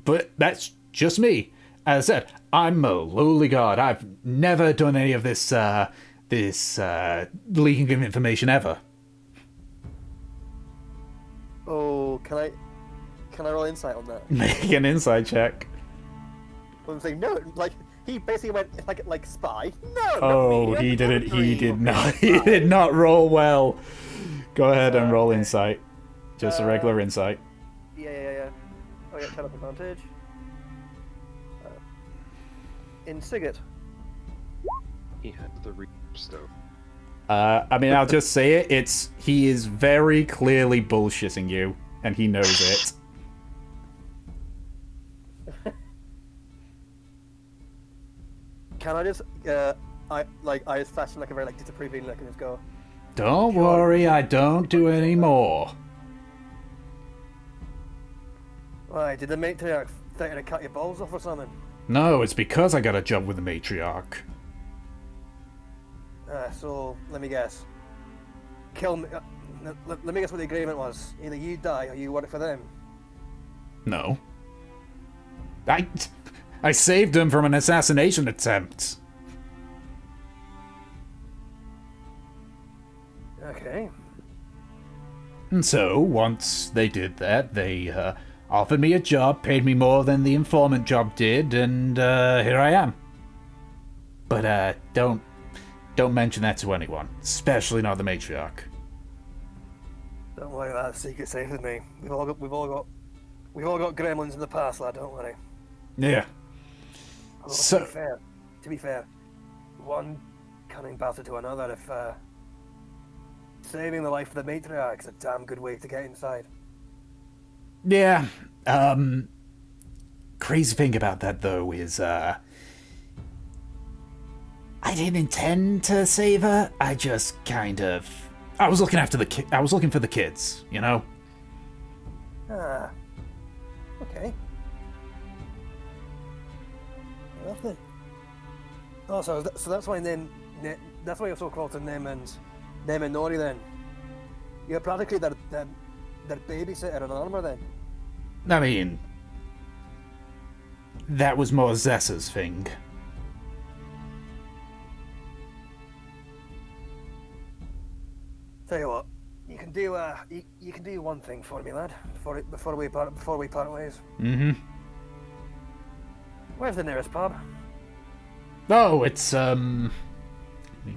Speaker 1: But that's just me. As I said, I'm a lowly god. I've never done any of this leaking of information ever.
Speaker 4: Oh, can I roll insight on that?
Speaker 1: Make an insight check.
Speaker 4: I'm saying no, like he basically went like spy. No.
Speaker 1: Oh,
Speaker 4: not me.
Speaker 1: he didn't. He did not.
Speaker 4: Spy.
Speaker 1: He did not roll well. Go ahead and roll insight. Just a regular insight.
Speaker 4: Yeah. Oh yeah, 10 up advantage. In Sigurd.
Speaker 2: He has the stove.
Speaker 1: I mean, I'll just say it. He is very clearly bullshitting you, and he knows it.
Speaker 4: Can I just, I just fashion like a very disapproving look and just go,
Speaker 1: Don't worry, I don't do any more.
Speaker 4: why, did the matriarch threaten to cut your balls off or something?
Speaker 1: No, it's because I got a job with the matriarch.
Speaker 4: So, let me guess. Kill me, let me guess what the agreement was. Either you die or you work for them.
Speaker 1: No. I saved him from an assassination attempt.
Speaker 4: Okay.
Speaker 1: And so, once they did that, they offered me a job, paid me more than the informant job did, and here I am. But don't mention that to anyone, especially not the matriarch.
Speaker 4: Don't worry about the secret safe with me. We've all got gremlins in the past, lad. Don't worry.
Speaker 1: Yeah.
Speaker 4: Although,
Speaker 1: So-
Speaker 4: to be fair, one cunning bastard to another. If saving the life of the matriarch is a damn good way to get inside.
Speaker 1: Yeah. Crazy thing about that though is I didn't intend to save her. I just I was looking after I was looking for the kids, you know?
Speaker 4: Ah. Okay. Nothing. Oh, so that's why that's why you're so close to them and Nori then. You're practically their babysitter and armor then.
Speaker 1: I mean, that was more Zessa's thing.
Speaker 4: Tell you what, you can do one thing for me, lad. Before we part ways.
Speaker 1: Mm-hmm.
Speaker 4: Where's the nearest pub?
Speaker 1: Oh, it's let me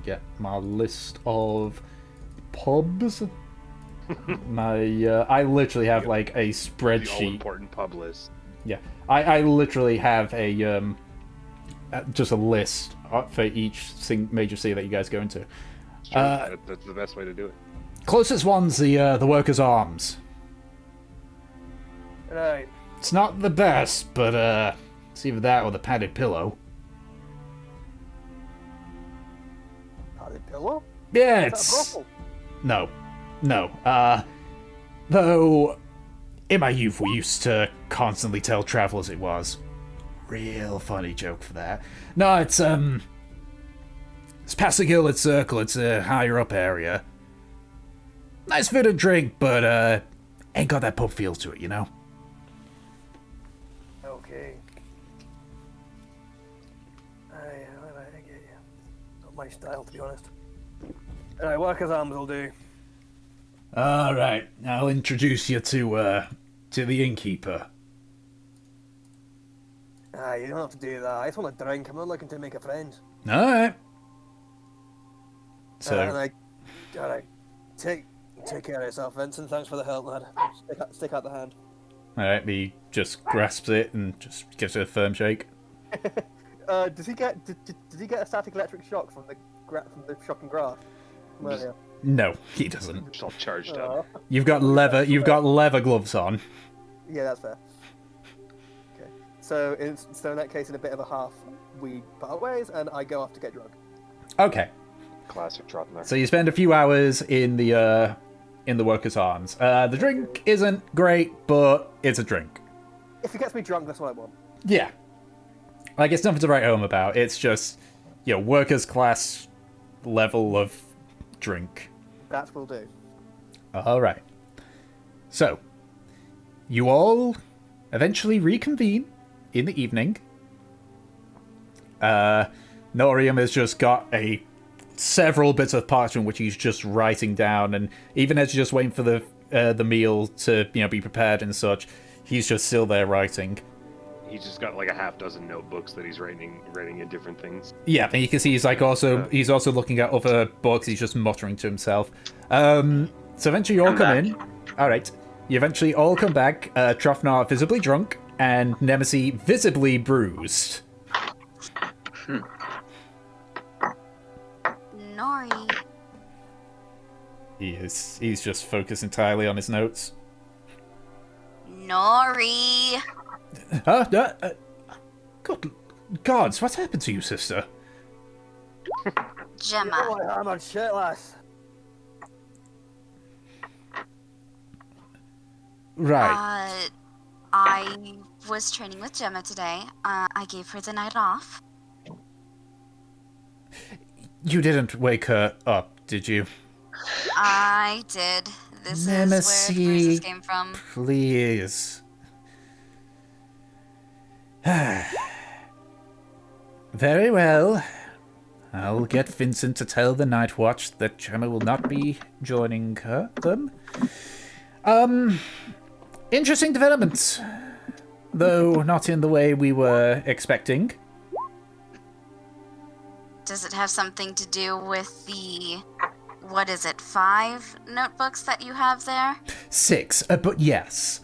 Speaker 1: get my list of pubs. I literally have like a
Speaker 2: The
Speaker 1: spreadsheet.
Speaker 2: all-important pub list.
Speaker 1: Yeah, I literally have a just a list for each major city that you guys go into.
Speaker 2: Sure, that's the best way to do it.
Speaker 1: Closest one's the Workers' Arms.
Speaker 4: Right.
Speaker 1: It's not the best, but it's either that or the Padded Pillow.
Speaker 4: Padded pillow?
Speaker 1: Yeah,
Speaker 4: Is that a
Speaker 1: it's
Speaker 4: brothel?
Speaker 1: no. Though in my youth we used to constantly tell travelers it was. Real funny joke for that. No, it's past the Gilded Circle. It's a higher up area. Nice food and drink, but ain't got that pub feel to it, you know?
Speaker 4: Okay. I get you. Not my style, to be honest. Alright, Workers' Arms will do.
Speaker 1: Alright, I'll introduce you to the innkeeper.
Speaker 4: You don't have to do that. I just want a drink. I'm not looking to make a friend.
Speaker 1: Alright. So,
Speaker 4: Alright. Take care of yourself, Vincent. Thanks for the help, lad. Stick out the hand.
Speaker 1: alright, he just grasps it and just gives it a firm shake.
Speaker 4: Did he get a static electric shock from the shocking graph from earlier?
Speaker 1: No, he doesn't.
Speaker 2: It's all charged up.
Speaker 1: You've got leather gloves on.
Speaker 4: Yeah, that's fair. Okay. So in that case, in a bit of a half, we part ways, and I go off to get drunk.
Speaker 1: Okay.
Speaker 2: Classic Trotner.
Speaker 1: So you spend a few hours in the Workers' Arms. The drink isn't great, but it's a drink.
Speaker 4: If it gets me drunk, that's what I want.
Speaker 1: Yeah. Like, it's nothing to write home about. It's just, workers' class level of drink.
Speaker 4: That will do.
Speaker 1: Alright. So, you all eventually reconvene in the evening. Norium has just got several bits of parchment which he's just writing down, and even as you're just waiting for the meal to be prepared and such, he's just still there writing.
Speaker 2: He's just got like a half dozen notebooks that he's writing in different things.
Speaker 1: Yeah, and you can see he's also looking at other books. He's just muttering to himself. So eventually you all come in. All right, you eventually all come back. Trofnar visibly drunk and Nemesis visibly bruised.
Speaker 3: Nori.
Speaker 1: He's just focused entirely on his notes.
Speaker 3: Nori.
Speaker 1: Huh? Good gods, what happened to you, sister?
Speaker 3: Gemma.
Speaker 4: I'm on shitless.
Speaker 1: Right.
Speaker 3: I was training with Gemma today. I gave her the night off.
Speaker 1: You didn't wake her up, did you?
Speaker 3: I did. This is
Speaker 1: Nemesis,
Speaker 3: where the bruises came from.
Speaker 1: please. Very well. I'll get Vincent to tell the Night Watch that Gemma will not be joining them. Interesting developments. Though not in the way we were expecting.
Speaker 3: Does it have something to do with the, what is it, 5 notebooks that you have there?
Speaker 1: 6, but yes.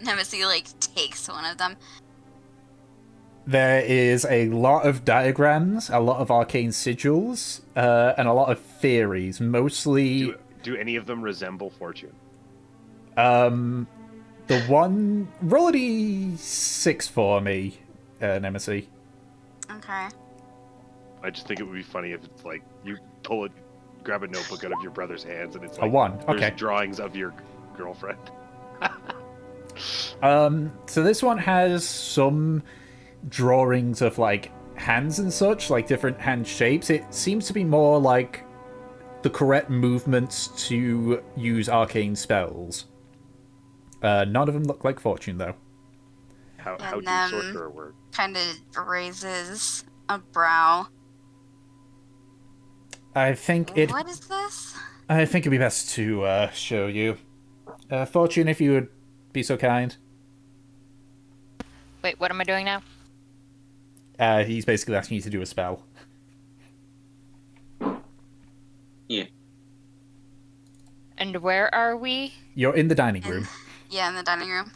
Speaker 3: Nemesis, like, takes one of them.
Speaker 1: There is a lot of diagrams, a lot of arcane sigils, and a lot of theories. Mostly,
Speaker 2: Do any of them resemble Fortune?
Speaker 1: the one roll a d6 for me, Nemesis.
Speaker 3: Okay.
Speaker 2: I just think it would be funny if it's like you grab a notebook out of your brother's hands and it's
Speaker 1: A
Speaker 2: like
Speaker 1: 1.
Speaker 2: there's
Speaker 1: Okay.
Speaker 2: drawings of your girlfriend.
Speaker 1: So this one has some drawings of like hands and such, like different hand shapes. It seems to be more like the correct movements to use arcane spells. None of them look like Fortune though.
Speaker 2: How
Speaker 3: And
Speaker 2: do sorcerer work?
Speaker 3: kind of raises a brow.
Speaker 1: I think
Speaker 3: What is this?
Speaker 1: it'd be best to show you. Fortune, if you would be so kind.
Speaker 6: Wait, what am I doing now?
Speaker 1: He's basically asking you to do a spell.
Speaker 5: Yeah.
Speaker 6: And where are we?
Speaker 1: You're in the dining room.
Speaker 3: Yeah, in the dining room.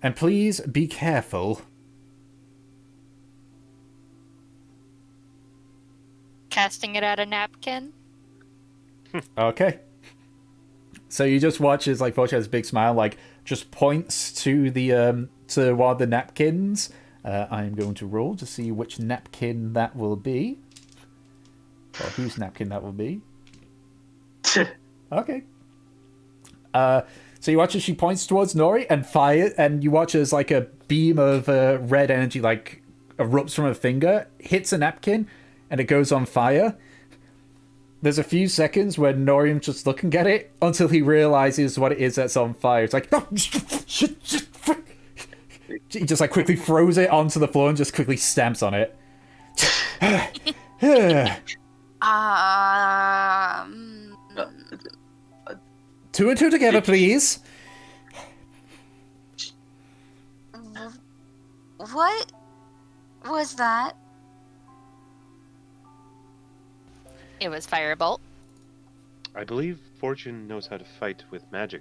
Speaker 1: And please be careful.
Speaker 6: Casting it at a napkin?
Speaker 1: Okay. So you just watch as like Fortune has a big smile, like just points to the to one of the napkins. I am going to roll to see which napkin that will be. Or whose napkin that will be. Okay. So you watch as she points towards Nori and fire, and you watch as like a beam of red energy like erupts from her finger, hits a napkin, and it goes on fire. There's a few seconds where Norium's just looking at it until he realizes what it is that's on fire. It's like, oh, shit. He just like quickly throws it onto the floor and just quickly stamps on it. Two and two together, please.
Speaker 3: What was that?
Speaker 6: It was Firebolt.
Speaker 2: I believe Fortune knows how to fight with magic.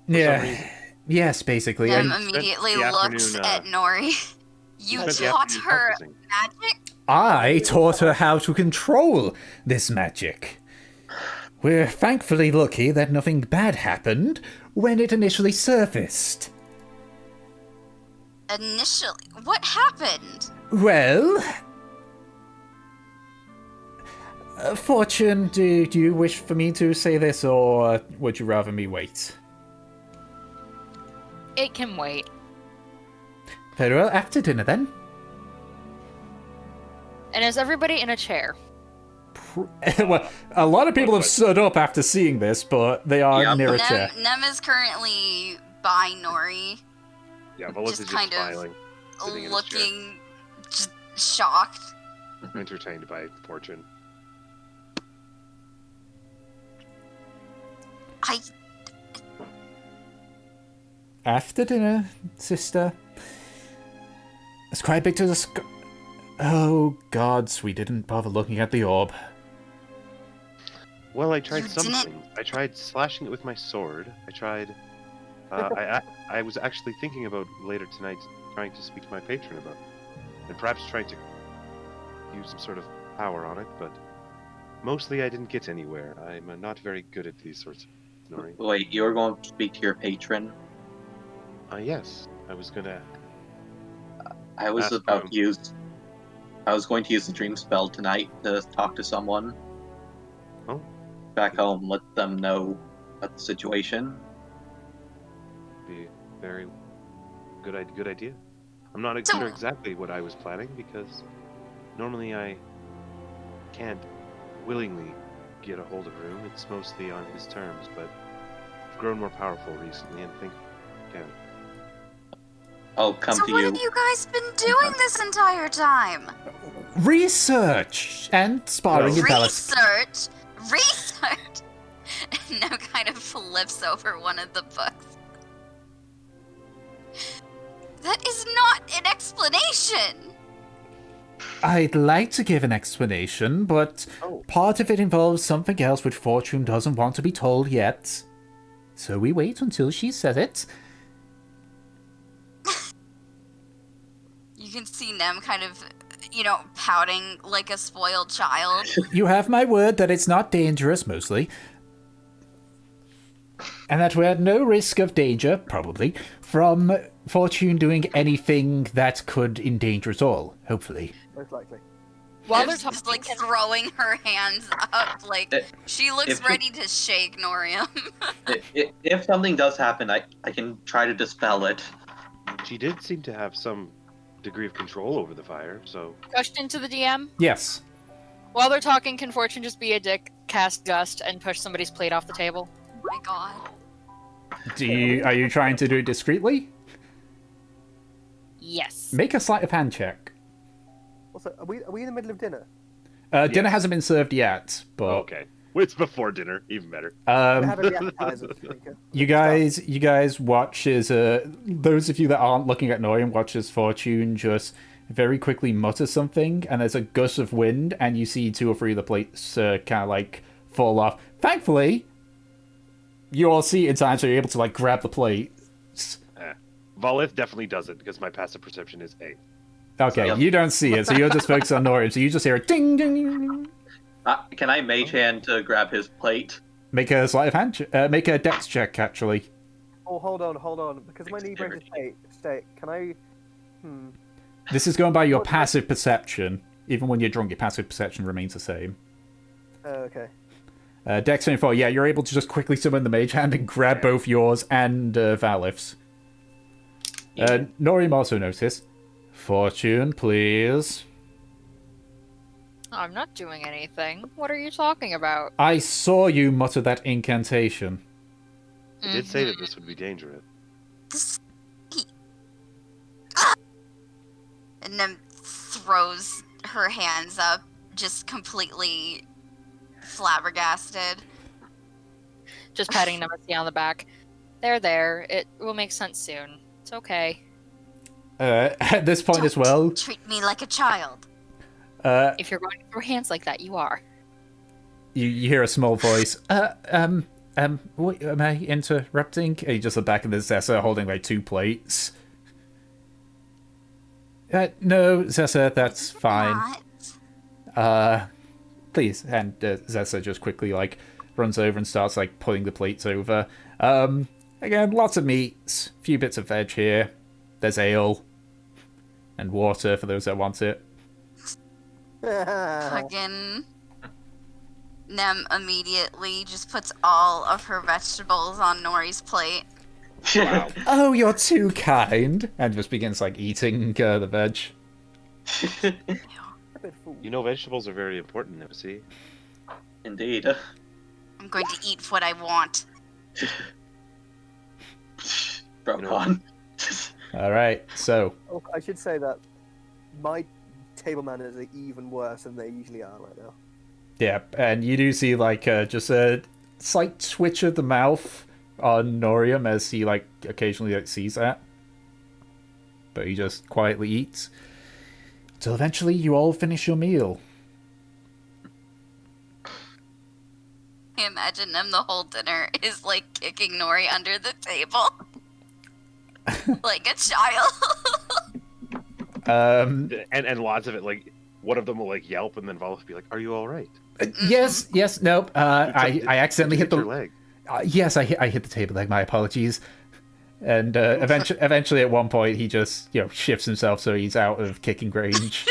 Speaker 1: Yeah.
Speaker 2: some reason.
Speaker 1: Yes, basically.
Speaker 3: Them
Speaker 1: And
Speaker 3: immediately
Speaker 2: the
Speaker 3: looks
Speaker 2: afternoon,
Speaker 3: at Nori. You
Speaker 2: spent the
Speaker 3: taught
Speaker 2: afternoon
Speaker 3: her
Speaker 2: practicing.
Speaker 3: magic?
Speaker 1: I taught her how to control this magic. We're thankfully lucky that nothing bad happened when it initially surfaced.
Speaker 3: Initially, what happened?
Speaker 1: Well... Fortune, do you wish for me to say this, or would you rather me wait?
Speaker 6: It can wait.
Speaker 1: Very well, after dinner then.
Speaker 6: And is everybody in a chair?
Speaker 1: Well, a lot of people have stood up after seeing this, but they are
Speaker 5: Yep.
Speaker 1: near a chair.
Speaker 3: Nem is currently by Nori,
Speaker 2: Yeah, Volus is
Speaker 3: Just
Speaker 2: just
Speaker 3: kind of
Speaker 2: smiling, sitting in his chair,
Speaker 3: looking just shocked.
Speaker 2: entertained by Fortune.
Speaker 1: After dinner, sister. It's quite big to discuss. Oh, gods, we didn't bother looking at the orb.
Speaker 2: Well, I tried
Speaker 3: You
Speaker 2: something.
Speaker 3: didn't-
Speaker 2: I tried slashing it with my sword. I tried. I was actually thinking about later tonight trying to speak to my patron about it, and perhaps trying to use some sort of power on it, but mostly I didn't get anywhere. I'm not very good at these sorts of Nori.
Speaker 5: Wait, you were going to speak to your patron?
Speaker 2: Yes, I was gonna.
Speaker 5: I was
Speaker 2: Ask
Speaker 5: about
Speaker 2: him.
Speaker 5: to use. I was going to use the dream spell tonight to talk to someone.
Speaker 2: Oh.
Speaker 5: Back home, let them know about the situation.
Speaker 2: Be very good idea. I'm not
Speaker 3: So-
Speaker 2: sure exactly what I was planning because normally I can't willingly get a hold of Room. It's mostly on his terms, but I've grown more powerful recently and think I can.
Speaker 5: I'll come
Speaker 3: So
Speaker 5: to
Speaker 3: what
Speaker 5: you.
Speaker 3: have you guys been doing this entire time?
Speaker 1: Research and sparring
Speaker 2: Well,
Speaker 1: with Alice.
Speaker 3: Research! And Nam kind of flips over one of the books. That is not an explanation!
Speaker 1: I'd like to give an explanation, but
Speaker 4: Oh.
Speaker 1: part of it involves something else which Fortune doesn't want to be told yet. So we wait until she says it.
Speaker 3: You can see Nem kind of, pouting like a spoiled child.
Speaker 1: You have my word that it's not dangerous, mostly. And that we're at no risk of danger, probably, from Fortune doing anything that could endanger us all, hopefully.
Speaker 4: Most likely.
Speaker 6: While they're
Speaker 3: She's
Speaker 6: talking,
Speaker 3: just like throwing her hands up, like she looks
Speaker 5: if-
Speaker 3: ready to shake Norium.
Speaker 5: If something does happen, I can try to dispel it.
Speaker 2: She did seem to have some degree of control over the fire, so
Speaker 6: question to the DM.
Speaker 1: Yes.
Speaker 6: While they're talking, can Fortune just be a dick, cast Gust, and push somebody's plate off the table?
Speaker 3: Oh my god.
Speaker 1: Are you trying to do it discreetly?
Speaker 6: Yes.
Speaker 1: Make a sleight of hand check.
Speaker 4: Also, are we in the middle of dinner?
Speaker 1: Dinner hasn't been served yet, but
Speaker 2: okay. Well, it's before dinner, even better.
Speaker 4: We have any appetizers, Linka?
Speaker 1: you guys watch as those of you that aren't looking at Norian watch as Fortune just very quickly mutter something, and there's a gust of wind, and you see 2 or 3 of the plates kind of like fall off. Thankfully, you all see it in time, so you're able to like grab the plate.
Speaker 2: Volith definitely does it because my passive perception is 8.
Speaker 1: Okay, you don't see it, so you're just focused on Norian, so you just hear a ding ding.
Speaker 5: Can I mage hand to grab his plate?
Speaker 1: Make a sleight of hand, make a dex check actually.
Speaker 4: Oh, hold on. Because my knee brace is state. Can I?
Speaker 1: This is going by your passive perception. Even when you're drunk, your passive perception remains the same.
Speaker 4: Okay.
Speaker 1: Dex 24, yeah, you're able to just quickly summon the mage hand and grab both yours and Valif's. Norium also noticed. Fortune, please.
Speaker 6: I'm not doing anything. What are you talking about?
Speaker 1: I saw you mutter that incantation.
Speaker 2: I did say that this would be dangerous.
Speaker 3: And then throws her hands up, just completely flabbergasted.
Speaker 6: Just patting Nemesis on the back. There. It will make sense soon. It's okay.
Speaker 1: At this point as well,
Speaker 3: Treat me like a child.
Speaker 6: If you're going to throw hands like that, you are.
Speaker 1: you hear a small voice. What, am I interrupting? And you just look back at the Zessa holding like 2 plates. No, Zessa, that's fine.
Speaker 3: Not.
Speaker 1: Please. And Zessa just quickly like runs over and starts like pulling the plates over. Again, lots of meats, a few bits of veg here. There's ale and water for those that want it.
Speaker 3: Fucking Nem immediately just puts all of her vegetables on Nori's plate.
Speaker 2: Wow.
Speaker 1: Oh, you're too kind. And just begins like eating the veg.
Speaker 4: A bit full.
Speaker 2: You know, vegetables are very important, see?
Speaker 5: Indeed.
Speaker 3: I'm going to eat what I want.
Speaker 5: Broke
Speaker 2: You know-
Speaker 5: on.
Speaker 1: All right, so
Speaker 4: Oh, I should say that my table manners are even worse than they usually are right now.
Speaker 1: yeah, and you do see like just a slight twitch of the mouth on Norium as he like occasionally like sees that, but he just quietly eats till eventually you all finish your meal.
Speaker 3: I imagine Nem the whole dinner is like kicking Nori under the table. Like a child.
Speaker 2: And lots of it, like, one of them will like yelp, and then Volith will be like, "Are you all right?"
Speaker 1: Yes, nope. I accidentally hit
Speaker 2: your
Speaker 1: the
Speaker 2: leg.
Speaker 1: yes, I hit the table leg. My apologies. And eventually, at one point, he just shifts himself so he's out of kicking range.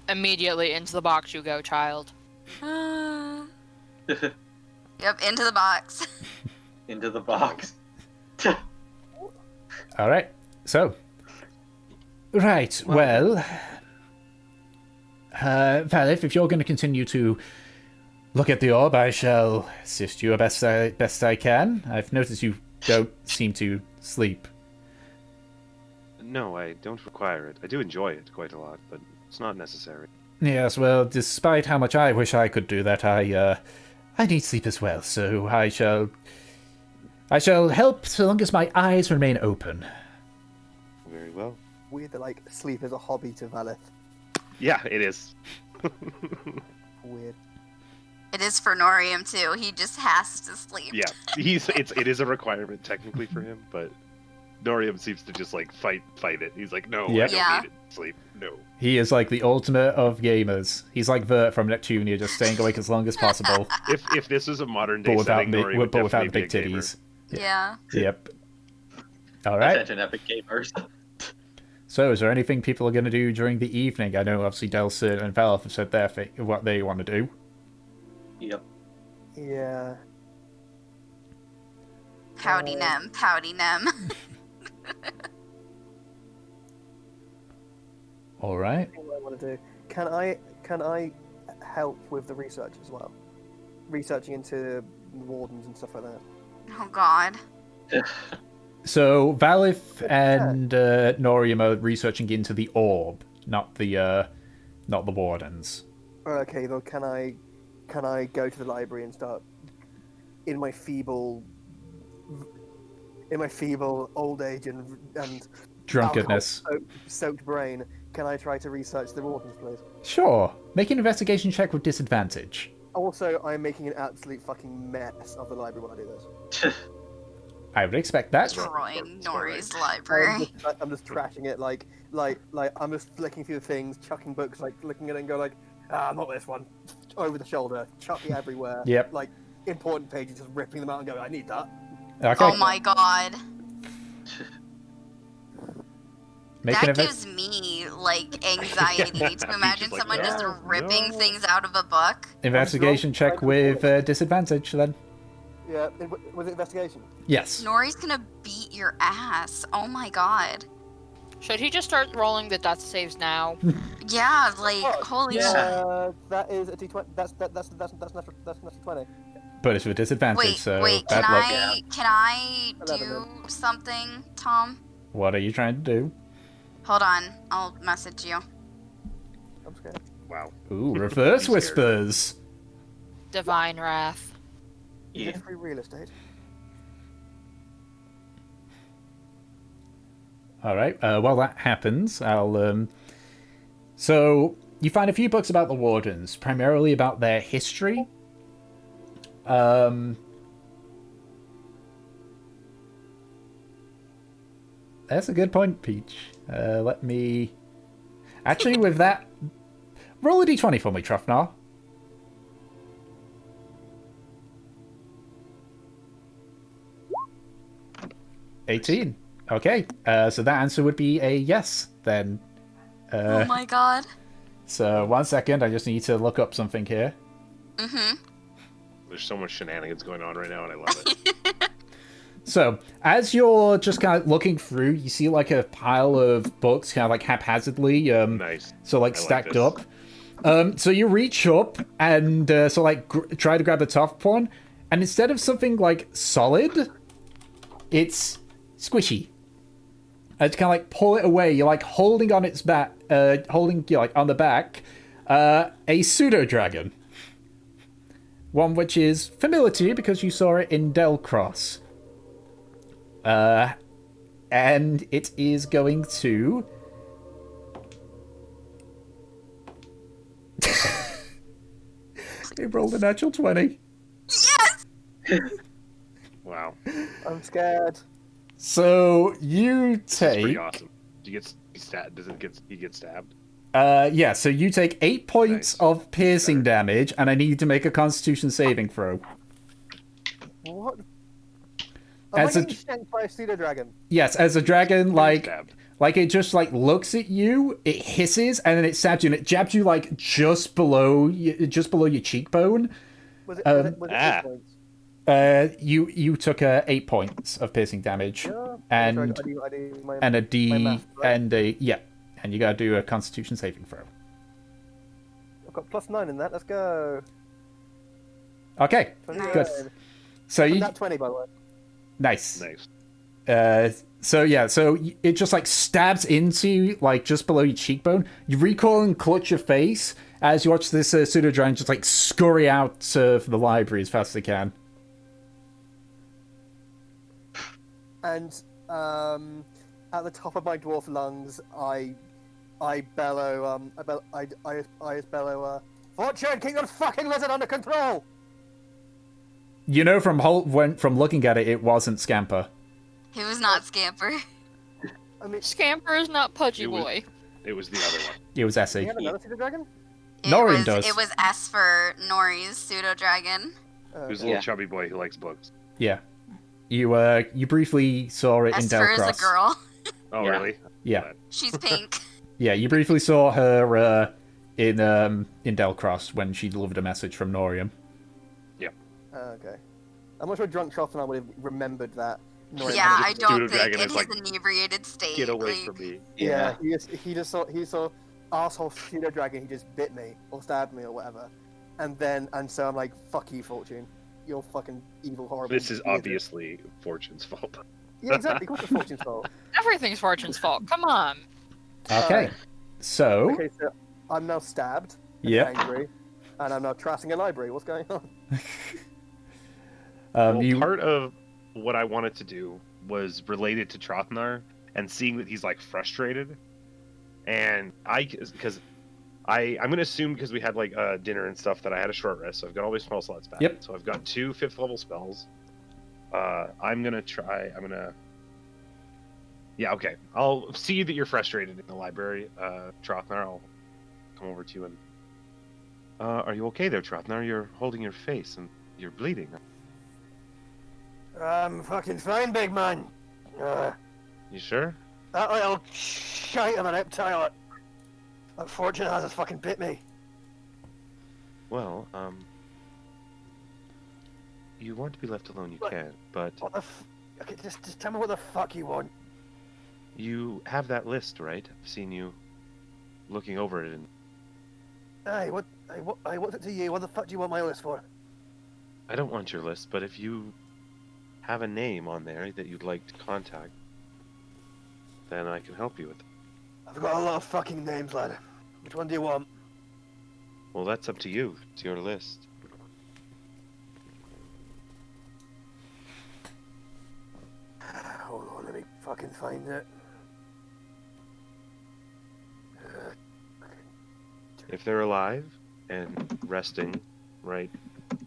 Speaker 6: Immediately into the box you go, child.
Speaker 3: Yep, into the box.
Speaker 5: Into the box.
Speaker 1: All right. So, right. Well, Valif, if you're going to continue to look at the orb, I shall assist you best I can. I've noticed you don't seem to sleep.
Speaker 2: No, I don't require it. I do enjoy it quite a lot, but it's not necessary.
Speaker 1: Yes, well, despite how much I wish I could do that, I need sleep as well. So I shall help so long as my eyes remain open.
Speaker 2: Very well.
Speaker 4: Weird that like sleep is a hobby to Valith.
Speaker 2: Yeah, it is.
Speaker 4: Weird.
Speaker 3: It is for Norium too. He just has to sleep.
Speaker 2: Yeah, it is a requirement technically for him, but Norium seems to just like fight it. He's like, no,
Speaker 1: Yep.
Speaker 2: I don't need it. Sleep, no.
Speaker 1: He is like the ultimate of gamers. He's like Vert from Neptunia, just staying awake as long as possible,
Speaker 2: If this is a modern day
Speaker 1: but without
Speaker 2: setting, Norium would
Speaker 1: without
Speaker 2: definitely
Speaker 1: the big
Speaker 2: be a gamer.
Speaker 1: titties.
Speaker 3: Yeah.
Speaker 1: Yep. All right.
Speaker 5: Attention, epic gamers.
Speaker 1: So, is there anything people are going to do during the evening? I know, obviously, Delson and Valve have said what they want to do.
Speaker 5: Yep.
Speaker 4: Yeah.
Speaker 3: Pouty Nem.
Speaker 1: All right.
Speaker 4: What do I want to do? Can I help with the research as well? Researching into wardens and stuff like that.
Speaker 3: Oh God.
Speaker 1: So, Valif and Norium are researching into the orb, not the wardens.
Speaker 4: Okay, though, can I go to the library and start in my feeble old age and
Speaker 1: Drunkenness.
Speaker 4: soaked brain? Can I try to research the wardens, please?
Speaker 1: Sure. Make an investigation check with disadvantage.
Speaker 4: Also, I'm making an absolute fucking mess of the library when I do this.
Speaker 1: I would expect that.
Speaker 3: Destroying Nori's
Speaker 4: I'm
Speaker 3: library.
Speaker 4: just trashing it, like I'm just flicking through things, chucking books, like looking at it and go like, not this one, over the shoulder, chucking everywhere.
Speaker 1: Yep.
Speaker 4: Like important pages, just ripping them out and going, I need that.
Speaker 1: Okay.
Speaker 3: Oh my God.
Speaker 1: Make
Speaker 3: That
Speaker 1: an
Speaker 3: gives me like anxiety to imagine
Speaker 2: just like,
Speaker 3: someone just
Speaker 2: no,
Speaker 3: ripping
Speaker 2: no.
Speaker 3: things out of a book.
Speaker 1: investigation check with disadvantage, then.
Speaker 4: Yeah, was it investigation?
Speaker 1: Yes.
Speaker 3: Nori's gonna beat your ass. Oh my God.
Speaker 6: Should he just start rolling the death saves now?
Speaker 3: Yeah, like holy shit.
Speaker 4: That is a d20. That's natural 20.
Speaker 1: But it's with disadvantage, so
Speaker 3: Wait, can
Speaker 1: bad luck.
Speaker 3: I do
Speaker 4: 11.
Speaker 3: something, Tom?
Speaker 1: What are you trying to do?
Speaker 3: Hold on, I'll message you.
Speaker 4: I'm scared.
Speaker 2: Wow.
Speaker 1: Ooh, reverse
Speaker 2: He's scared.
Speaker 1: whispers.
Speaker 6: Divine wrath.
Speaker 4: Is
Speaker 5: Yeah.
Speaker 4: it free real estate?
Speaker 1: All right. While that happens, I'll. So you find a few books about the Wardens, primarily about their history. That's a good point, Peach. Let me. Actually, with that, roll a d20 for me, Truffnar. 18. Okay, so that answer would be a yes, then.
Speaker 3: Oh my God.
Speaker 1: So, 1 second, I just need to look up something here.
Speaker 3: Mm-hmm.
Speaker 2: There's so much shenanigans going on right now, and I love it.
Speaker 1: So, as you're just kind of looking through, you see like a pile of books kind of like haphazardly,
Speaker 2: Nice.
Speaker 1: so like
Speaker 2: I like
Speaker 1: stacked
Speaker 2: this.
Speaker 1: up. So you reach up and so like try to grab the top one, and instead of something like solid, it's squishy. And to kind of like pull it away, you're like holding on its back, holding like on the back, a pseudo dragon. One which is familiar to you because you saw it in Delcross. And it is going to. It rolled a natural 20.
Speaker 3: Yes!
Speaker 2: Wow.
Speaker 4: I'm scared.
Speaker 1: So you
Speaker 2: It's pretty
Speaker 1: take.
Speaker 2: awesome. Do you get stabbed? He get stabbed?
Speaker 1: Yeah, so you take 8 points
Speaker 2: Nice.
Speaker 1: of piercing
Speaker 2: Better.
Speaker 1: damage, and I need you to make a Constitution saving throw.
Speaker 4: What? Am
Speaker 1: As
Speaker 4: I
Speaker 1: a-
Speaker 4: getting shanked by a pseudo dragon?
Speaker 1: Yes, as a dragon,
Speaker 2: Getting
Speaker 1: like
Speaker 2: stabbed.
Speaker 1: it just like looks at you, it hisses, and then it stabs you, and it jabs you like just below your cheekbone.
Speaker 4: Was it? Was it
Speaker 2: Ah.
Speaker 4: 8 points?
Speaker 1: You took 8 points of piercing damage,
Speaker 4: Yeah.
Speaker 1: and
Speaker 4: I do my,
Speaker 1: and a
Speaker 4: my
Speaker 1: D
Speaker 4: math, right?
Speaker 1: and a yeah, and you gotta do a Constitution saving throw.
Speaker 4: I've got +9 in that. Let's go.
Speaker 1: Okay,
Speaker 4: 29.
Speaker 1: good. So
Speaker 4: And
Speaker 1: you
Speaker 4: that 20, by the way.
Speaker 1: nice.
Speaker 2: Nice.
Speaker 1: So yeah, so it just like stabs into like just below your cheekbone. You recoil and clutch your face as you watch this pseudo dragon just like scurry out for the library as fast as they can.
Speaker 4: And at the top of my dwarf lungs, I bellow. I just bellow. Fortune, keep your fucking lizard under control.
Speaker 1: You know from looking at it, it wasn't Scamper.
Speaker 3: He was not Scamper.
Speaker 4: I mean,
Speaker 6: Scamper is not Pudgy
Speaker 2: It was-
Speaker 6: Boy.
Speaker 2: It was the other one.
Speaker 1: It was
Speaker 4: do
Speaker 1: Essie.
Speaker 4: you have another pseudo dragon?
Speaker 1: Norian does.
Speaker 3: It was S for Nori's pseudo dragon.
Speaker 4: Oh,
Speaker 2: Who's a
Speaker 4: okay.
Speaker 2: little
Speaker 5: Yeah.
Speaker 2: chubby boy who likes books.
Speaker 1: Yeah. You briefly saw it in
Speaker 3: Esther is a
Speaker 1: Delcross.
Speaker 3: girl.
Speaker 2: Oh,
Speaker 5: Yeah.
Speaker 2: really?
Speaker 1: Yeah.
Speaker 3: She's pink.
Speaker 1: Yeah, you briefly saw her in Delcross when she delivered a message from Norium.
Speaker 4: Okay. I'm not sure drunk Troth would have remembered that. Nor
Speaker 3: Yeah, I
Speaker 2: Pseudo
Speaker 3: don't think
Speaker 2: dragon
Speaker 3: in
Speaker 2: is
Speaker 3: his
Speaker 2: like,
Speaker 3: inebriated state.
Speaker 2: Get away
Speaker 3: like,
Speaker 2: from me.
Speaker 4: Yeah, he just saw asshole pseudo dragon. He just bit me or stabbed me or whatever, and so I'm like, fuck you, Fortune. You're fucking evil, horrible.
Speaker 2: This is
Speaker 4: wizard."
Speaker 2: obviously Fortune's fault.
Speaker 4: Yeah, exactly. Of course, it's Fortune's fault.
Speaker 6: Everything's Fortune's fault. Come on.
Speaker 1: Okay. So,
Speaker 4: Okay, so I'm now stabbed. And
Speaker 1: Yep.
Speaker 4: Angry, and I'm now trashing a library. What's going on?
Speaker 2: Well,
Speaker 1: you
Speaker 2: part of what I wanted to do was related to Trothnar and seeing that he's like frustrated, and I'm gonna assume because we had like dinner and stuff that I had a short rest, so I've got all these spell slots back.
Speaker 1: Yep.
Speaker 2: So I've got 2 5th level spells. Yeah, okay. I'll see that you're frustrated in the library, Trothnar. I'll come over to you and. Are you okay there, Trothnar? You're holding your face and you're bleeding.
Speaker 4: I'm fucking fine, big man.
Speaker 2: You sure?
Speaker 4: That little shite of an reptile that Fortune has fucking bit me.
Speaker 2: Well, you want to be left alone, you
Speaker 4: What?
Speaker 2: can, but
Speaker 4: What the okay, just tell me what the fuck you want.
Speaker 2: you have that list, right? I've seen you looking over it, and
Speaker 4: What's it to you? What the fuck do you want my list for?
Speaker 2: I don't want your list, but if you have a name on there that you'd like to contact, then I can help you with it.
Speaker 4: I've got a lot of fucking names, lad. Which one do you want?
Speaker 2: Well, that's up to you. It's your list.
Speaker 4: Hold on, let me fucking find it.
Speaker 2: If they're alive and resting, right,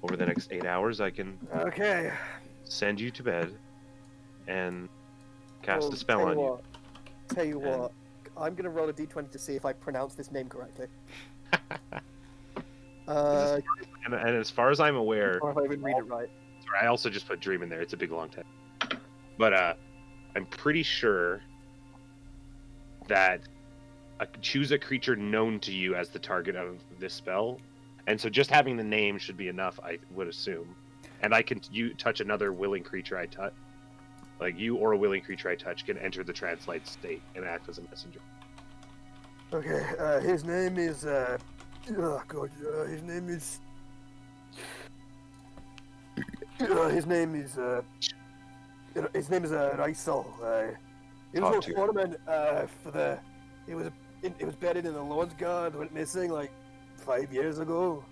Speaker 2: over the next 8 hours, I can
Speaker 4: Okay.
Speaker 2: send you to bed and cast
Speaker 4: Well,
Speaker 2: a spell on you.
Speaker 4: Tell you
Speaker 2: And-
Speaker 4: what, I'm gonna roll a d20 to see if I pronounce this name correctly.
Speaker 2: And as far as I'm aware,
Speaker 4: Or if I even read it right.
Speaker 2: sorry, I also just put dream in there. It's a big long text. But I'm pretty sure that choose a creature known to you as the target of this spell, and so just having the name should be enough, I would assume. And I can touch another willing creature I touch, like you or a willing creature I touch can enter the translate state and act as a messenger.
Speaker 4: Okay, his name is, oh god, his name is... his name is Rysel. He was
Speaker 2: Talk
Speaker 4: a
Speaker 2: to him.
Speaker 4: foreman, he was buried in the Lord's Guard, went missing like 5 years ago.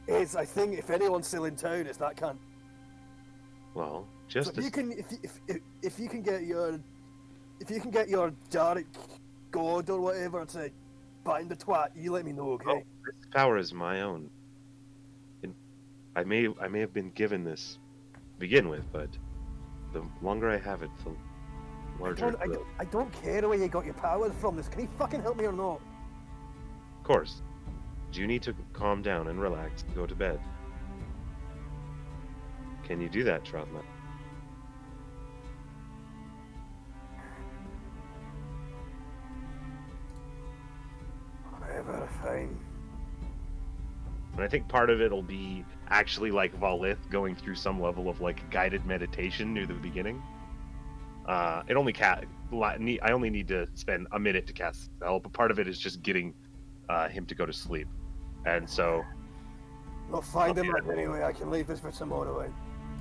Speaker 4: I think if anyone's still in town, it's that cunt.
Speaker 2: Well,
Speaker 4: So
Speaker 2: just
Speaker 4: if you can, if you can get your dark god or whatever to bind the twat, you let me know, okay?
Speaker 2: Oh, this power is my own. I may have been given this to begin with, but The longer I have it, the larger it grows.
Speaker 4: I don't care where you got your powers from. This, can you fucking help me or not?
Speaker 2: Of course. You need to calm down and relax and go to bed. Can you do that, Trothma?
Speaker 4: Whatever, fine.
Speaker 2: And I think part of it'll be actually like Valith going through some level of like guided meditation near the beginning. It only I only need to spend a minute to cast the spell, but part of it is just getting him to go to sleep. And so
Speaker 4: I'll find him anyway. I can leave this for tomorrow.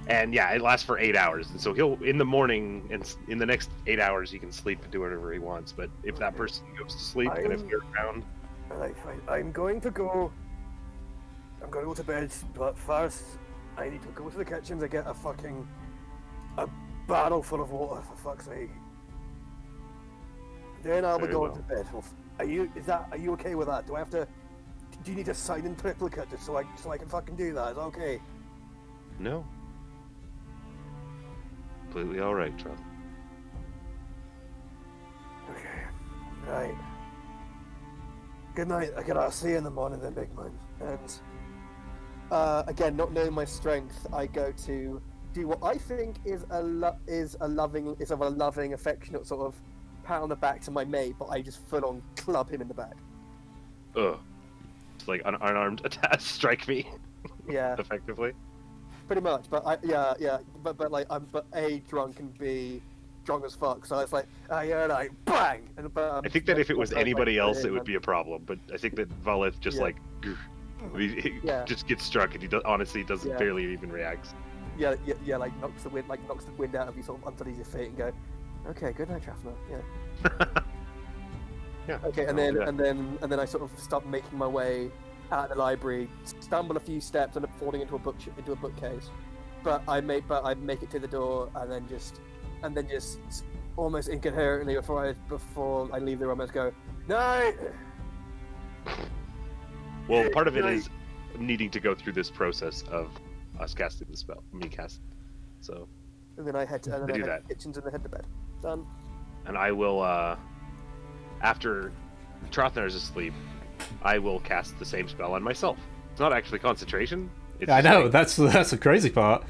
Speaker 2: And yeah, it lasts for 8 hours. And so he'll, in the morning, and in the next 8 hours, he can sleep and do whatever he wants. But if that person goes to sleep, and if you're around...
Speaker 4: Alright, fine. I'm going to go to bed, but first, I need to go to the kitchen to get a barrel full of water, for fuck's sake. Then I'll be going to bed. Are you okay with that? Do you need to sign in triplicate just so I can fucking do that? Is that okay?
Speaker 2: No. Completely alright, Trump.
Speaker 4: Okay. Right. Good night. I'll see you in the morning then, big man. And again, not knowing my strength, I go to do what I think is a loving, affectionate sort of pat on the back to my mate, but I just full on club him in the back.
Speaker 2: Ugh. It's like an unarmed attack, strike me.
Speaker 4: Yeah.
Speaker 2: Effectively.
Speaker 4: Pretty much, but I'm A, drunk, and B, drunk as fuck, so it's like, yeah, right, bang!
Speaker 2: I think that if it was anybody else, it would be a problem, but I think that Valith just he just gets struck, and he honestly doesn't barely even react.
Speaker 4: Yeah, like knocks the wind out of you sort of underneath your feet and go, okay, good night, Trafna. Yeah.
Speaker 2: Yeah.
Speaker 4: Okay, and then I sort of start making my way out of the library, stumble a few steps, and falling into a bookcase. But I make it to the door, and then just almost incoherently before I leave the room, I just go, night.
Speaker 2: Well, part of it is needing to go through this process of us casting the spell, me casting. So.
Speaker 4: And then I head to the kitchens and then head to bed. Done.
Speaker 2: And I will, after Trothnar is asleep, I will cast the same spell on myself. It's not actually concentration.
Speaker 1: I know, that's the crazy part.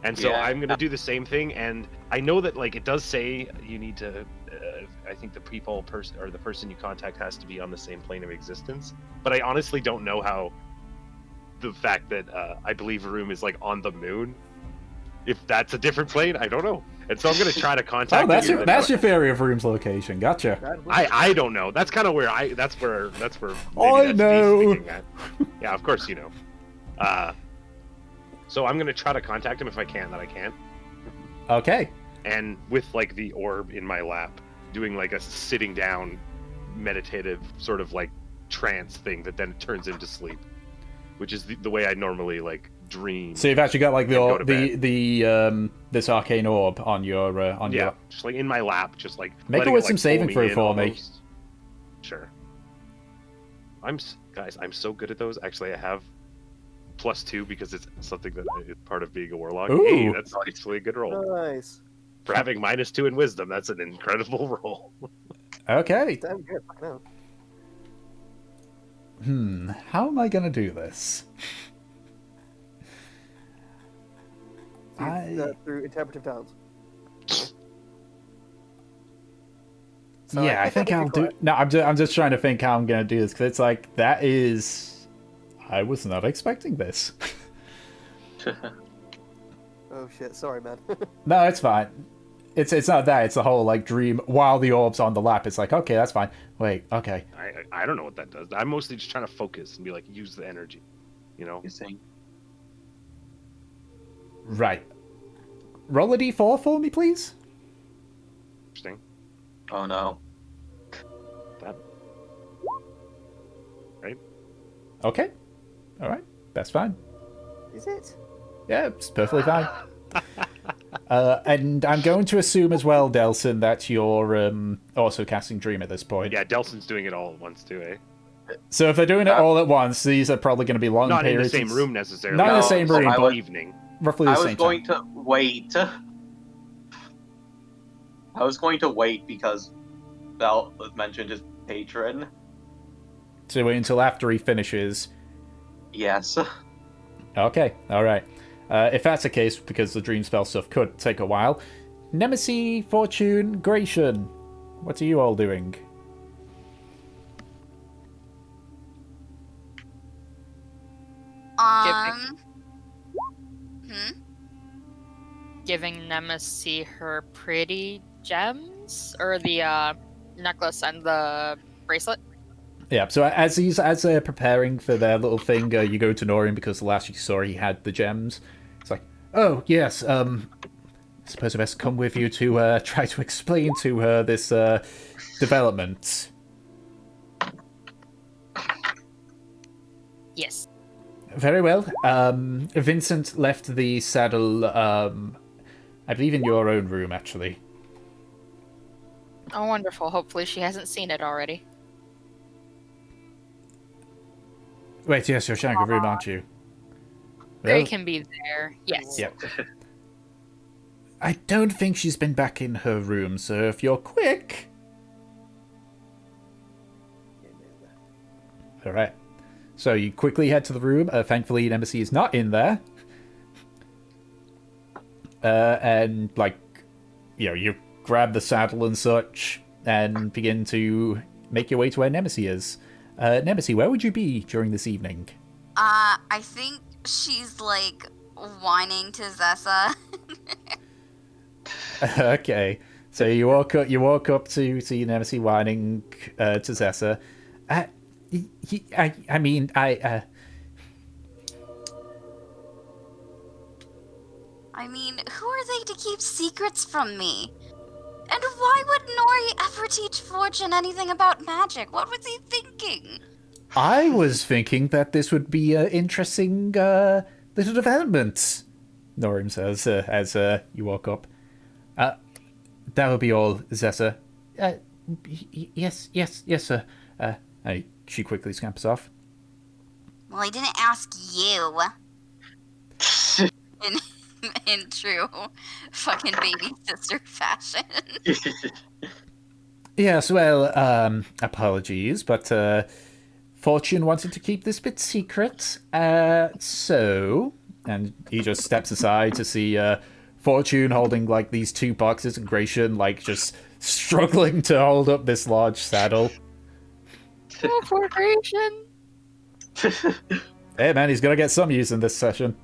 Speaker 2: And so I'm going to do the same thing, and I know that it does say you need to, I think the the person you contact has to be on the same plane of existence, but I honestly don't know how the fact that I believe Room is on the moon, if that's a different plane, I don't know. And so I'm going to try to contact
Speaker 1: him. That's your theory of Room's location. Gotcha.
Speaker 2: I don't know. That's kind of where that's where
Speaker 1: I know.
Speaker 2: Yeah, of course you know. So I'm going to try to contact him if I can, that I can.
Speaker 1: Okay.
Speaker 2: And with the orb in my lap, doing a sitting down meditative sort of trance thing that then turns into sleep, which is the way I normally dream.
Speaker 1: So you've actually got this arcane orb on your
Speaker 2: just in my lap, just
Speaker 1: make it with some saving throw for me.
Speaker 2: Sure. I'm so good at those. Actually, I have +2 because it's something that is part of being a warlock.
Speaker 1: Ooh.
Speaker 2: Hey, that's actually a good roll.
Speaker 4: Nice.
Speaker 2: For having -2 in wisdom, that's an incredible roll.
Speaker 1: Okay.
Speaker 4: Damn good. No.
Speaker 1: How am I gonna do this?
Speaker 4: Through interpretive talents.
Speaker 1: So I think I'll do. No, I'm just trying to think how I'm gonna do this, because it's that is. I was not expecting this.
Speaker 4: Oh shit! Sorry, man.
Speaker 1: No, it's fine. It's not that. It's the whole dream while the orb's on the lap. It's okay, that's fine. Wait, okay.
Speaker 2: I don't know what that does. I'm mostly just trying to focus and be use the energy,
Speaker 5: You're saying.
Speaker 1: Right. Roll a d4 for me, please.
Speaker 2: Interesting.
Speaker 5: Oh no.
Speaker 2: That. Right.
Speaker 1: Okay. All right. That's fine.
Speaker 4: Is it?
Speaker 1: Yeah, it's perfectly fine. And I'm going to assume as well, Delson, that you're also casting Dream at this point.
Speaker 2: Yeah, Delson's doing it all at once too, eh?
Speaker 1: So if they're doing it all at once, these are probably going to be long
Speaker 2: not
Speaker 1: periods.
Speaker 2: Not in the same room necessarily.
Speaker 1: Not in the same room, but
Speaker 2: evening.
Speaker 1: Roughly the same time.
Speaker 5: I was going to wait I was going to wait because Val mentioned his patron.
Speaker 1: So wait until after he finishes.
Speaker 5: Yes.
Speaker 1: Okay, alright. If that's the case, because the dream spell stuff could take a while, Nemesis, Fortune, Gratian, what are you all doing?
Speaker 6: Giving Nemesis her pretty gems, or the necklace and the bracelet.
Speaker 1: Yeah, so as they're preparing for their little thing, you go to Norian because the last you saw he had the gems. It's like, oh yes, I suppose I best come with you to try to explain to her this development.
Speaker 6: Yes.
Speaker 1: Very well. Vincent left the saddle, I believe, in your own room, actually.
Speaker 6: Oh, wonderful. Hopefully she hasn't seen it already.
Speaker 1: Wait, yes, you're sharing a room, aren't you?
Speaker 6: Gray can be there. Yes.
Speaker 1: Yep. I don't think she's been back in her room, so if you're quick... Alright. So you quickly head to the room. Thankfully, Nemesis is not in there. And, like, you grab the saddle and such and begin to make your way to where Nemesis is. Nemesis, where would you be during this evening?
Speaker 3: I think she's, like, whining to Zessa.
Speaker 1: Okay. So you walk up to see Nemesis whining to Zessa. I mean,
Speaker 3: who are they to keep secrets from me? And why would Nori ever teach Fortune anything about magic? What was he thinking?
Speaker 1: I was thinking that this would be an interesting little development, Norim says as you walk up. That will be all, Zessa. Yes, sir. She quickly scampers off.
Speaker 3: Well, I didn't ask you. In true fucking baby sister fashion.
Speaker 1: Yes, well, apologies, but Fortune wanted to keep this bit secret, so... And he just steps aside to see Fortune holding, like, these 2 boxes and Gratian, like, just struggling to hold up this large saddle.
Speaker 6: Oh, poor Gratian.
Speaker 1: Hey, man, he's gonna get some use in this session.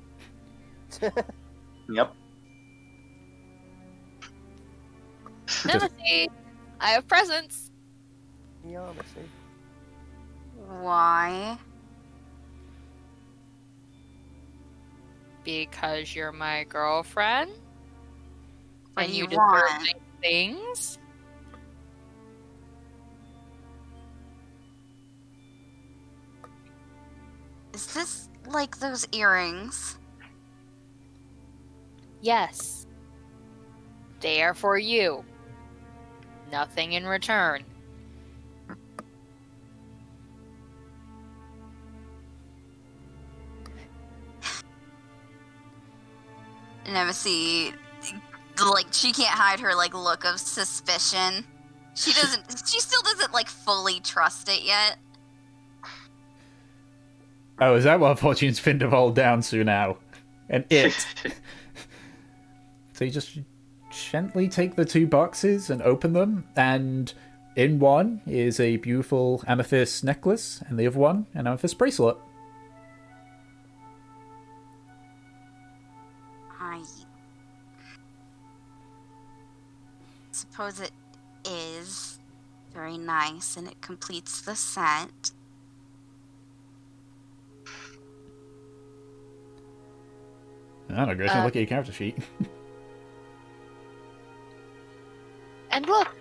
Speaker 5: Yep.
Speaker 6: Nemesis, I have presents.
Speaker 4: Yeah, honestly.
Speaker 3: Why?
Speaker 6: Because you're my girlfriend.
Speaker 3: What
Speaker 6: And
Speaker 3: do
Speaker 6: you
Speaker 3: you
Speaker 6: deserve
Speaker 3: want?
Speaker 6: nice things.
Speaker 3: Is this like those earrings?
Speaker 6: Yes. They are for you. Nothing in return.
Speaker 3: Nemesis, like, she can't hide her, like, look of suspicion. She still doesn't, like, fully trust it yet.
Speaker 1: Oh, is that what Fortune's pinned to hold down to now? And it. So you just gently take the 2 boxes and open them, and in one is a beautiful amethyst necklace, and the other one, an amethyst bracelet.
Speaker 3: I suppose it is very nice, and it completes the set.
Speaker 1: I don't know, Grayson, look at your character sheet.
Speaker 6: And look!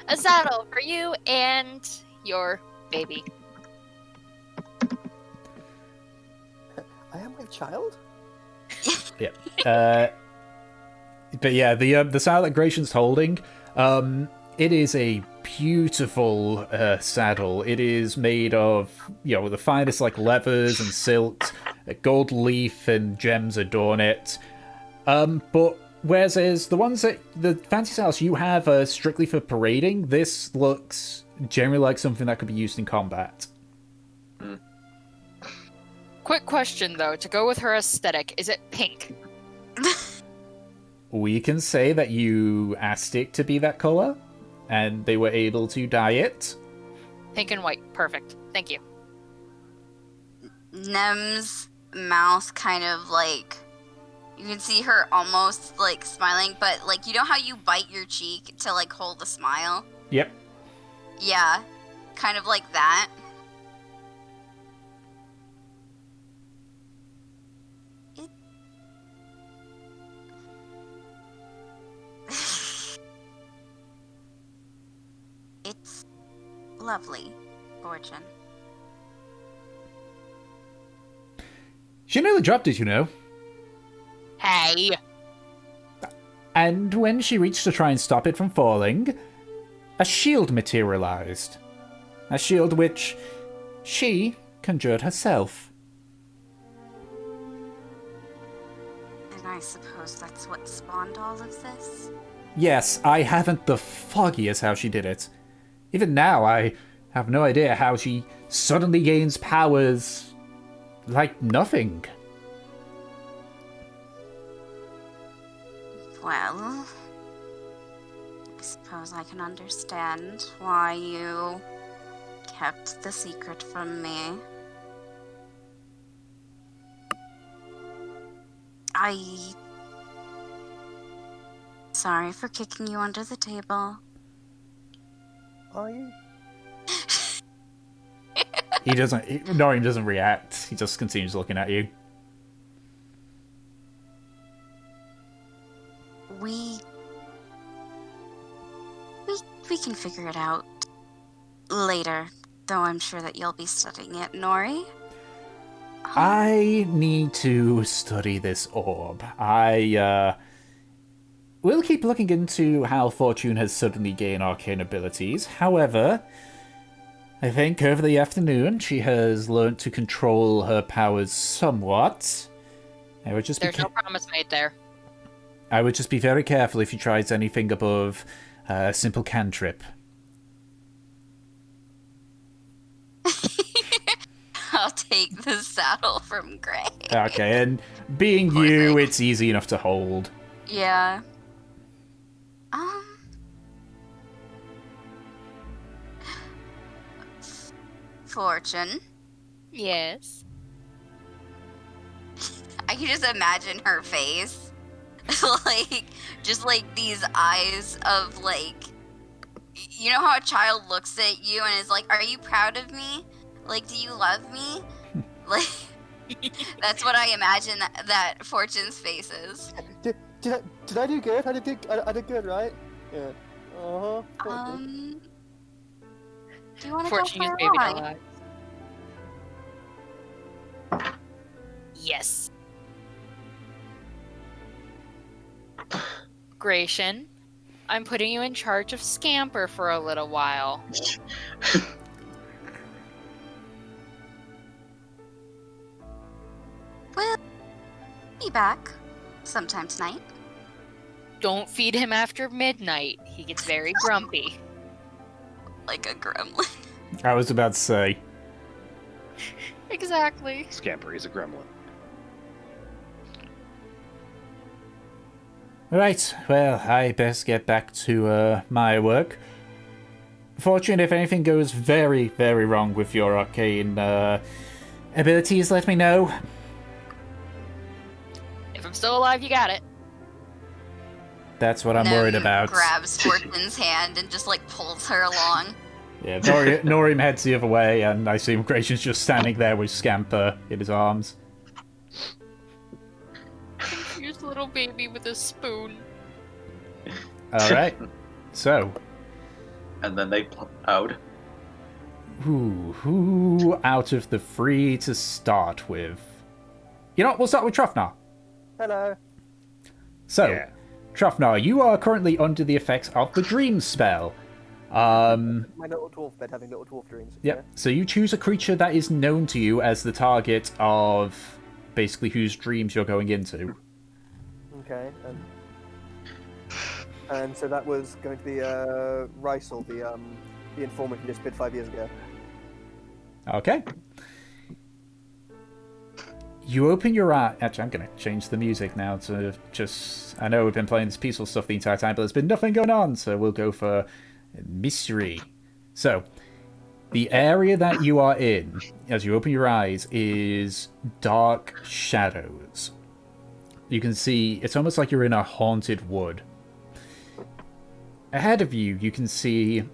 Speaker 6: A saddle for you and your baby.
Speaker 4: I am my child?
Speaker 1: Yeah. But yeah, the saddle that Gratian's holding, it is a beautiful saddle. It is made of, the finest, like, leathers and silks. A gold leaf and gems adorn it. But Whereas is the ones that the fancy styles you have are strictly for parading. This looks generally like something that could be used in combat.
Speaker 6: Quick question though, to go with her aesthetic, is it pink?
Speaker 1: We can say that you asked it to be that color, and they were able to dye it.
Speaker 6: Pink and white. Perfect. Thank you.
Speaker 3: Nem's mouth kind of like, you can see her almost like smiling, but like, you know how you bite your cheek to like hold a smile?
Speaker 1: Yep.
Speaker 3: Yeah, kind of like that. It's lovely, Fortune.
Speaker 1: She nearly dropped it, you know.
Speaker 6: Hey!
Speaker 1: And when she reached to try and stop it from falling, a shield materialized. A shield which she conjured herself.
Speaker 3: And I suppose that's what spawned all of this?
Speaker 1: Yes, I haven't the foggiest how she did it. Even now, I have no idea how she suddenly gains powers like nothing.
Speaker 3: Well, I suppose I can understand why you kept the secret from me. Sorry for kicking you under the table.
Speaker 4: Are you?
Speaker 1: Norium doesn't react. He just continues looking at you.
Speaker 3: We can figure it out later, though I'm sure that you'll be studying it, Nori.
Speaker 1: I need to study this orb. We'll keep looking into how Fortune has suddenly gained arcane abilities. However, I think over the afternoon she has learned to control her powers somewhat. There's
Speaker 6: no promise made there.
Speaker 1: I would just be very careful if you tried anything above a simple cantrip.
Speaker 3: I'll take the saddle from Gray.
Speaker 1: Okay, and being you, it's easy enough to hold.
Speaker 3: Yeah. Fortune.
Speaker 6: Yes.
Speaker 3: I can just imagine her face. Like, just like these eyes of like, you know how a child looks at you and is like, are you proud of me? Like, do you love me? Like, that's what I imagine that Fortune's face is.
Speaker 4: Did I do good? I did good, right? Yeah. Uh-huh.
Speaker 3: Do you want to go
Speaker 6: Fortune
Speaker 3: for
Speaker 6: used
Speaker 3: a
Speaker 6: baby
Speaker 3: ride?
Speaker 6: doll eyes. Yes. Gratian, I'm putting you in charge of Scamper for a little while.
Speaker 3: We'll be back sometime tonight.
Speaker 6: Don't feed him after midnight. He gets very grumpy.
Speaker 3: Like a gremlin.
Speaker 1: I was about to say.
Speaker 6: Exactly.
Speaker 2: Scamper is a gremlin.
Speaker 1: Right, well, I best get back to my work. Fortune, if anything goes very, very wrong with your arcane abilities, let me know.
Speaker 6: If I'm still alive, you got it.
Speaker 1: That's what I'm worried about.
Speaker 3: Grabs Fortune's hand and just like pulls her along.
Speaker 1: Yeah, Norium heads the other way, and I assume Gratian's just standing there with Scamper in his arms.
Speaker 6: Confused little baby with a spoon.
Speaker 1: Alright, so.
Speaker 5: And then they plop out.
Speaker 1: Who out of the three to start with? You know what, we'll start with Trofnar.
Speaker 4: Hello.
Speaker 1: So,
Speaker 2: Yeah.
Speaker 1: Trofnar, you are currently under the effects of the Dream spell.
Speaker 4: My little dwarf bed having little dwarf dreams.
Speaker 1: Yep. So you choose a creature that is known to you as the target of basically whose dreams you're going into.
Speaker 4: Okay. And so that was going to be Rysel, the informant who disappeared 5 years ago.
Speaker 1: Okay. You open your eye. Actually, I'm going to change the music now to just... I know we've been playing this peaceful stuff the entire time, but there's been nothing going on, so we'll go for mystery. So, the area that you are in, as you open your eyes, is dark shadows. You can see... It's almost like you're in a haunted wood. Ahead of you, you can see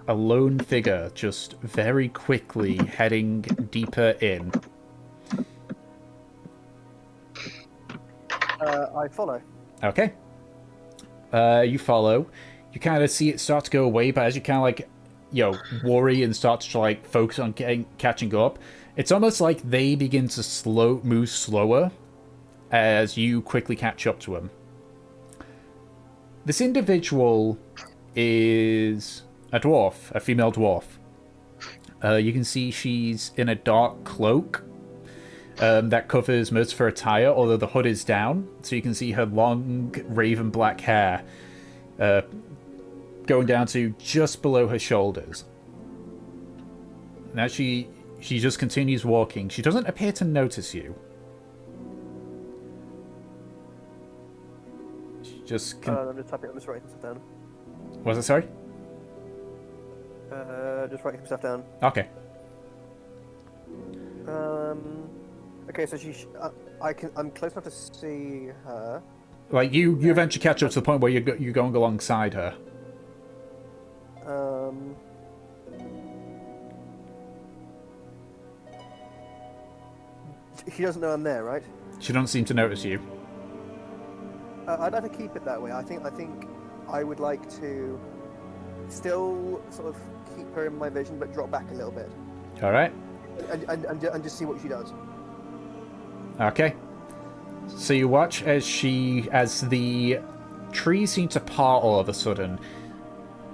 Speaker 1: a lone figure just very quickly heading deeper in.
Speaker 4: I follow.
Speaker 1: Okay. You follow. You kind of see it start to go away, but as you kind of like, worry and start to like focus on catching up, it's almost like they begin to move slower as you quickly catch up to them. This individual is a dwarf, a female dwarf. You can see she's in a dark cloak that covers most of her attire, although the hood is down, so you can see her long raven black hair going down to just below her shoulders. Now she just continues walking. She doesn't appear to notice you. She just...
Speaker 4: I'm just typing. I'm just writing stuff down.
Speaker 1: Was it, sorry?
Speaker 4: Just writing some stuff down.
Speaker 1: Okay.
Speaker 4: Okay, so I'm close enough to see her.
Speaker 1: Like you eventually catch up to the point where you're going alongside her.
Speaker 4: She doesn't know I'm there, right?
Speaker 1: She doesn't seem to notice you.
Speaker 4: I'd like to keep it that way. I think I would like to still sort of keep her in my vision, but drop back a little bit.
Speaker 1: All right.
Speaker 4: And just see what she does.
Speaker 1: Okay. So you watch as the trees seem to part all of a sudden,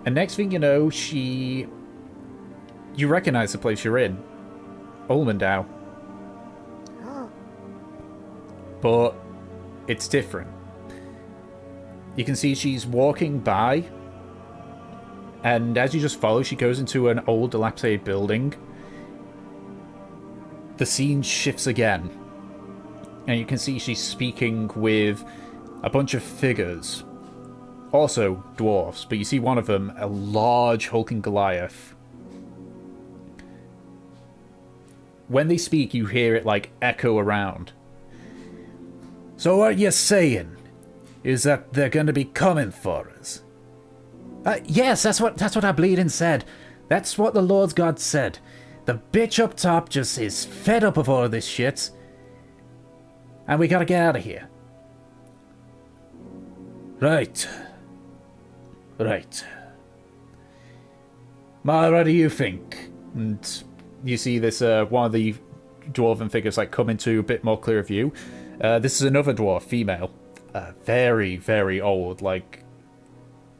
Speaker 1: and next thing you know, you recognize the place you're in, Ulmendow. But it's different. You can see she's walking by, and as you just follow, she goes into an old dilapidated building. The scene shifts again, and you can see she's speaking with a bunch of figures, also dwarves, but you see one of them, a large hulking Goliath. When they speak, you hear it like echo around. So what you're saying is that they're going to be coming for us? Yes, that's what our bleeding said. That's what the Lord's God said. The bitch up top just is fed up of all of this shit. And we gotta get out of here. Right. Ma, what do you think? And you see this, one of the dwarven figures like come into a bit more clear view. This is another dwarf, female. Very, very old, like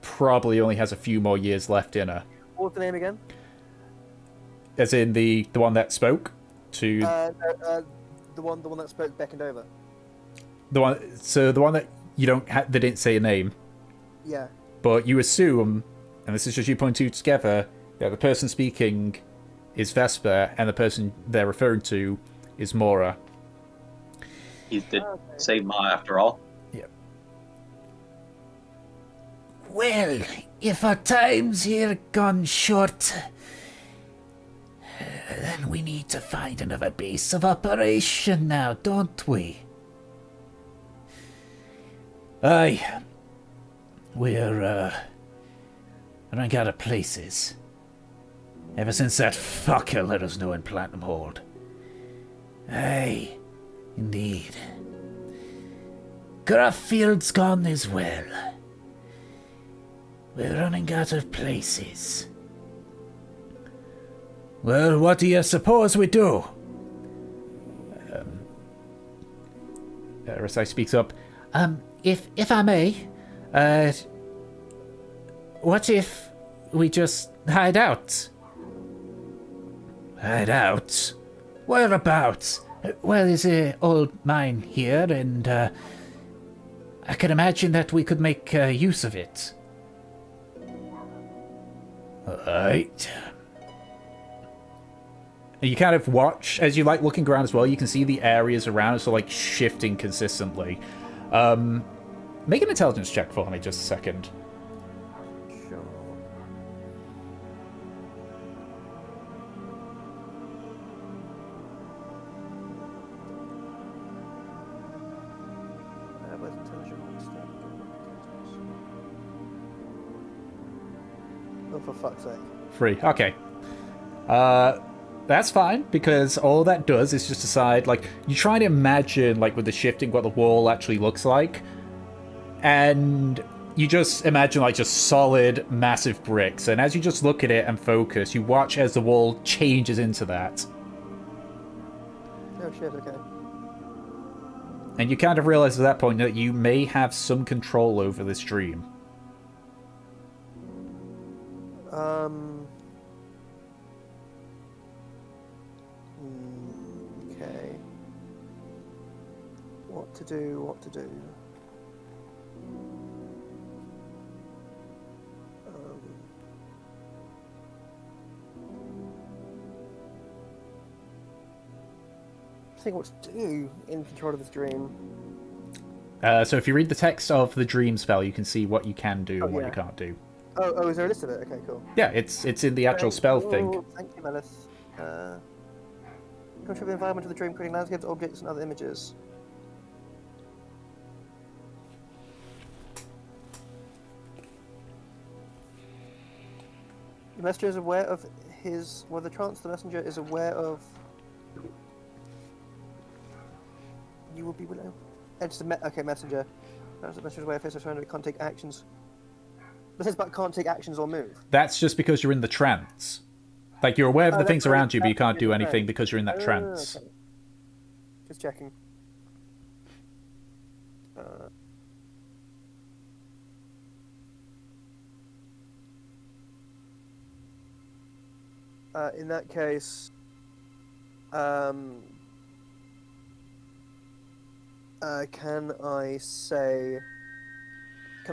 Speaker 1: probably only has a few more years left in her.
Speaker 4: What was the name again?
Speaker 1: As in the one that spoke to
Speaker 4: the one that spoke beckoned over.
Speaker 1: the one that you they didn't say a name.
Speaker 4: Yeah.
Speaker 1: But you assume, and this is just you putting two together, that the person speaking is Vesper and the person they're referring to is Mora.
Speaker 5: He did say Ma after all.
Speaker 1: Yeah.
Speaker 7: Well, if our time's here gone short, then we need to find another base of operation now, don't we? Aye. We're running out of places. Ever since that fucker let us know in Platinum Hold. Aye, indeed. Grafffield's gone as well. We're running out of places. Well, what do you suppose we do?
Speaker 1: Rasai speaks up.
Speaker 7: If I may, what if we just hide out? Hide out? Whereabouts? Well, there's an old mine here, and I can imagine that we could make use of it.
Speaker 1: Alright. You kind of watch, as you like looking around as well, you can see the areas around so like shifting consistently. Make an intelligence check for me just a second.
Speaker 4: Sure. Where's intelligence? Oh, for fuck's sake.
Speaker 1: 3. Okay. That's fine, because all that does is just decide, like, you try to imagine, like, with the shifting, what the wall actually looks like, and you just imagine, like, just solid, massive bricks, and as you just look at it and focus, you watch as the wall changes into that.
Speaker 4: Oh shit, okay.
Speaker 1: And you kind of realize at that point that you may have some control over this dream.
Speaker 4: Okay. What to do, what to do. I think what to do in control of this dream.
Speaker 1: So if you read the text of the dream spell, you can see what you can do and what you can't do.
Speaker 4: Oh, is there a list of it? Okay, cool.
Speaker 1: Yeah, it's in the actual spell thing.
Speaker 4: Thank you, Melis. Control the environment of the dream, creating landscapes, objects, and other images. The messenger is aware of his. Well, the trance. The messenger is aware of. You will be below. It's okay, messenger. The messenger is aware of his. So can't take actions. This is but can't take actions or move.
Speaker 1: That's just because you're in the trance. Like, you're aware of the things around you, but you can't do anything because you're in that trance.
Speaker 4: Okay. Just checking. In that case, can I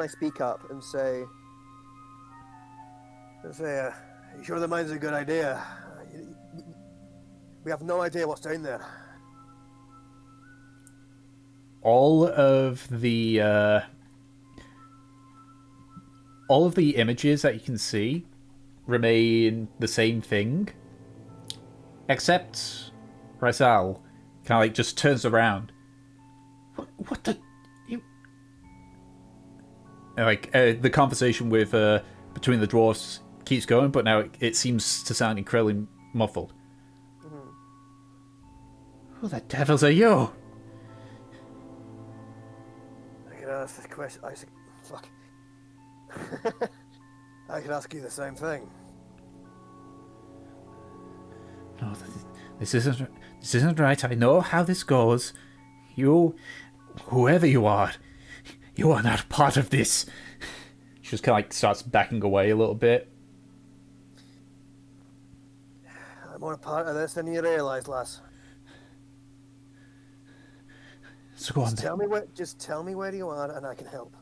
Speaker 4: speak up and say, you sure the mine's a good idea? We have no idea what's down there.
Speaker 1: All of the images that you can see remain the same thing, except Raisal kind of like just turns around. What the? You? And like the conversation with between the dwarfs keeps going, but now it seems to sound incredibly muffled.
Speaker 4: Mm-hmm.
Speaker 1: Who the devils are you?
Speaker 4: I could ask the question. Fuck. I could ask you the same thing.
Speaker 1: No, this isn't right. I know how this goes. You, whoever you are not part of this. She just kind of like starts backing away a little bit.
Speaker 4: I'm more a part of this than you realise, lass.
Speaker 1: So go on.
Speaker 4: Just tell me where you are, and I can help.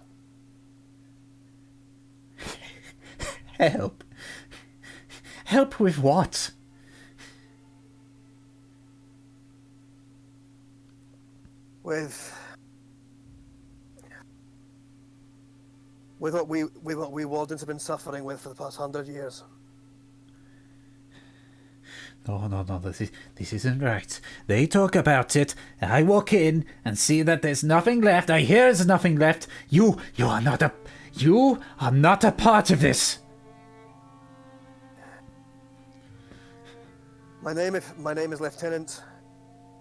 Speaker 1: Help? Help with what?
Speaker 4: With what we Waldens have been suffering with for the past 100 years.
Speaker 1: No, this isn't right. They talk about it, I walk in and see that there's nothing left. I hear there's nothing left. You are not a part of this.
Speaker 4: My name is Lieutenant.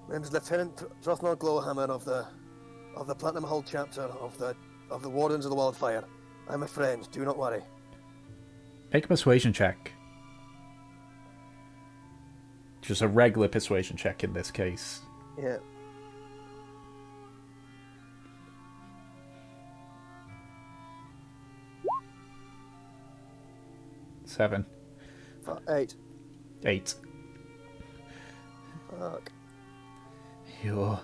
Speaker 4: My name is Lieutenant Throthnor Glowhammer of the Platinum Hold chapter of the Wardens of the Wildfire. I'm a friend. Do not worry.
Speaker 1: Make a persuasion check. Just a regular persuasion check in this case.
Speaker 4: Yeah.
Speaker 1: Seven.
Speaker 4: 8.
Speaker 1: 8.
Speaker 4: Fuck.
Speaker 1: You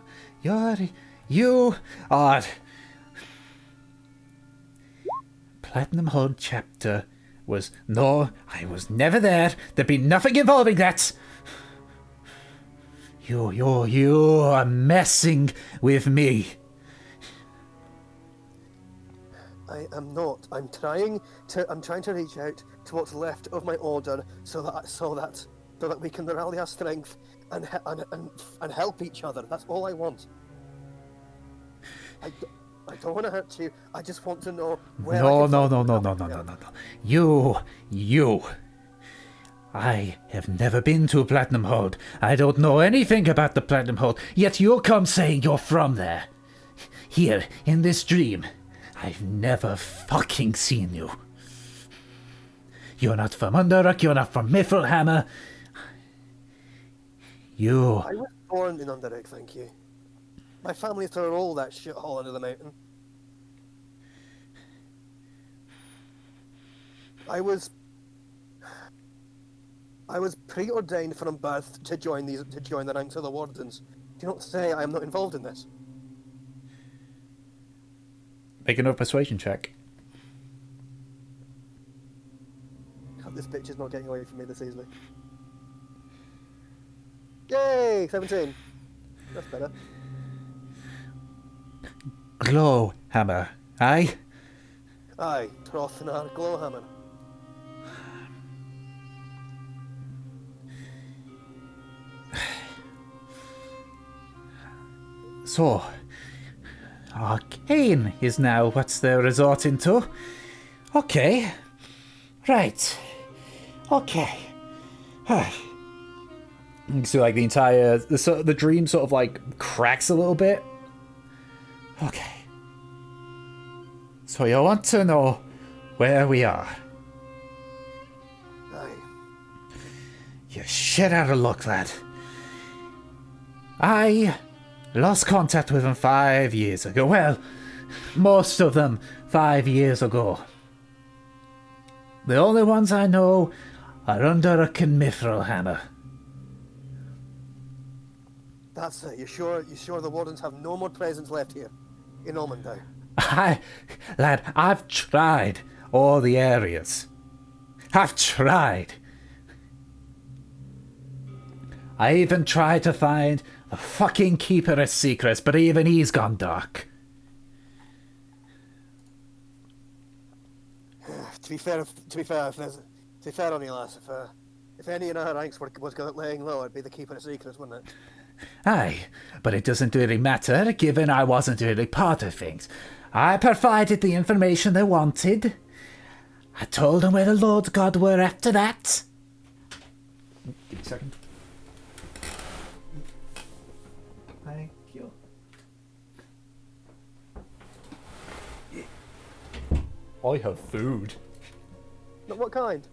Speaker 1: are Platinum Hold chapter was, no, I was never there. There'd be nothing involving that. You are messing with me.
Speaker 4: I am not. I'm trying to reach out to what's left of my order so that we can rally our strength and help each other. That's all I want. I don't want to hurt you. I just want to know where.
Speaker 1: No. You. I have never been to a Platinum Hold. I don't know anything about the Platinum Hold, yet you'll come saying you're from there. Here, in this dream, I've never fucking seen you. You're not from Underrock, you're not from Mithrilhammer.
Speaker 4: I was born in Underrock, thank you. My family threw all that shithole into the mountain. I was preordained from birth to join the ranks of the Wardens. Do not say I am not involved in this.
Speaker 1: Make another persuasion check.
Speaker 4: God, this bitch is not getting away from me this easily. Yay! 17. That's better.
Speaker 1: Glowhammer, aye?
Speaker 4: Aye, Trothnar Glowhammer.
Speaker 1: So, Arcane is now what they're resorting to. Okay. Right. Okay. So like the dream sort of like cracks a little bit. Okay. So you want to know where we are?
Speaker 4: Aye.
Speaker 1: You're shit out of luck, lad. I lost contact with them 5 years ago. Well, most of them 5 years ago. The only ones I know are Underrock and Mithrilhammer.
Speaker 4: That's it. You sure the Wardens have no more presence left here in Almondow?
Speaker 1: Lad, I've tried all the areas. I've tried. I even tried to find the fucking Keeper of Secrets, but even he's gone dark.
Speaker 4: To be fair, only lass, if any in our ranks was laying low, it'd be the Keeper of Secrets, wouldn't it?
Speaker 1: Aye, but it doesn't really matter, given I wasn't really part of things. I provided the information they wanted. I told them where the Lord God were after that. Give me a second. Thank you. I have food.
Speaker 4: But what kind?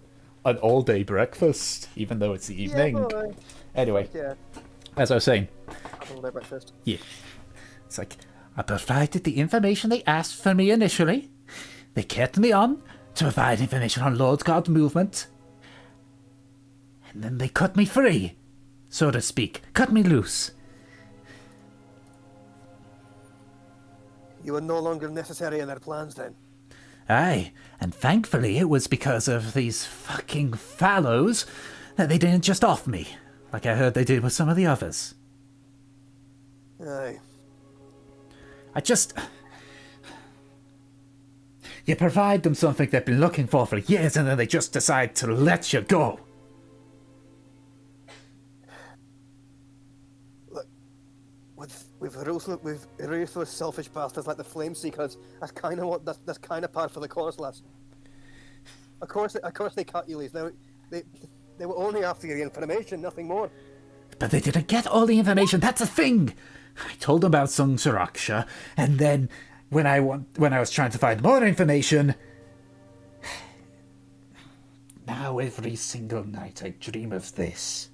Speaker 1: An all-day breakfast, even though it's the evening.
Speaker 4: Yeah, boy.
Speaker 1: Anyway,
Speaker 4: Yeah.
Speaker 1: As I was saying.
Speaker 4: All-day breakfast.
Speaker 1: Yeah. It's like, I provided the information they asked for me initially. They kept me on to provide information on Lord God movement. And then they cut me free, so to speak. Cut me loose.
Speaker 4: You were no longer necessary in their plans then.
Speaker 1: Aye, and thankfully it was because of these fucking fallows that they didn't just off me, like I heard they did with some of the others.
Speaker 4: Aye.
Speaker 1: You provide them something they've been looking for years, and then they just decide to let you go.
Speaker 4: Look, with ruthless, selfish bastards like the Flame Seekers, that's kind of par for the course, lass. Of course they cut you, Lees. They were only after the information, nothing more.
Speaker 1: But they didn't get all the information, that's the thing! I told them about Sung Saraksha, and then when I was trying to find more information, now every single night I dream of this.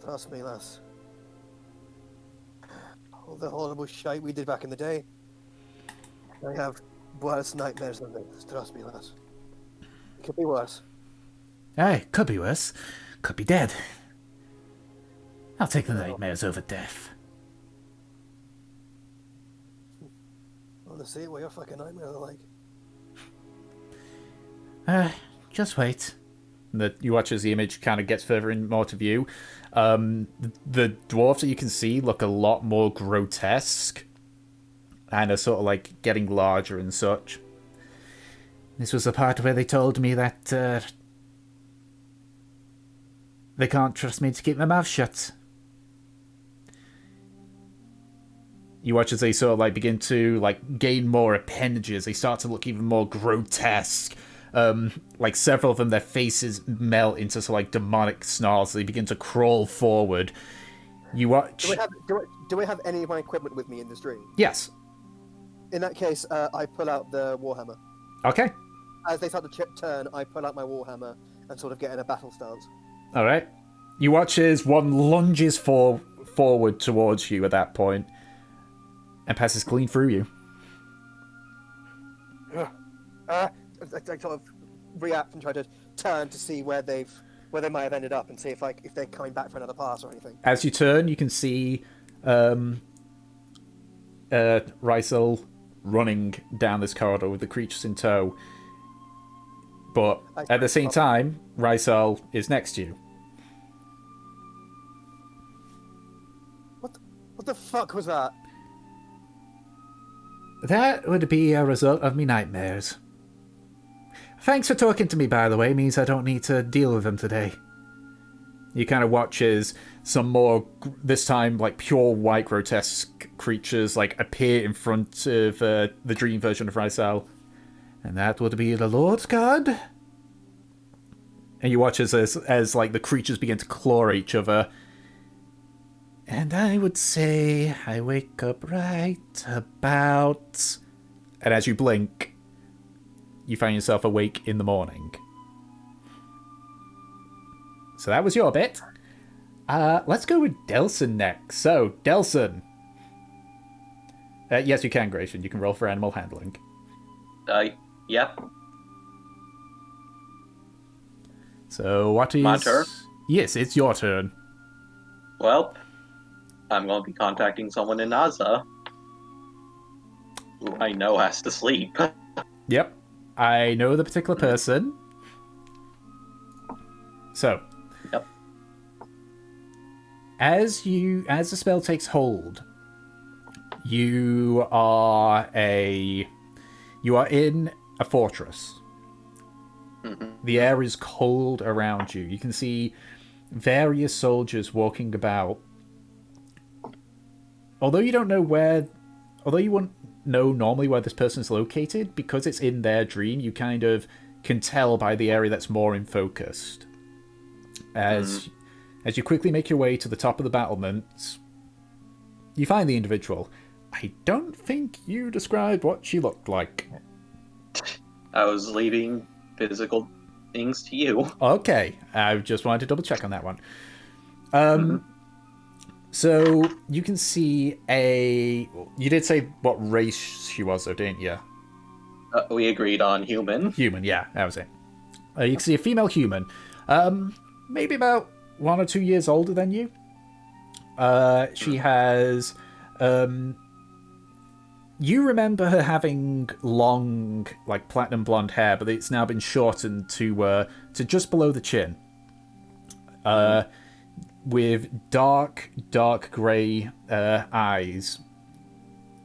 Speaker 4: Trust me, lass. All the horrible shite we did back in the day. I have worse nightmares than this. Trust me, lass. It could be worse.
Speaker 1: Aye, could be worse. Could be dead. I'll take the nightmares over death.
Speaker 4: want to see what your fucking nightmares are like.
Speaker 1: Just wait. You watch as the image kind of gets further in more to view. The dwarves that you can see look a lot more grotesque and are sort of like getting larger and such. This was the part where they told me that they can't trust me to keep my mouth shut. You watch as they sort of like begin to like gain more appendages. They start to look even more grotesque. Like several of them, their faces melt into sort of like demonic snarls. They begin to crawl forward. You watch.
Speaker 4: Do we have any of my equipment with me in this dream?
Speaker 1: Yes.
Speaker 4: In that case, I pull out the warhammer.
Speaker 1: Okay.
Speaker 4: As they start to turn, I pull out my warhammer and sort of get in a battle stance.
Speaker 1: All right. You watch as one lunges forward towards you at that point and passes clean through you.
Speaker 4: I sort of react and try to turn to see where they might have ended up and see if they're coming back for another pass or anything.
Speaker 1: As you turn, you can see Rysel running down this corridor with the creatures in tow. But at the same time, Rysel is next to you.
Speaker 4: What the fuck was that?
Speaker 1: That would be a result of me nightmares. Thanks for talking to me, by the way. Means I don't need to deal with them today. You kind of watch as some more, this time, like, pure white grotesque creatures, like, appear in front of the dream version of Rysel. And that would be the Lord's Guard. And you watch as like, the creatures begin to claw each other. And I would say I wake up right about... And as you blink, you find yourself awake in the morning. So that was your bit. Let's go with Delson next. So, Delson. Yes, you can, Gratian. You can roll for animal handling.
Speaker 5: Yep.
Speaker 1: So, what is...
Speaker 5: My turn?
Speaker 1: Yes, it's your turn.
Speaker 5: Well, I'm going to be contacting someone in Naza, who I know has to sleep.
Speaker 1: Yep. I know the particular person. So.
Speaker 5: Yep.
Speaker 1: As the spell takes hold, you are in a fortress.
Speaker 5: Mm-hmm.
Speaker 1: The air is cold around you. You can see various soldiers walking about. Although you wouldn't know normally where this person's located, because it's in their dream, you kind of can tell by the area that's more in focus. As you quickly make your way to the top of the battlements, you find the individual. I don't think you described what she looked like.
Speaker 5: I was leaving physical things to you.
Speaker 1: Okay, I just wanted to double check on that one. So, you can see you did say what race she was, though, didn't you?
Speaker 5: We agreed on human.
Speaker 1: Human, yeah, that was it. You can see a female human. Maybe about 1 or 2 years older than you. She has... you remember her having long, like, platinum blonde hair, but it's now been shortened to just below the chin. With dark grey eyes.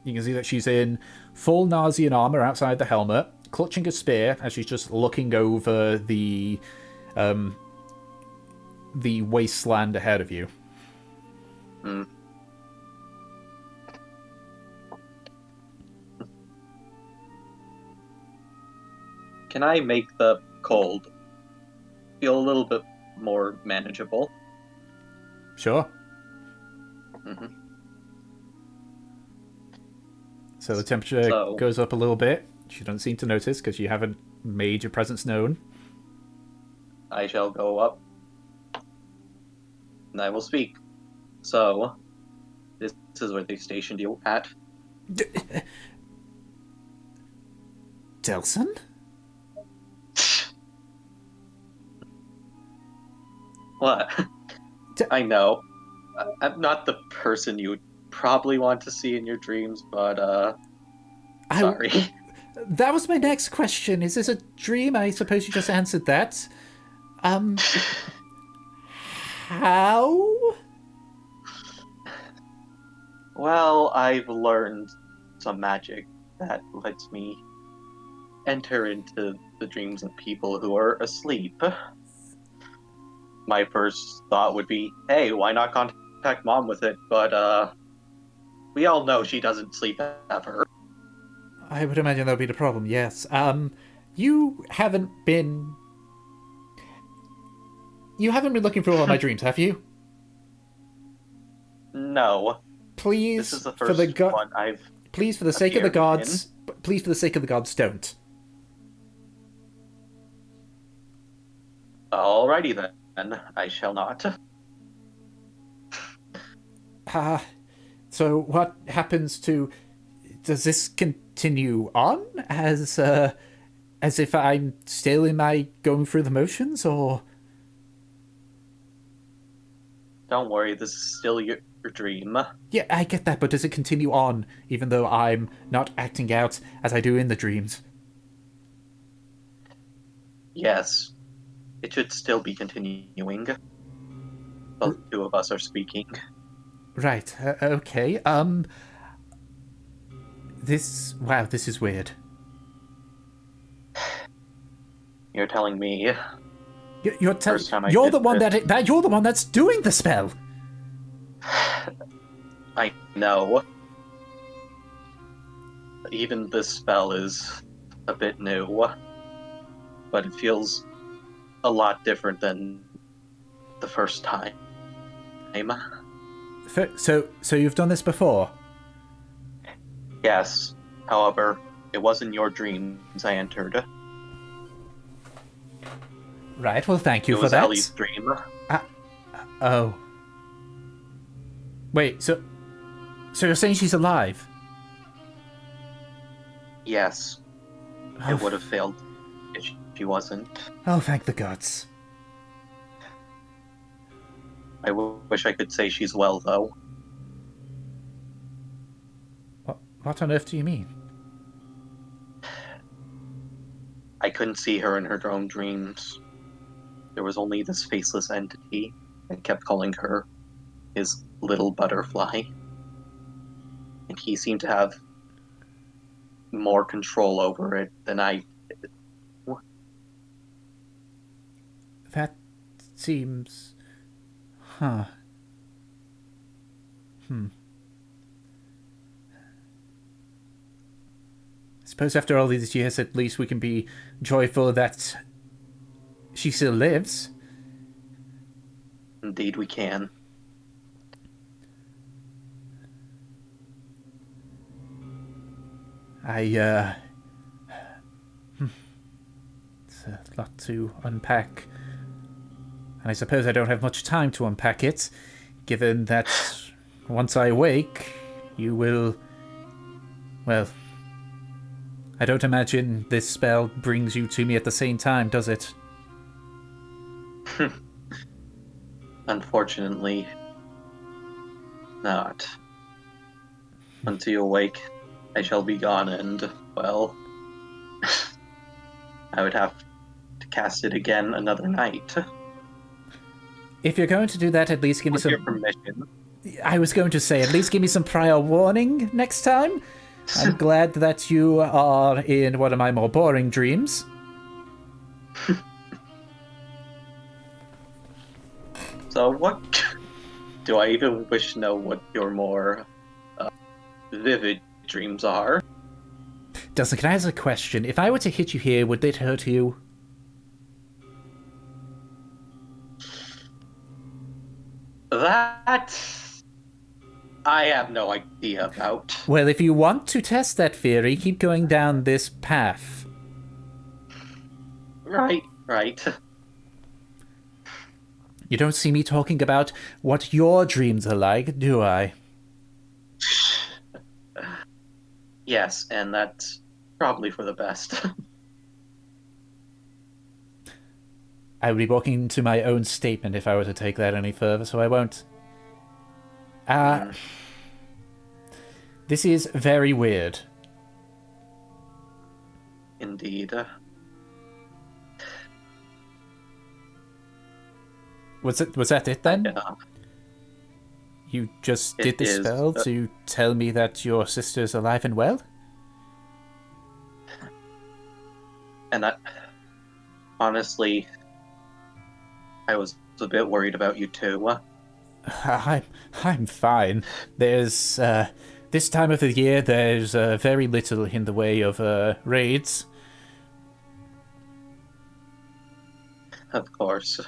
Speaker 1: You can see that she's in full Narsian armor outside the helmet, clutching a spear as she's just looking over the wasteland ahead of you.
Speaker 5: Can I make the cold feel a little bit more manageable?
Speaker 1: Sure.
Speaker 5: Mm-hmm.
Speaker 1: So the temperature goes up a little bit. You don't seem to notice because you haven't made your presence known.
Speaker 5: I shall go up, and I will speak. So, this is where they stationed you at?
Speaker 7: Delson?
Speaker 5: What? I know. I'm not the person you would probably want to see in your dreams, but,
Speaker 7: I
Speaker 5: sorry.
Speaker 1: That was my next question. Is this a dream? I suppose you just answered that. How?
Speaker 5: Well, I've learned some magic that lets me enter into the dreams of people who are asleep. My first thought would be, hey, why not contact Mom with it? But, we all know she doesn't sleep ever.
Speaker 1: I would imagine that would be the problem, yes. You haven't been looking through all my dreams, have you?
Speaker 5: No.
Speaker 1: Please,
Speaker 5: This is the first one I've...
Speaker 1: Please, for the sake of the gods, please, for the sake of the gods, don't.
Speaker 5: Alrighty then, I shall not.
Speaker 1: So what happens to... Does this continue on as if I'm still in my going through the motions, or...
Speaker 5: Don't worry, this is still your dream.
Speaker 1: Yeah, I get that, but does it continue on, even though I'm not acting out as I do in the dreams?
Speaker 5: Yes. It should still be continuing. Both two of us are speaking.
Speaker 1: Right, okay, Wow, this is weird.
Speaker 5: You're telling me...
Speaker 1: You're the one you're the one that's doing the spell.
Speaker 5: I know. Even this spell is a bit new, but it feels a lot different than the first time.
Speaker 1: So you've done this before?
Speaker 5: Yes. However, it wasn't your dreams I entered.
Speaker 1: Right, well, thank you
Speaker 5: it
Speaker 1: for
Speaker 5: was
Speaker 1: that.
Speaker 5: Ellie's dream.
Speaker 1: Oh. Wait, so you're saying she's alive?
Speaker 5: Yes.
Speaker 1: Oh.
Speaker 5: It would have failed if she wasn't.
Speaker 1: Oh, thank the gods.
Speaker 5: I wish I could say she's well, though.
Speaker 1: What on earth do you mean?
Speaker 5: I couldn't see her in her own dreams. There was only this faceless entity that kept calling her his little butterfly. And he seemed to have more control over it than I did.
Speaker 1: That seems... Huh. I suppose after all these years, at least we can be joyful that she still lives.
Speaker 5: Indeed we can.
Speaker 1: It's a lot to unpack. And I suppose I don't have much time to unpack it, given that once I wake, you will... Well, I don't imagine this spell brings you to me at the same time, does it?
Speaker 5: Unfortunately, not. Once you awake, I shall be gone and, well, I would have to cast it again another night.
Speaker 1: If you're going to do that, at least give me
Speaker 5: With
Speaker 1: some...
Speaker 5: your permission.
Speaker 1: I was going to say, at least give me some prior warning next time. I'm glad that you are in one of my more boring dreams.
Speaker 5: So what... Do I even wish to know what your more vivid dreams are?
Speaker 1: Dustin, can I ask a question? If I were to hit you here, would it hurt you?
Speaker 5: That... I have no idea about.
Speaker 1: Well, if you want to test that theory, keep going down this path.
Speaker 5: Right.
Speaker 1: You don't see me talking about what your dreams are like, do I?
Speaker 5: Yes, and that's probably for the best.
Speaker 1: I would be walking to my own statement if I were to take that any further, so I won't. This is very weird.
Speaker 5: Indeed.
Speaker 1: Was that it then?
Speaker 5: Yeah.
Speaker 1: You just
Speaker 5: It
Speaker 1: did the
Speaker 5: is,
Speaker 1: spell to tell me that your sister's alive and well?
Speaker 5: And honestly, I was a bit worried about you too.
Speaker 1: I'm fine. There's this time of the year. There's very little in the way of raids.
Speaker 5: Of course.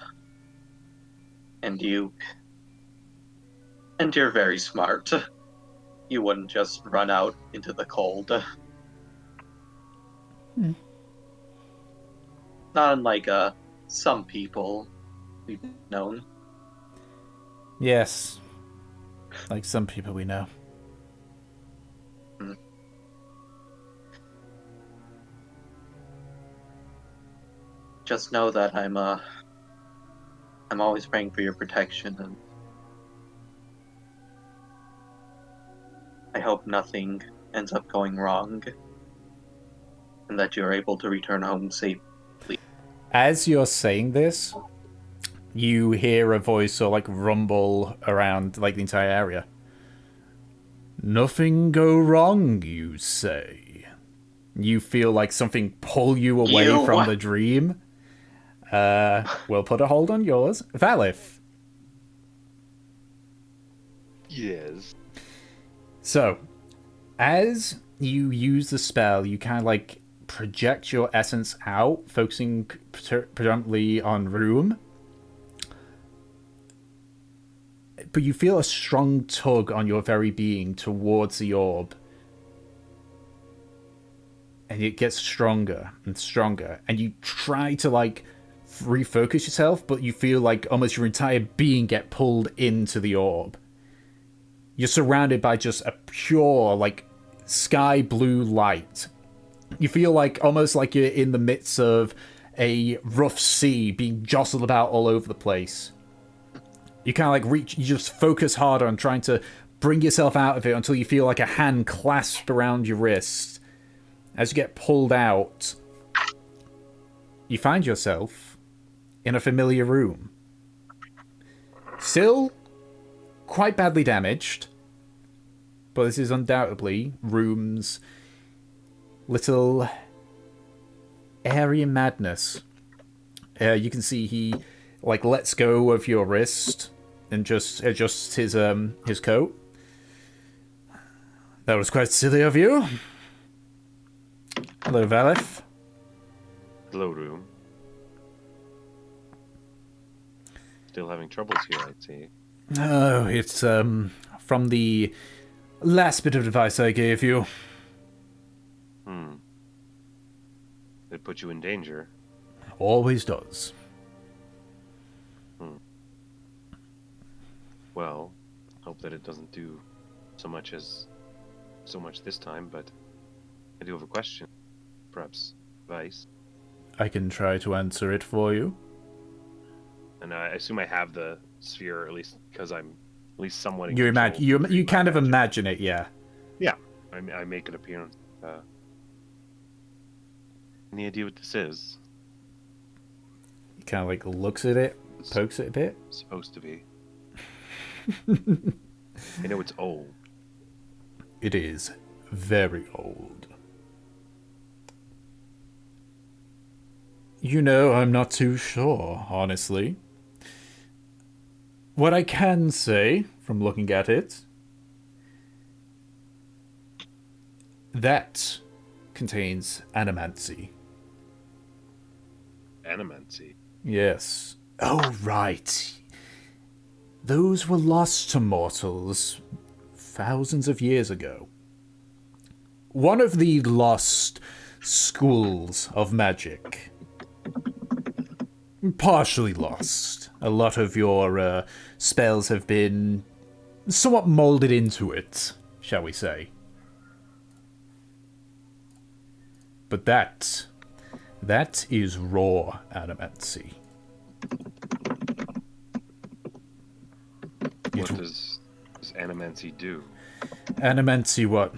Speaker 5: And you're very smart. You wouldn't just run out into the cold. Not unlike some people we've known.
Speaker 1: Yes, like some people we know.
Speaker 5: Just know that I'm always praying for your protection, and I hope nothing ends up going wrong, and that you're able to return home safely.
Speaker 1: As you're saying this, you hear a voice sort of like rumble around like the entire area. Nothing go wrong, you say? You feel like something pull you away from the dream. We'll put a hold on yours. Valif.
Speaker 2: Yes.
Speaker 1: So, as you use the spell, you kind of like project your essence out, focusing predominantly on room. But you feel a strong tug on your very being towards the orb. And it gets stronger and stronger. And you try to like refocus yourself, but you feel like almost your entire being get pulled into the orb. You're surrounded by just a pure, like, sky blue light. You feel like almost like you're in the midst of a rough sea being jostled about all over the place. You kind of like you just focus harder on trying to bring yourself out of it until you feel like a hand clasped around your wrist. As you get pulled out, you find yourself in a familiar room. Still quite badly damaged, but this is undoubtedly Room's little area madness. You can see he like lets go of your wrist and just adjusts his coat. That was quite silly of you. Hello, Valif.
Speaker 2: Hello, room. Still having troubles here, I'd say.
Speaker 1: Oh, it's from the last bit of advice I gave you.
Speaker 2: It put you in danger.
Speaker 1: Always does.
Speaker 2: Well, hope that it doesn't do so much this time, but I do have a question. Perhaps advice.
Speaker 1: I can try to answer it for you.
Speaker 2: And I assume I have the sphere, at least because I'm at least somewhat in
Speaker 1: You
Speaker 2: control.
Speaker 1: you kind of imagine it, yeah.
Speaker 2: Yeah, I make an appearance. Any idea what this is?
Speaker 1: He kind of like looks at it, pokes it a bit.
Speaker 2: Supposed to be. I know it's old.
Speaker 1: It is very old. You know, I'm not too sure, honestly. What I can say, from looking at it, that contains animancy.
Speaker 2: Animancy.
Speaker 1: Yes. Oh, right. Those were lost to mortals thousands of years ago. One of the lost schools of magic. Partially lost. A lot of your spells have been somewhat molded into it, shall we say. But that is raw animancy.
Speaker 2: What does animancy do?
Speaker 1: Animancy, what?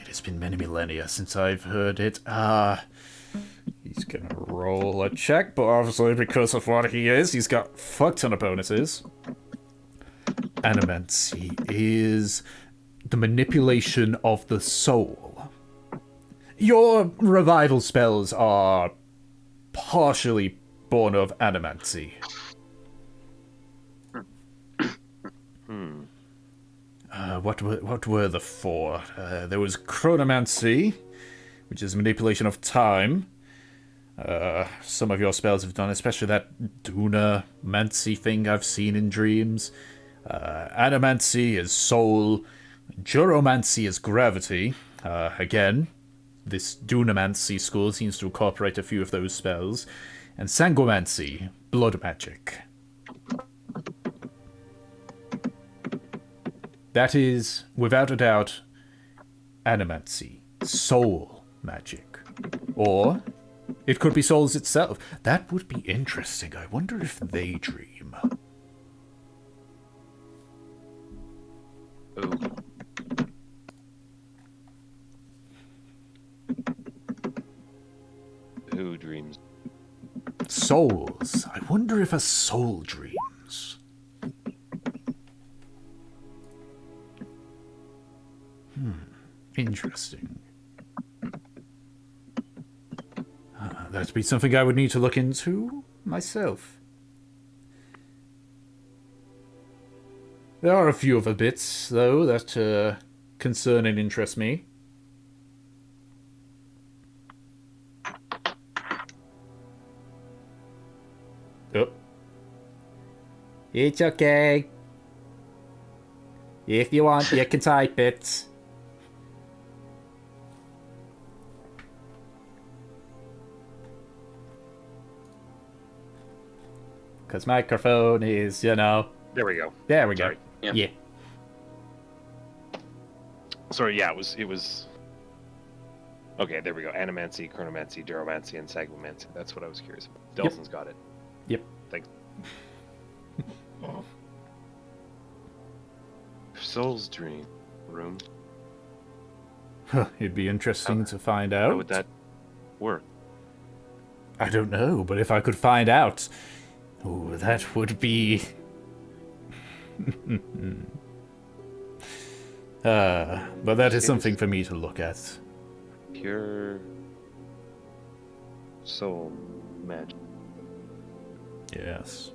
Speaker 1: It has been many millennia since I've heard it. He's gonna roll a check, but obviously because of what he is, he's got a fuck ton of bonuses. Animancy is the manipulation of the soul. Your revival spells are partially born of animancy. What were the four? There was chronomancy, which is manipulation of time. Some of your spells have done, especially that Dunamancy thing I've seen in dreams. Animancy is soul. Duromancy is gravity. Again, this Dunamancy school seems to incorporate a few of those spells. And Sanguimancy, blood magic. That is, without a doubt, animancy, soul magic. Or it could be souls itself. That would be interesting. I wonder if they dream.
Speaker 2: Ooh. Who dreams?
Speaker 1: Souls. I wonder if a soul dreams. Interesting. That'd be something I would need to look into myself. There are a few other bits, though, that concern and interest me. Oh. It's okay. If you want, you can type it. Because microphone is, you know...
Speaker 2: There we go.
Speaker 1: There we go.
Speaker 2: Sorry.
Speaker 1: Yeah.
Speaker 2: Sorry, yeah, it was... Okay, there we go. Animancy, chronomancy, duromancy, and sanguimancy. That's what I was curious about. Delson's got it.
Speaker 1: Yep.
Speaker 2: Thanks. Soul's dream room.
Speaker 1: It'd be interesting to find out.
Speaker 2: How would that work?
Speaker 1: I don't know, but if I could find out... Oh, that would be... but that is something for me to look at.
Speaker 2: Pure soul magic.
Speaker 1: Yes.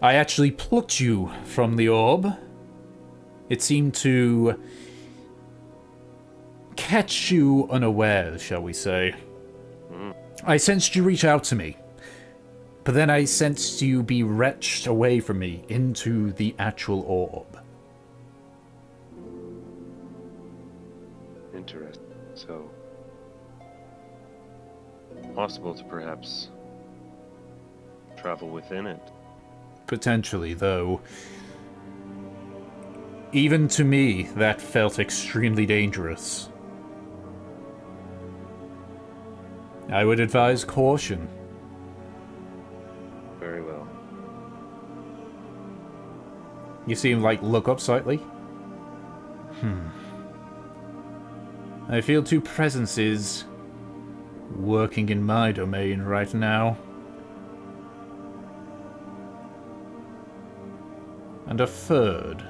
Speaker 1: I actually plucked you from the orb. It seemed to catch you unaware, shall we say. I sensed you reach out to me. But then I sensed you be wrenched away from me into the actual orb.
Speaker 2: Interesting. So, possible to perhaps travel within it.
Speaker 1: Potentially, though. Even to me, that felt extremely dangerous. I would advise caution.
Speaker 2: Very well.
Speaker 1: You seem like look up slightly. I feel two presences working in my domain right now. And a third.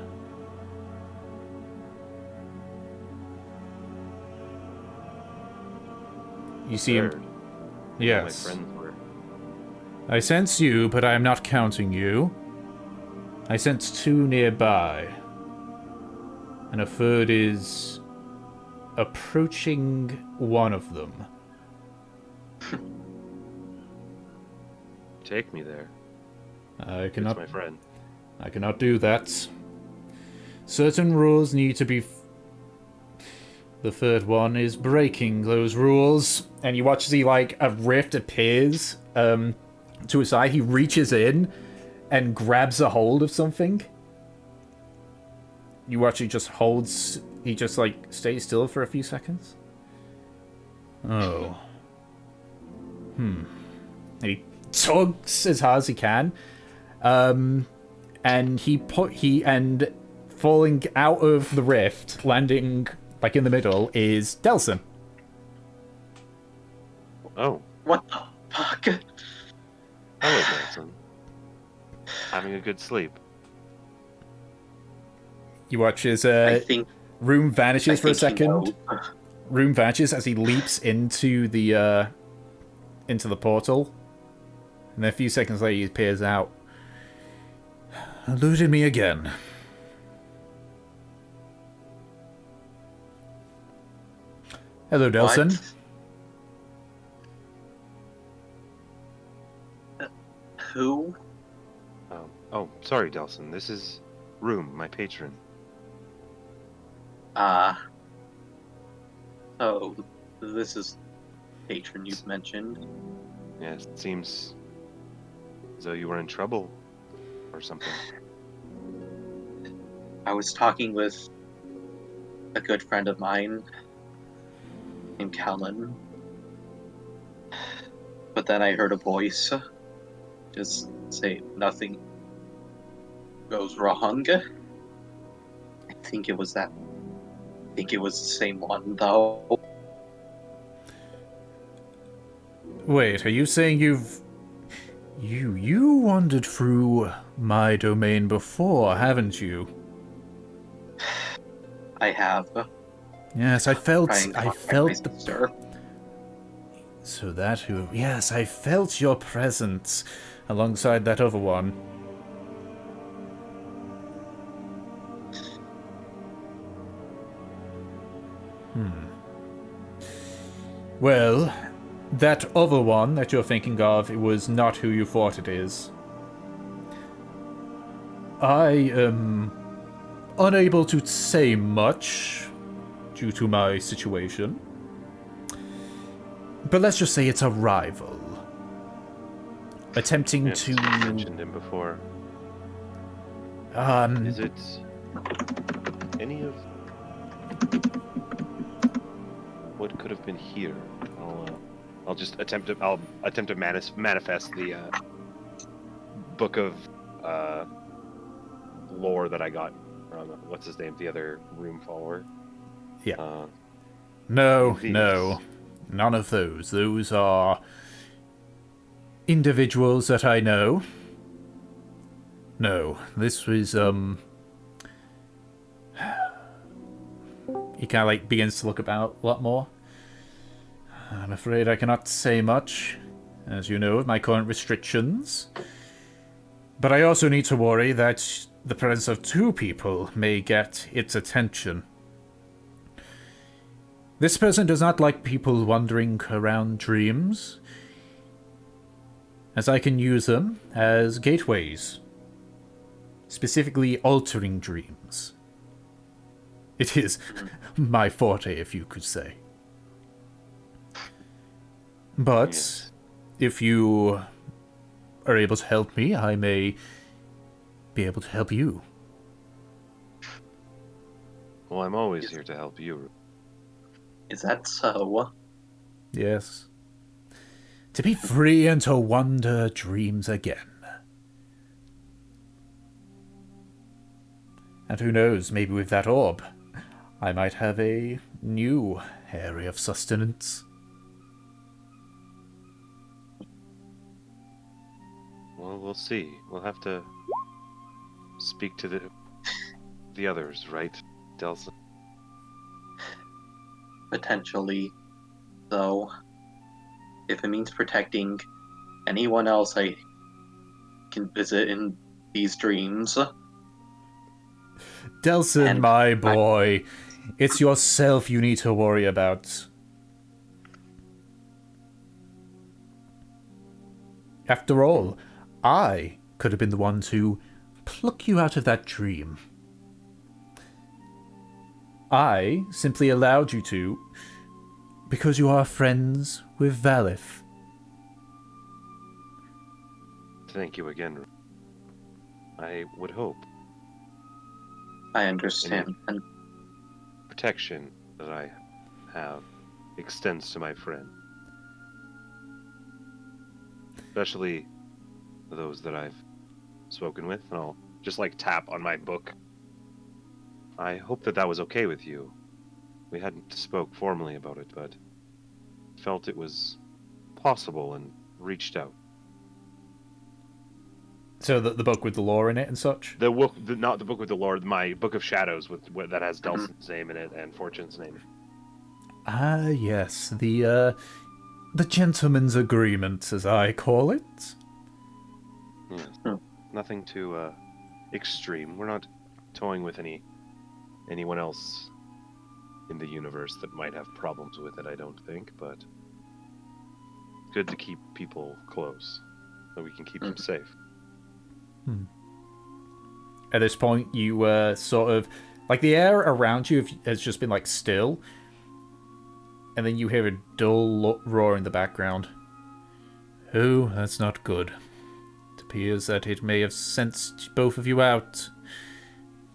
Speaker 1: You seem...
Speaker 2: Third.
Speaker 1: Yes.
Speaker 2: My friends were.
Speaker 1: I sense you, but I am not counting you. I sense two nearby. And a third is... approaching one of them.
Speaker 2: Take me there.
Speaker 1: I
Speaker 2: It's
Speaker 1: cannot...
Speaker 2: my friend.
Speaker 1: I cannot do that. Certain rules need to be... The third one is breaking those rules. And you watch see, like, a rift appears to his side. He reaches in and grabs a hold of something. You watch he just holds... He just, like, stays still for a few seconds. Oh. And he tugs as hard as he can. And falling out of the rift, landing like in the middle, is Delson.
Speaker 2: Oh,
Speaker 5: What the fuck?
Speaker 2: hello, Delson. Having a good sleep.
Speaker 1: You watch his
Speaker 5: I think
Speaker 1: room
Speaker 5: I
Speaker 1: vanishes for a
Speaker 5: think he knows.
Speaker 1: second. Room vanishes as he leaps into the portal. And then a few seconds later he appears out. Eluded me again. Hello, Delson.
Speaker 5: What? Who?
Speaker 2: Oh, sorry, Delson. This is Room, my patron.
Speaker 5: Oh, this is patron you've mentioned.
Speaker 2: Yes, it seems as though you were in trouble or something.
Speaker 5: I was talking with a good friend of mine named Callan, but then I heard a voice just say nothing goes wrong. I think it was the same one though.
Speaker 1: Wait, are you saying you wandered through my domain before, haven't you?
Speaker 5: I have.
Speaker 1: Yes, I felt
Speaker 5: My sister.
Speaker 1: So that who... Yes, I felt your presence alongside that other one. Well, that other one that you're thinking of, it was not who you thought it is. I am unable to say much due to my situation. But let's just say it's a rival. Attempting
Speaker 2: Yes,
Speaker 1: to...
Speaker 2: you mentioned him before. Is it any of what could have been here? I'll just attempt to manifest the book of lore that I got from what's his name, the other room follower.
Speaker 1: Yeah. No,
Speaker 2: these.
Speaker 1: no. None of those. Those are individuals that I know. No, this was, He kind of, like, begins to look about a lot more. I'm afraid I cannot say much, as you know, of my current restrictions. But I also need to worry that the presence of two people may get its attention. This person does not like people wandering around dreams, as I can use them as gateways. Specifically altering dreams. It is my forte, if you could say. But
Speaker 2: Yes.
Speaker 1: if you are able to help me, I may be able to help you.
Speaker 2: Well, I'm always here to help you.
Speaker 5: Is that so?
Speaker 1: Yes. To be free and to wander dreams again. And who knows, maybe with that orb, I might have a new area of sustenance.
Speaker 2: Well, we'll see. We'll have to speak to the others, right, Delson?
Speaker 5: Potentially, though. If it means protecting anyone else I can visit in these dreams.
Speaker 1: Delson,
Speaker 5: And
Speaker 1: my boy, it's yourself you need to worry about. After all, I could have been the one to pluck you out of that dream. I simply allowed you to because you are friends with Valith.
Speaker 2: Thank you again. I would hope
Speaker 5: I understand. And
Speaker 2: protection that I have extends to my friend. Especially those that I've spoken with, and I'll just like tap on my book. I hope that was okay with you. We hadn't spoke formally about it, but felt it was possible and reached out.
Speaker 1: So the book with the lore in it and such?
Speaker 2: Not the book with the lore, my book of shadows that has
Speaker 5: Mm-hmm.
Speaker 2: Delson's name in it and Fortune's name.
Speaker 1: Ah, yes, the gentleman's agreement, as I call it.
Speaker 2: Yes.
Speaker 5: Hmm.
Speaker 2: Nothing too extreme. We're not toying with anyone else in the universe that might have problems with it, I don't think, but good to keep people close so we can keep them safe.
Speaker 1: At this point, you sort of... Like, the air around you has just been, like, still. And then you hear a dull roar in the background. Oh, that's not good. It appears that it may have sensed both of you out.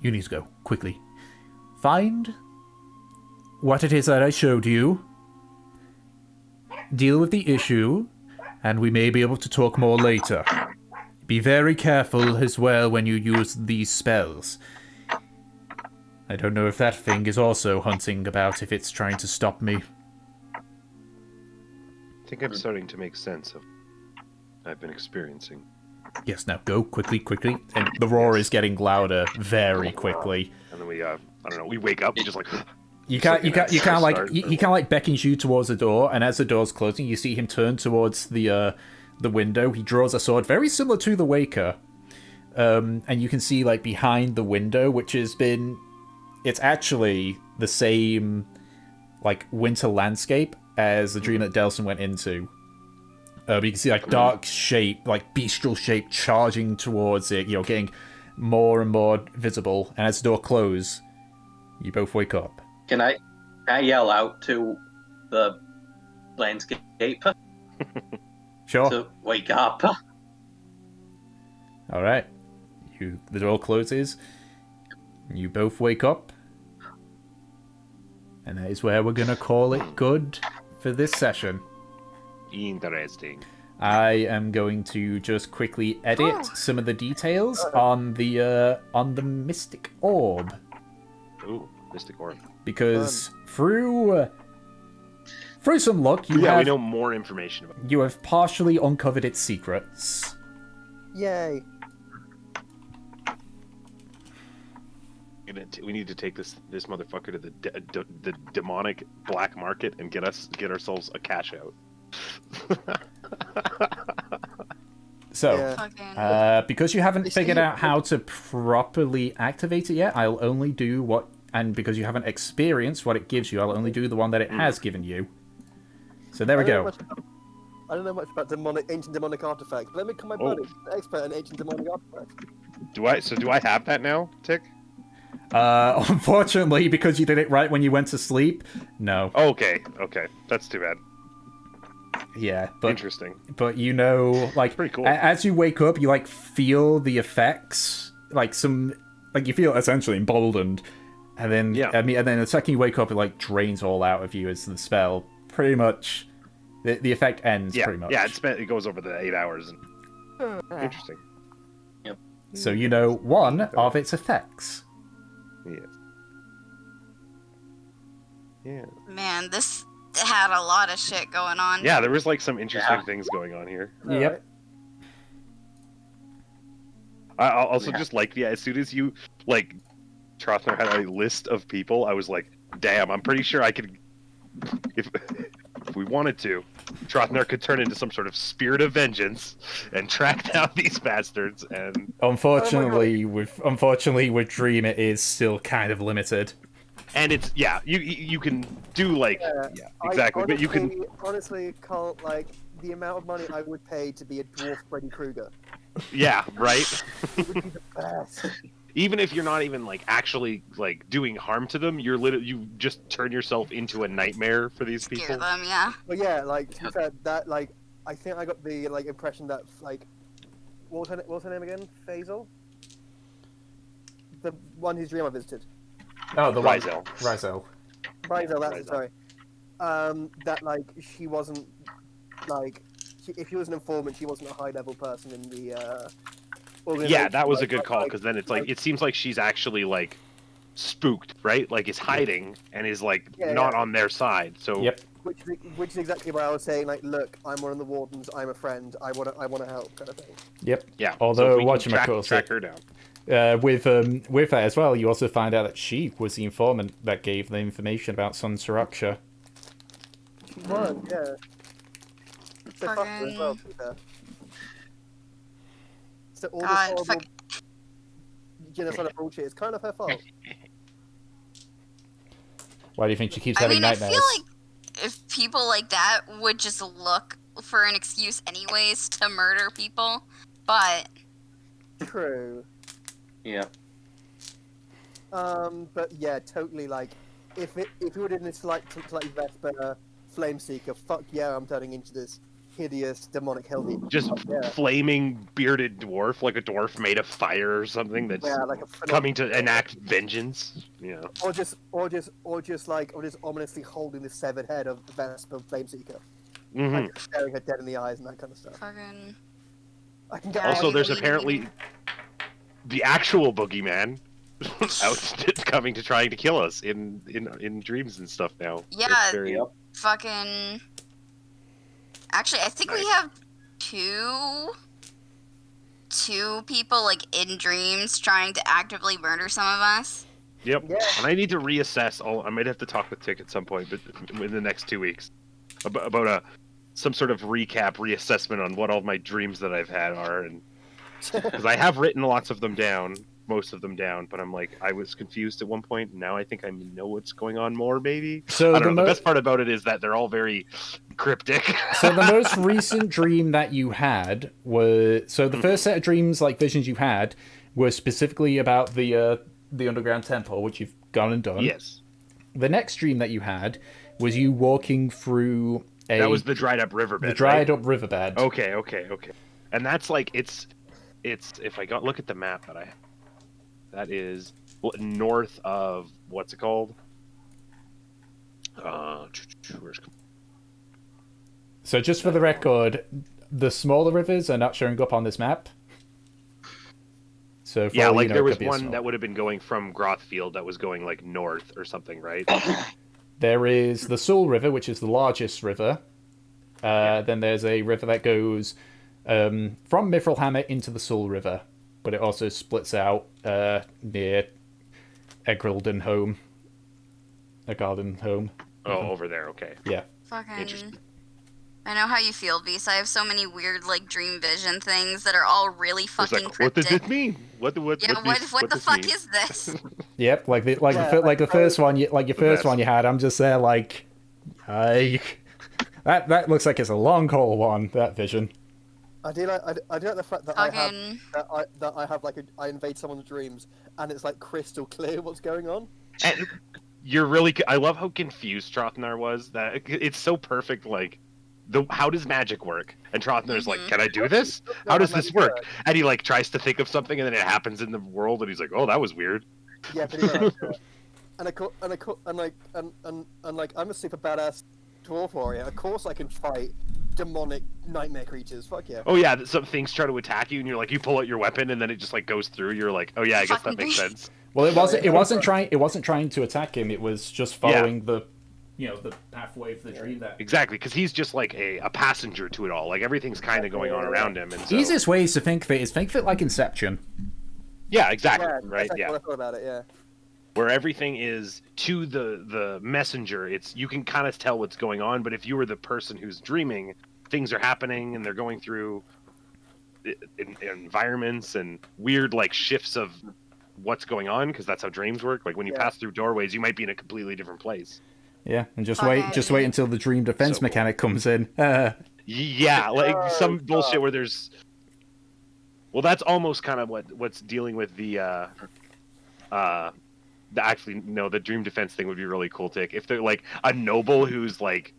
Speaker 1: You need to go, quickly. Find what it is that I showed you. Deal with the issue, and we may be able to talk more later. Be very careful as well when you use these spells. I don't know if that thing is also hunting about if it's trying to stop me.
Speaker 2: I think I'm starting to make sense of what I've been experiencing.
Speaker 1: Yes, now go quickly, quickly. And the roar is getting louder very quickly.
Speaker 2: And then we, I don't know, we wake up, we just like...
Speaker 1: You kind of like beckons you towards the door, and as the door's closing, you see him turn towards the window. He draws a sword very similar to the Waker. And you can see, like, behind the window, which has been... It's actually the same, like, winter landscape as the dream that Delson went into. You can see, like, dark shape, like, bestial shape charging towards it, getting more and more visible. And as the door closes, you both wake up.
Speaker 5: Can I yell out to the landscape
Speaker 1: Sure.
Speaker 5: to wake up?
Speaker 1: All right. The door closes. You both wake up. And that is where we're going to call it good for this session.
Speaker 2: Interesting.
Speaker 1: I am going to just quickly edit some of the details on the Mystic Orb.
Speaker 2: Ooh, Mystic Orb.
Speaker 1: Because through some luck,
Speaker 2: we know more information about it.
Speaker 1: You have partially uncovered its secrets.
Speaker 4: Yay.
Speaker 2: We need to take this motherfucker to the demonic black market and get ourselves a cash out.
Speaker 1: So,
Speaker 3: Fucking-
Speaker 1: because you haven't figured out how to properly activate it yet, I'll only do what... And because you haven't experienced what it gives you, I'll only do the one that it has given you. So there we go.
Speaker 4: I don't know much about ancient demonic artifacts, but let me come my buddy, expert in ancient demonic artifacts.
Speaker 2: Do I have that now, Tick?
Speaker 1: Unfortunately, because you did it right when you went to sleep, no.
Speaker 2: Okay, that's too bad.
Speaker 1: Yeah, but
Speaker 2: Interesting.
Speaker 1: But like,
Speaker 2: pretty cool.
Speaker 1: As you wake up, you like feel the effects, like you feel essentially emboldened, and then and then the second you wake up, it like drains all out of you as the spell pretty much. The effect ends pretty much.
Speaker 2: Yeah, it goes over the 8 hours. Interesting.
Speaker 5: Yep.
Speaker 1: So you know one of its effects.
Speaker 2: Yes. Yeah.
Speaker 3: Man, this had a lot of shit going on.
Speaker 2: Yeah, there was like some interesting things going on here.
Speaker 1: Yep.
Speaker 2: I also just like as soon as you like Trothner had a list of people, I was like, damn, I'm pretty sure I could if we wanted to, Trothner could turn into some sort of spirit of vengeance and track down these bastards. And
Speaker 1: unfortunately, with Dream, it is still kind of limited.
Speaker 2: And it's you can do like exactly, but you can
Speaker 4: honestly can't like the amount of money I would pay to be a dwarf Freddy Krueger.
Speaker 2: Yeah, right.
Speaker 4: It would be the best.
Speaker 2: Even if you're not even like actually like doing harm to them, you just turn yourself into a nightmare for these
Speaker 3: Scare
Speaker 2: people.
Speaker 3: them, yeah.
Speaker 4: But yeah, like to be fair, that like I think I got the like impression that like what was her name again? Faisal? The one whose dream I visited.
Speaker 1: Oh, the
Speaker 2: Rizel.
Speaker 1: Rizel.
Speaker 4: Rizel, that's it, sorry. That like she wasn't like if she was an informant, she wasn't a high level person in the
Speaker 2: Yeah, that was a good call because then it's like it seems like she's actually like spooked, right? Like is hiding and is like not on their side. So
Speaker 4: which is exactly why I was saying, like, look, I'm one of the wardens, I'm a friend, I wanna help, kind of thing.
Speaker 1: Yep.
Speaker 2: Yeah.
Speaker 1: Although,
Speaker 2: so if we
Speaker 1: watch
Speaker 2: can
Speaker 1: him
Speaker 2: track her down.
Speaker 1: with that as well, you also find out that she was the informant that gave the information about Sun Suraksha.
Speaker 4: She was, yeah. So fuck her as well,
Speaker 3: Fucking-
Speaker 4: to be fair. So all this
Speaker 3: God,
Speaker 4: horrible
Speaker 3: fuck.
Speaker 4: genocide bullshit is kind of her fault.
Speaker 1: Why do you think she keeps
Speaker 3: I
Speaker 1: having
Speaker 3: mean, I
Speaker 1: nightmares?
Speaker 3: feel like if people like that would just look for an excuse anyways to murder people, but
Speaker 4: True.
Speaker 5: Yeah.
Speaker 4: But yeah, totally. Like, if it would have been like Vesper, Flameseeker, fuck yeah, I'm turning into this hideous demonic hellbeast.
Speaker 2: Just
Speaker 4: Yeah.
Speaker 2: flaming bearded dwarf, like a dwarf made of fire or something that's
Speaker 4: Yeah, like a
Speaker 2: coming to enact vengeance. Yeah.
Speaker 4: or just ominously holding the severed head of Vesper Flameseeker,
Speaker 2: hmm
Speaker 4: like staring her dead in the eyes and that kind of stuff.
Speaker 3: fucking
Speaker 4: I can get
Speaker 3: Yeah,
Speaker 2: Also,
Speaker 3: you
Speaker 2: there's
Speaker 3: mean-
Speaker 2: apparently the actual boogeyman out coming to trying to kill us in dreams and stuff now.
Speaker 3: Yeah.
Speaker 2: It's very-
Speaker 5: Yep.
Speaker 3: fucking. Actually, I think we have two people like in dreams trying to actively murder some of us.
Speaker 2: Yep.
Speaker 4: Yeah.
Speaker 2: And I need to reassess all. I might have to talk with Tick at some point, but in the next 2 weeks, about some sort of reassessment on what all my dreams that I've had are, and because I have written lots of them down, most of them down, but I'm like, I was confused at one point, and now I think I know what's going on more, maybe.
Speaker 1: So
Speaker 2: I don't know. The best part about it is that they're all very cryptic.
Speaker 1: So the most recent dream that you had was the first set of dreams, like visions you had, were specifically about the underground temple, which you've gone and done.
Speaker 2: Yes.
Speaker 1: The next dream that you had was you walking through
Speaker 2: That was the dried up riverbed.
Speaker 1: the dried
Speaker 2: right?
Speaker 1: up riverbed.
Speaker 2: Okay. And that's like it's if I look at the map that I have, that is north of what's it called? Where's
Speaker 1: So just for the record, the smaller rivers are not showing up on this map. So for
Speaker 2: yeah,
Speaker 1: all
Speaker 2: like
Speaker 1: you know,
Speaker 2: there
Speaker 1: it
Speaker 2: was
Speaker 1: could be a
Speaker 2: one
Speaker 1: small-
Speaker 2: that would have been going from Grothfield that was going like north or something, right?
Speaker 1: There is the Soul River, which is the largest river. Then there's a river that goes from Mithrilhammer into the Soul River, but it also splits out near Egrilden Home. A garden home.
Speaker 2: Oh, over there. Okay.
Speaker 1: Yeah.
Speaker 3: Fucking.
Speaker 2: Interesting.
Speaker 3: I know how you feel, Beast. I have so many weird like dream vision things that are all really
Speaker 2: It's
Speaker 3: fucking
Speaker 2: like, what does
Speaker 3: cryptic.
Speaker 2: this mean? What
Speaker 3: Yeah, what the
Speaker 2: this
Speaker 3: fuck
Speaker 2: mean?
Speaker 3: is this?
Speaker 1: Yep. Like the
Speaker 4: Yeah,
Speaker 1: first one, your
Speaker 2: The
Speaker 1: first
Speaker 2: best.
Speaker 1: one you had. I'm just there like, that looks like it's a long haul one. That vision.
Speaker 4: I do like the fact that
Speaker 3: Fucking.
Speaker 4: I have like I invade someone's dreams and it's like crystal clear what's going on.
Speaker 2: And you're really. I love how confused Trothanar was. That it's so perfect. Like, how does magic work? And Trothanar's like,
Speaker 3: Mhm.
Speaker 2: can I do this? How does this work? And he like tries to think of something, and then it happens in the world, and he's like, oh, that was weird.
Speaker 4: Yeah, pretty much. Yeah. And like I'm a super badass dwarf warrior. Of course I can fight demonic nightmare creatures. Fuck yeah.
Speaker 2: Oh yeah, some things try to attack you, and you're like, you pull out your weapon, and then it just like goes through. You're like, oh yeah, I guess that makes sense.
Speaker 1: Well, it wasn't trying to attack him. It was just following the pathway of the dream. That
Speaker 2: Exactly, because he's just like a passenger to it all. Like everything's kind of going on around him, and so
Speaker 1: easiest ways to think of it is think of it like Inception.
Speaker 2: yeah, exactly,
Speaker 4: Yeah,
Speaker 2: right,
Speaker 4: that's
Speaker 2: yeah.
Speaker 4: what I thought about it. Yeah.
Speaker 2: Where everything is to the messenger, it's you can kind of tell what's going on, but if you were the person who's dreaming, things are happening and they're going through environments and weird like shifts of what's going on, because that's how dreams work. Like when you
Speaker 4: Yeah.
Speaker 2: pass through doorways, you might be in a completely different place.
Speaker 1: Yeah, and just
Speaker 3: Okay.
Speaker 1: wait until the dream defense
Speaker 2: So cool.
Speaker 1: mechanic comes in.
Speaker 2: Yeah, like
Speaker 4: Oh,
Speaker 2: some bullshit
Speaker 4: God.
Speaker 2: where there's. Well, that's almost kind of what's dealing with the. Actually, no, the dream defense thing would be really cool, Tick. If they're like a noble who's like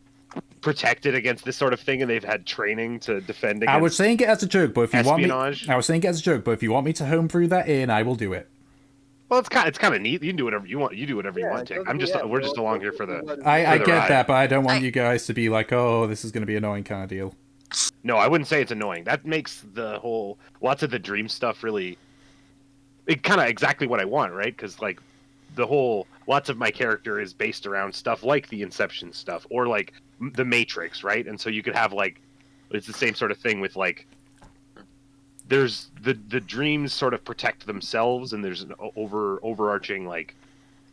Speaker 2: protected against this sort of thing, and they've had training to defend against.
Speaker 1: I was saying it as a joke, but if you want me,
Speaker 2: espionage.
Speaker 1: I was saying it as a joke, but if you want me to home through that in, I will do it.
Speaker 2: Well, it's kind of neat. You can do whatever you want. You do whatever you
Speaker 4: Yeah,
Speaker 2: want, Tick.
Speaker 4: it
Speaker 2: I'm just
Speaker 4: doesn't-
Speaker 2: we're just
Speaker 4: yeah,
Speaker 2: along here for the.
Speaker 1: I
Speaker 2: the
Speaker 1: get
Speaker 2: ride.
Speaker 1: that, but I don't want
Speaker 3: I-
Speaker 1: you guys to be like, oh, this is going to be annoying kind of deal.
Speaker 2: No, I wouldn't say it's annoying. That makes the whole lots of the dream stuff really. It kind of exactly what I want, right? Because like the whole lots of my character is based around stuff like the Inception stuff or like the Matrix, right? And so you could have like it's the same sort of thing with like there's the dreams sort of protect themselves, and there's an overarching like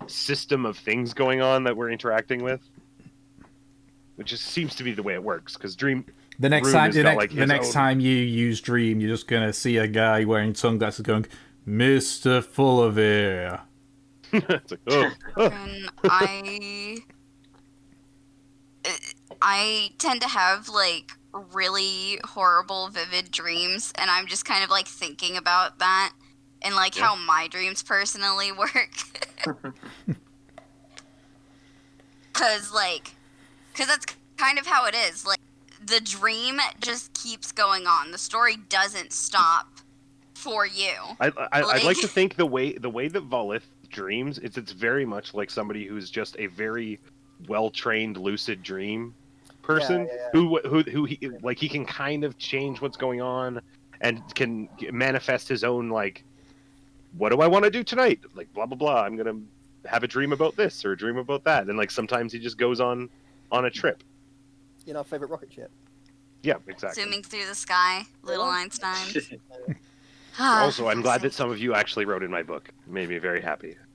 Speaker 2: system of things going on that we're interacting with, which just seems to be the way it works. Because
Speaker 1: The next
Speaker 2: Rune
Speaker 1: time,
Speaker 2: has
Speaker 1: the
Speaker 2: got,
Speaker 1: next,
Speaker 2: like,
Speaker 1: the
Speaker 2: his
Speaker 1: next
Speaker 2: own-
Speaker 1: time you use Dream, you're just gonna see a guy wearing sunglasses going, "Mr. Full of Air."
Speaker 2: it's like, oh, oh.
Speaker 3: And I tend to have like really horrible vivid dreams, and I'm just kind of like thinking about that and like
Speaker 2: Yeah.
Speaker 3: how my dreams personally work. Cause that's kind of how it is. Like the dream just keeps going on. The story doesn't stop for you.
Speaker 2: I'd like
Speaker 3: Like-
Speaker 2: to think the way that Volith dreams, it's very much like somebody who's just a very well trained lucid dream person
Speaker 4: Yeah.
Speaker 2: who he, like he can kind of change what's going on and can manifest his own like, what do I want to do tonight? Like blah blah blah. I'm gonna have a dream about this or a dream about that, and like sometimes he just goes on a trip.
Speaker 4: You know, favorite rocket ship.
Speaker 2: Yeah, exactly.
Speaker 3: Zooming through the sky, little Einstein.
Speaker 2: Also, I'm glad that some of you actually wrote in my book. It made me very happy.